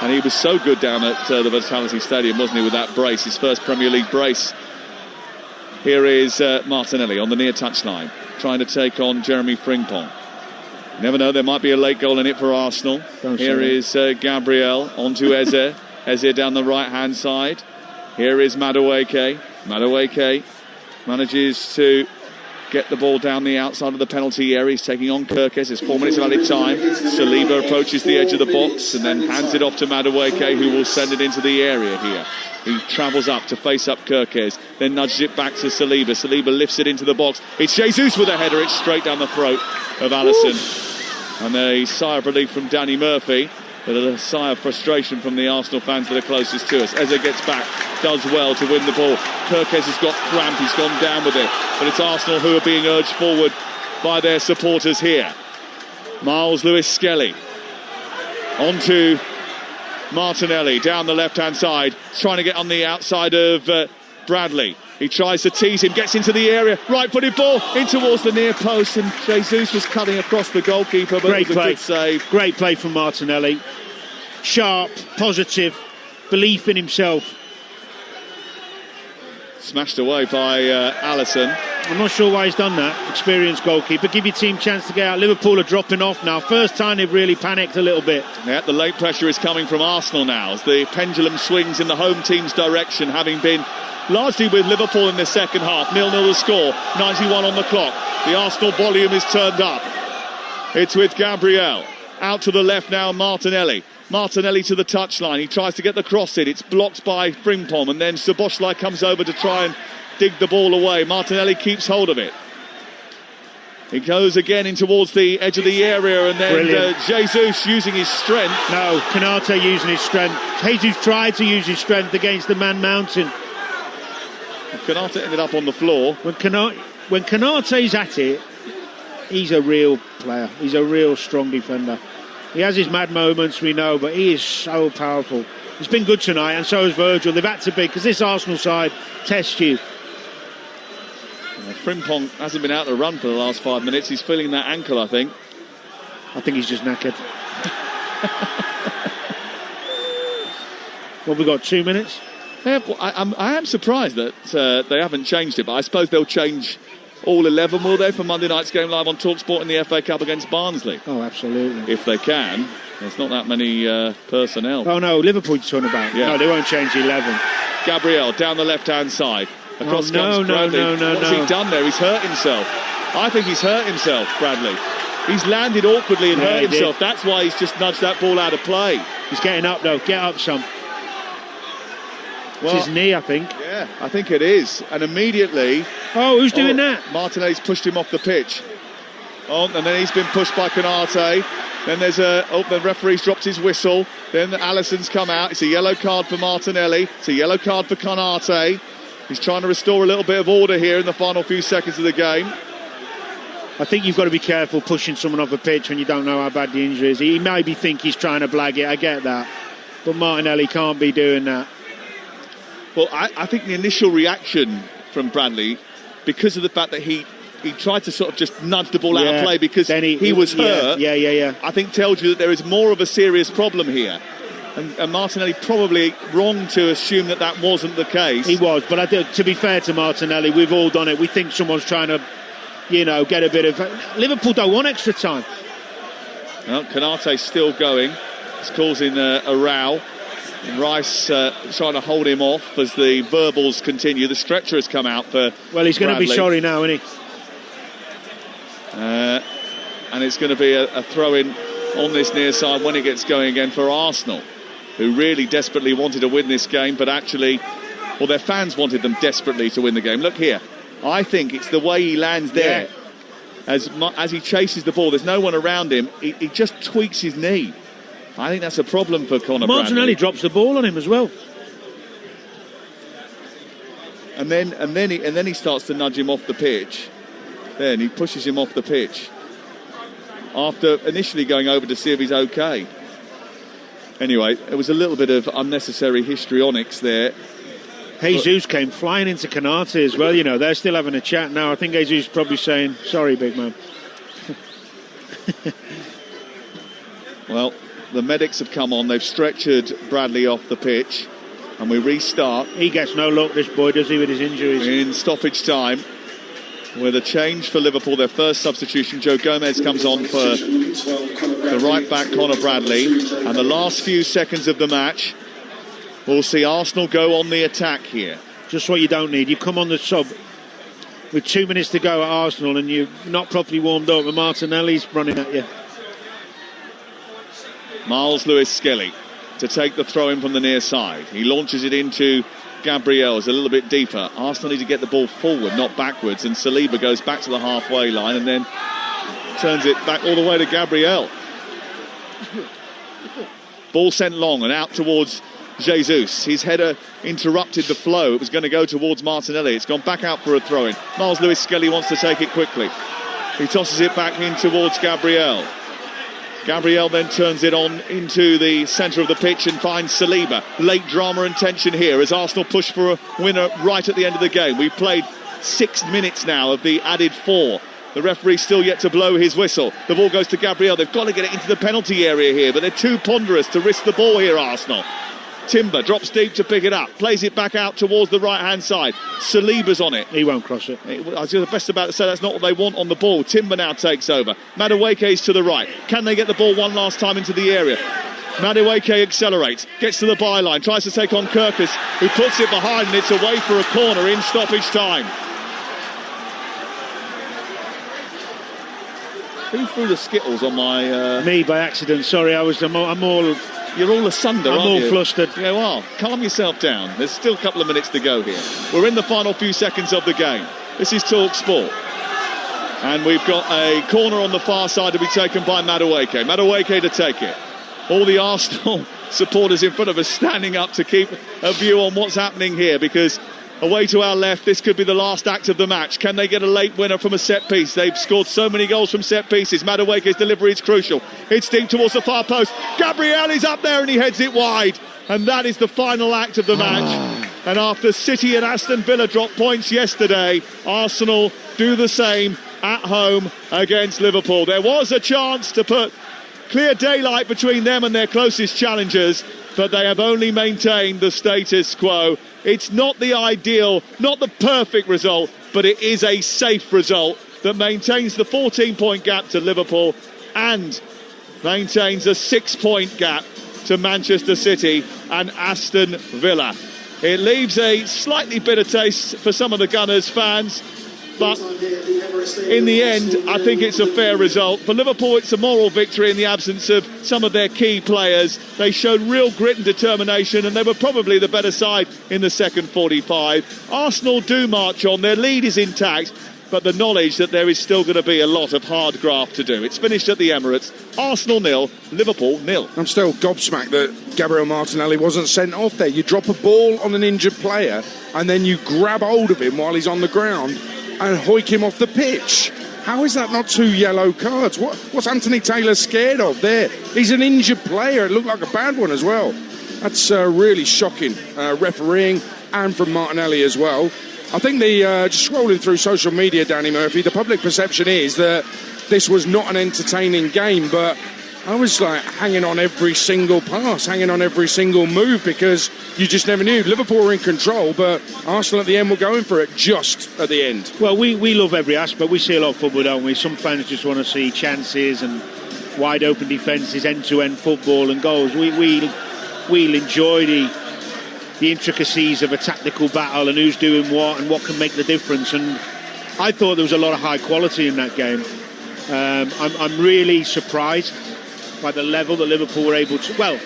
And he was so good down at the Vitality Stadium, wasn't he, with that brace, his first Premier League brace. Here is Martinelli on the near touchline, trying to take on Jeremy Frimpong. Never know, there might be a late goal in it for Arsenal. Here is Gabriel onto Eze. Eze down the right-hand side. Here is Madueke. Madueke manages to get the ball down the outside of the penalty area. He's taking on Kirkes. There's 4 minutes of added time. Saliba approaches the edge of the box and then hands it off to Madueke, who will send it into the area here. He travels up to face up Kirkes, then nudges it back to Saliba. Saliba lifts it into the box. It's Jesus with a header. It's straight down the throat of Alisson. And a sigh of relief from Danny Murphy, but a sigh of frustration from the Arsenal fans that are closest to us. Eze gets back, does well to win the ball. Kirkes has got cramped, he's gone down with it. But it's Arsenal who are being urged forward by their supporters here. Miles Lewis-Skelly onto Martinelli down the left-hand side, trying to get on the outside of Bradley. He tries to tease him, gets into the area, right-footed ball in towards the near post, and Jesus was cutting across the goalkeeper, but it was a good save. Great play from Martinelli. Sharp, positive, belief in himself. Smashed away by Alisson. I'm not sure why he's done that. Experienced goalkeeper. Give your team a chance to get out. Liverpool are dropping off now. First time they've really panicked a little bit. Yeah, the late pressure is coming from Arsenal now as the pendulum swings in the home team's direction, having been largely with Liverpool in the second half. 0-0 the score, 91 on the clock. The Arsenal volume is turned up. It's with Gabriel. Out to the left now, Martinelli. Martinelli to the touchline. He tries to get the cross in. It's blocked by Frimpong, and then Szoboszlai comes over to try and dig the ball away. Martinelli keeps hold of it. He goes again in towards the edge of the area, and then Jesus using his strength. No, Konate using his strength. Jesus tried to use his strength against the man mountain. Konate ended up on the floor. When Konate's at it, he's a real player. He's a real strong defender. He has his mad moments, we know, but he is so powerful. He's been good tonight, and so has Virgil. They've had to be, because this Arsenal side tests you. Frimpong hasn't been out to run for the last 5 minutes. He's feeling that ankle, I think. I think he's just knackered. What have we got, 2 minutes? Yeah, well, I am surprised that they haven't changed it, but I suppose they'll change all 11, will they, for Monday night's game live on Talksport in the FA Cup against Barnsley? Oh, absolutely. If they can. There's not that many personnel. Oh, no, Liverpool you're talking about. Yeah. No, they won't change 11. Gabriel down the left-hand side. Across comes Bradley. What's he done there? He's hurt himself. I think he's hurt himself, Bradley. He's landed awkwardly and hurt himself. That's why he's just nudged that ball out of play. He's getting up, though. Get up some. Well, it's his knee, I think. Yeah. Yeah, I think it is. And immediately... Oh, who's doing that? Martinelli's pushed him off the pitch. Oh, and then he's been pushed by Canate. Then there's the referee's dropped his whistle. Then Alisson's come out. It's a yellow card for Martinelli. It's a yellow card for Canate. He's trying to restore a little bit of order here in the final few seconds of the game. I think you've got to be careful pushing someone off a pitch when you don't know how bad the injury is. He maybe think he's trying to blag it, I get that. But Martinelli can't be doing that. Well, I think the initial reaction from Bradley, because of the fact that he tried to sort of just nudge the ball out of play because he was hurt, I think tells you that there is more of a serious problem here. And Martinelli probably wrong to assume that wasn't the case. He was, but to be fair to Martinelli, we've all done it. We think someone's trying to, get a bit of... Liverpool don't want extra time. Well, Canate's still going. It's causing a row. Rice trying to hold him off as the verbals continue. The stretcher has come out for Well, he's going to be sorry now, isn't he? And it's going to be a throw-in on this near side when it gets going again for Arsenal, who really desperately wanted to win this game, but actually, well, their fans wanted them desperately to win the game. Look here. I think it's the way he lands there. Yeah. As he chases the ball, there's no one around him. He just tweaks his knee. I think that's a problem for Conor Martinelli Bradley. drops the ball on him as well. And then he starts to nudge him off the pitch. Then he pushes him off the pitch after initially going over to see if he's okay. Anyway, it was a little bit of unnecessary histrionics there. Jesus came flying into Canate as well. They're still having a chat now. I think Jesus is probably saying, sorry, big man. Well, the medics have come on. They've stretchered Bradley off the pitch. And we restart. He gets no luck, this boy, does he, with his injuries? In stoppage time. With a change for Liverpool, their first substitution. Joe Gomez comes on for the right back, Conor Bradley. And the last few seconds of the match, we'll see Arsenal go on the attack here. Just what you don't need. You come on the sub with 2 minutes to go at Arsenal and you're not properly warmed up and Martinelli's running at you. Miles Lewis-Skelly to take the throw in from the near side. He launches it into Gabriel, is a little bit deeper. Arsenal need to get the ball forward, not backwards, and Saliba goes back to the halfway line and then turns it back all the way to Gabriel. Ball sent long and out towards Jesus. His header interrupted the flow. It was going to go towards Martinelli. It's gone back out for a throw-in. Miles Lewis-Skelly wants to take it quickly. He tosses it back in towards Gabriel. Gabriel then turns it on into the centre of the pitch and finds Saliba. Late drama and tension here as Arsenal push for a winner right at the end of the game. We've played 6 minutes now of the added 4. The referee's still yet to blow his whistle. The ball goes to Gabriel. They've got to get it into the penalty area here, but they're too ponderous to risk the ball here, Arsenal. Timber drops deep to pick it up, plays it back out towards the right-hand side. Saliba's on it. He won't cross it. I was just about to say that's not what they want on the ball. Timber now takes over. Madueke's to the right. Can they get the ball one last time into the area? Madueke accelerates, gets to the byline, tries to take on Kirkus, who puts it behind, and it's away for a corner in stoppage time. Who threw the Skittles on my... Me, by accident. Sorry, I'm all... You're all asunder, I'm aren't all you? flustered. Yeah, well, calm yourself down. There's still a couple of minutes to go here. We're in the final few seconds of the game. This is Talksport. And we've got a corner on the far side to be taken by Madueke. Madueke to take it. All the Arsenal supporters in front of us standing up to keep a view on what's happening here, because away to our left, this could be the last act of the match. Can they get a late winner from a set piece? They've scored so many goals from set pieces. Madueke's delivery is crucial. It's deep towards the far post. Gabriel is up there and he heads it wide. And that is the final act of the match. And after City and Aston Villa dropped points yesterday, Arsenal do the same at home against Liverpool. There was a chance to put clear daylight between them and their closest challengers, but they have only maintained the status quo. It's not the ideal, not the perfect result, but it is a safe result that maintains the 14-point gap to Liverpool and maintains a 6-point gap to Manchester City and Aston Villa. It leaves a slightly bitter taste for some of the Gunners fans, But in the end, I think it's a fair result. For Liverpool, it's a moral victory in the absence of some of their key players. They showed real grit and determination, and they were probably the better side in the second 45. Arsenal do march on. Their lead is intact, but the knowledge that there is still going to be a lot of hard graft to do. It's finished at the Emirates. Arsenal 0, Liverpool 0. I'm still gobsmacked that Gabriel Martinelli wasn't sent off there. You drop a ball on an injured player and then you grab hold of him while he's on the ground and hoik him off the pitch. How is that not 2 yellow cards? What's Anthony Taylor scared of there? He's an injured player. It looked like a bad one as well. That's really shocking refereeing, and from Martinelli as well. I think just scrolling through social media, Danny Murphy, the public perception is that this was not an entertaining game, but I was like hanging on every single pass, hanging on every single move, because you just never knew. Liverpool were in control, but Arsenal at the end were going for it just at the end. Well, we love every aspect. We see a lot of football, don't we? Some fans just want to see chances and wide open defences, end-to-end football and goals. We'll enjoy the intricacies of a tactical battle and who's doing what and what can make the difference. And I thought there was a lot of high quality in that game. I'm really surprised by the level that Liverpool were able to, well,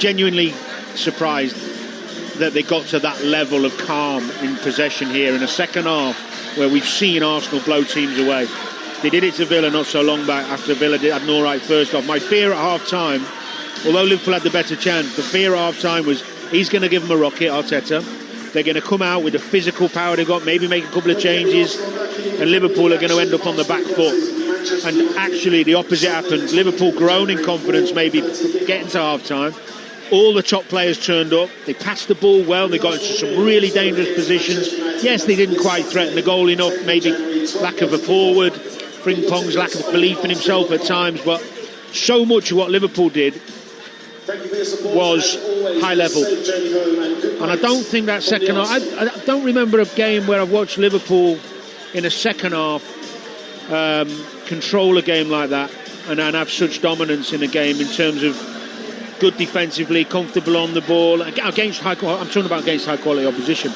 genuinely surprised that they got to that level of calm in possession here in a second half where we've seen Arsenal blow teams away. They did it to Villa not so long back after Villa had an alright first half. My fear at half-time, although Liverpool had the better chance, the fear at half-time was he's going to give them a rocket, Arteta. They're going to come out with the physical power they've got, maybe make a couple of changes, and Liverpool are going to end up on the back foot. And actually the opposite happened. Liverpool grown in confidence, maybe getting to half-time. All the top players turned up. They passed the ball well. They got into some really dangerous positions. Yes, they didn't quite threaten the goal enough. Maybe lack of a forward. Frimpong's lack of belief in himself at times. But so much of what Liverpool did was high level. And I don't think that second half... I don't remember a game where I've watched Liverpool in a second half control a game like that and have such dominance in a game in terms of good defensively, comfortable on the ball against I'm talking about against high quality opposition.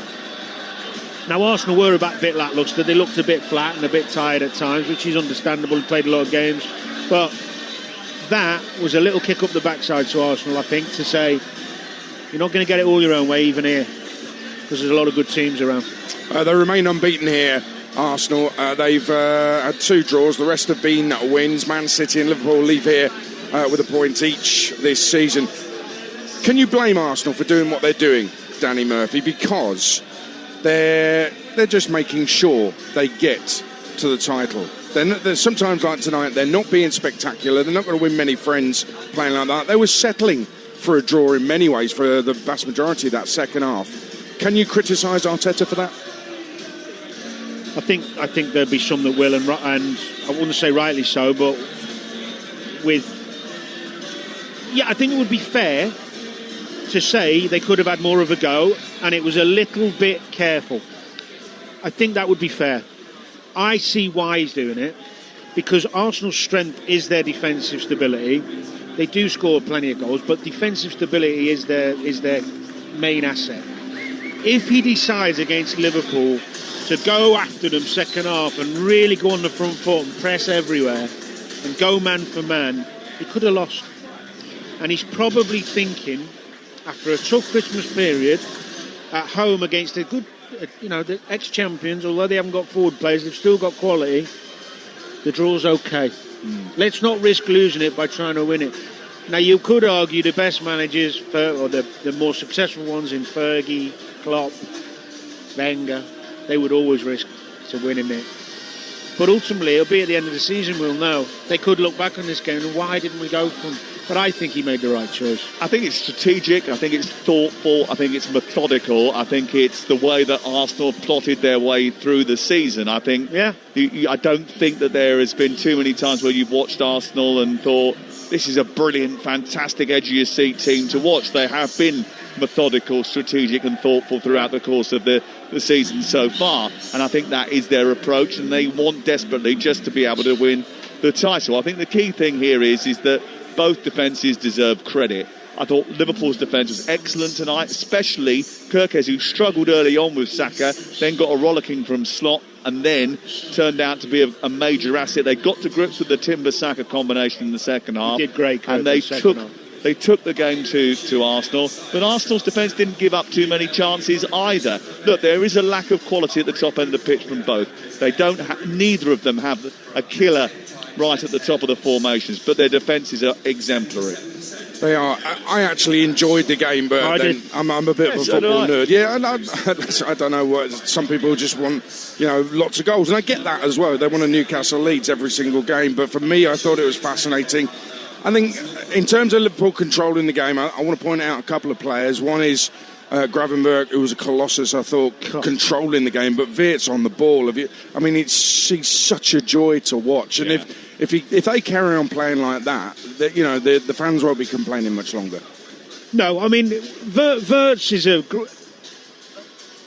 Now Arsenal were a bit lacklustre. They looked a bit flat and a bit tired at times, which is understandable. They played a lot of games, but that was a little kick up the backside to Arsenal, I think, to say you're not going to get it all your own way even here, because there's a lot of good teams around. They remain unbeaten here, Arsenal. They've had 2 draws. The rest have been wins. Man City and Liverpool leave here with a point each this season. Can you blame Arsenal for doing what they're doing, Danny Murphy? Because they're just making sure they get to the title. They're sometimes, like tonight, they're not being spectacular. They're not going to win many friends playing like that. They were settling for a draw in many ways for the vast majority of that second half. Can you criticise Arteta for that? I think there'll be some that will, and I wouldn't say rightly so, but I think it would be fair to say they could have had more of a go, and it was a little bit careful. I think that would be fair. I see why he's doing it, because Arsenal's strength is their defensive stability. They do score plenty of goals, but defensive stability is their main asset. If he decides against Liverpool to go after them second half and really go on the front foot and press everywhere and go man for man, he could have lost. And he's probably thinking, after a tough Christmas period, at home against a good, the ex-champions, although they haven't got forward players, they've still got quality, the draw's okay. Let's not risk losing it by trying to win it. Now, you could argue the best managers, or the more successful ones in Fergie, Klopp, Wenger, they would always risk to winning it. But ultimately, it'll be at the end of the season, we'll know. They could look back on this game and why didn't we go for them? But I think he made the right choice. I think it's strategic, I think it's thoughtful, I think it's methodical, I think it's the way that Arsenal plotted their way through the season. I think, I don't think that there has been too many times where you've watched Arsenal and thought, this is a brilliant, fantastic, edge-of-your-seat team to watch. They have been methodical, strategic and thoughtful throughout the course of the season so far, and I think that is their approach, and they want desperately just to be able to win the title. I think the key thing here is that both defences deserve credit. I thought Liverpool's defence was excellent tonight, especially Kirkes, who struggled early on with Saka, then got a rollicking from Slot, and then turned out to be a major asset. They got to grips with the Timber-Saka combination in the second half. He did great, and they took the game to Arsenal, but Arsenal's defence didn't give up too many chances either. Look, there is a lack of quality at the top end of the pitch from both. They don't. Neither of them have a killer right at the top of the formations, but their defences are exemplary. They are. I actually enjoyed the game, but I'm a bit of a football nerd. Yeah, and I don't know what. Some people just want, lots of goals, and I get that as well. They want a Newcastle Leeds every single game, but for me, I thought it was fascinating. I think in terms of Liverpool controlling the game, I want to point out a couple of players. One is Gravenberch, who was a colossus, I thought, controlling the game, but Wirtz on the ball. He's such a joy to watch, and if they carry on playing like that, the fans won't be complaining much longer. No, I mean, Wirtz is a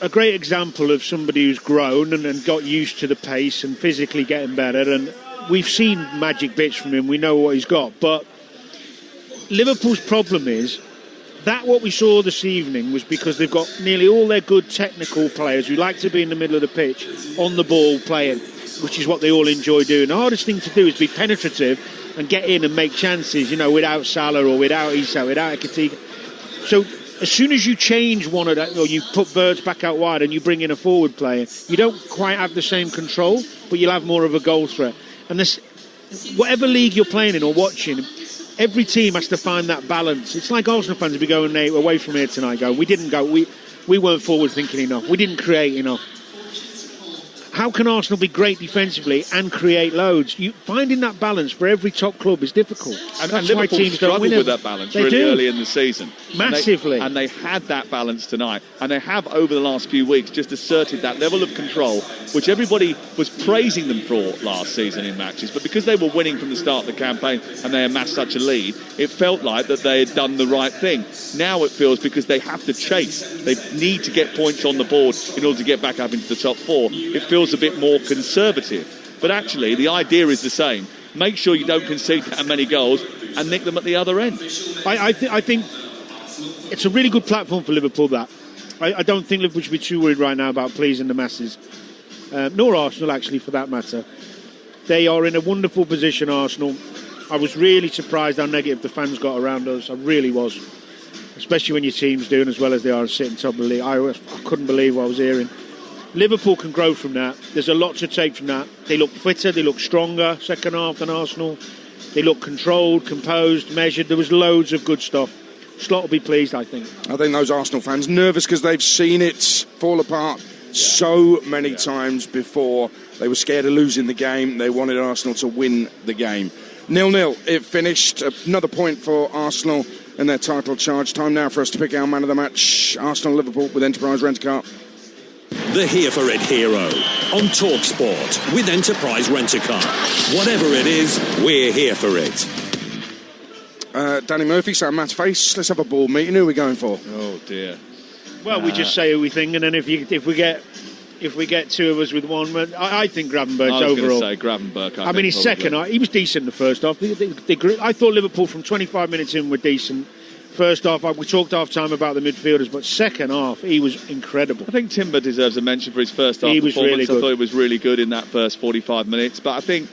great example of somebody who's grown and got used to the pace and physically getting better, and we've seen magic bits from him. We know what he's got, but Liverpool's problem is that what we saw this evening was because they've got nearly all their good technical players who like to be in the middle of the pitch on the ball playing, which is what they all enjoy doing. The hardest thing to do is be penetrative and get in and make chances, without Salah or without Issa, without Ekitike. So as soon as you change one of that, or you put Wirtz back out wide and you bring in a forward player, you don't quite have the same control, but you'll have more of a goal threat. And this, whatever league you're playing in or watching, every team has to find that balance. It's like Arsenal fans will be going away from here tonight going, we weren't forward thinking enough, we didn't create enough. How can Arsenal be great defensively and create loads? Finding that balance for every top club is difficult. And Liverpool struggled with that balance early in the season. Massively. And they had that balance tonight. And they have, over the last few weeks, just asserted that level of control, which everybody was praising them for last season in matches. But because they were winning from the start of the campaign and they amassed such a lead, it felt like that they had done the right thing. Now it feels, because they have to chase, they need to get points on the board in order to get back up into the top four, it feels a bit more conservative. But actually, the idea is the same. Make sure you don't concede that many goals and nick them at the other end. I think it's a really good platform for Liverpool, that. I don't think Liverpool should be too worried right now about pleasing the masses. Nor Arsenal, actually, for that matter. They are in a wonderful position, Arsenal. I was really surprised how negative the fans got around us. I really was. Especially when your team's doing as well as they are and sitting top of the league. I couldn't believe what I was hearing. Liverpool can grow from that. There's a lot to take from that. They look fitter, they look stronger second half than Arsenal. They look controlled, composed, measured. There was loads of good stuff. Slot will be pleased, I think. I think those Arsenal fans nervous because they've seen it fall apart so many times before. They were scared of losing the game. They wanted Arsenal to win the game. 0-0, it finished. Another point for Arsenal in their title charge. Time now for us to pick our man of the match. Arsenal-Liverpool with Enterprise Rent-A-Car. The Here For It hero on Talksport with Enterprise Rent-A-Car. Whatever it is, we're here for it. Danny Murphy, Sam Matt's face. Let's have a board meeting. Who are we going for? Oh dear. Well, we just say who we think, and then if we get two of us with one, I think Gravenberch's overall. I was going to say Gravenberch. I mean, his second half, he was decent in the first half. I thought Liverpool from 25 minutes in were decent. First half, we talked half time about the midfielders, but second half, he was incredible. I think Timber deserves a mention for his first half performance. Really good. I thought he was really good in that first 45 minutes. But I think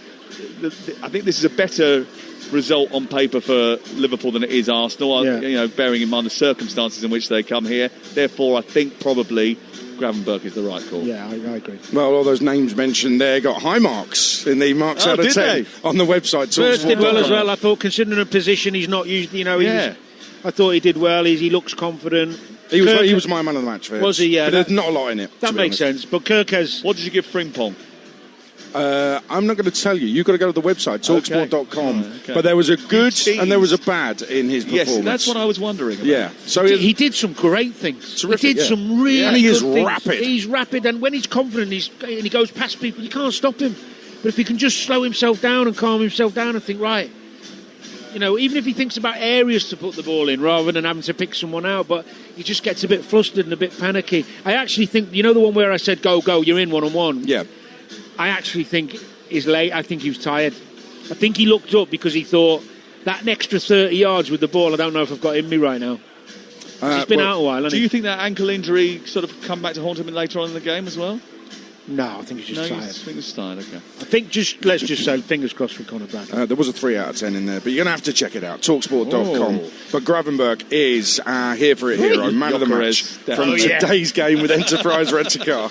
this is a better result on paper for Liverpool than it is Arsenal. Yeah. Bearing in mind the circumstances in which they come here. Therefore, I think probably Gravenberch is the right call. Yeah, I agree. Well, all those names mentioned there got high marks in the marks out of 10 on the website. Wirtz did well as well. I thought, considering a position he's not used, I thought he did well. He looks confident. He was my man of the match. Was he? Yeah. But there's not a lot in it. That makes sense. But Kirk has... What did you give Frimpong? I'm not going to tell you. You've got to go to the website, talksport.com. Okay. But there was a good and there was a bad in his performance. Yes, that's what I was wondering about. Yeah. So he did some great things. Terrific, he did some really and he good is things. rapid. He's rapid, and when he's confident and he goes past people, you can't stop him. But if he can just slow himself down and calm himself down and think, right, even if he thinks about areas to put the ball in rather than having to pick someone out, but he just gets a bit flustered and a bit panicky. I actually think, the one where I said, go, you're in one-on-one? Yeah. I actually think he's late. I think he was tired. I think he looked up because he thought, that extra 30 yards with the ball, I don't know if I've got in me right now. He's been out a while, hasn't he? Do you think that ankle injury sort of come back to haunt him later on in the game as well? No, I think he's just tired. I think he's tired, okay. I think let's just say fingers crossed for Conor Bradley. There was a 3 out of 10 in there, but you're going to have to check it out. Talksport.com. But Gravenberg is here for a hero, man of the match from today's game with Enterprise Rent-A-Car.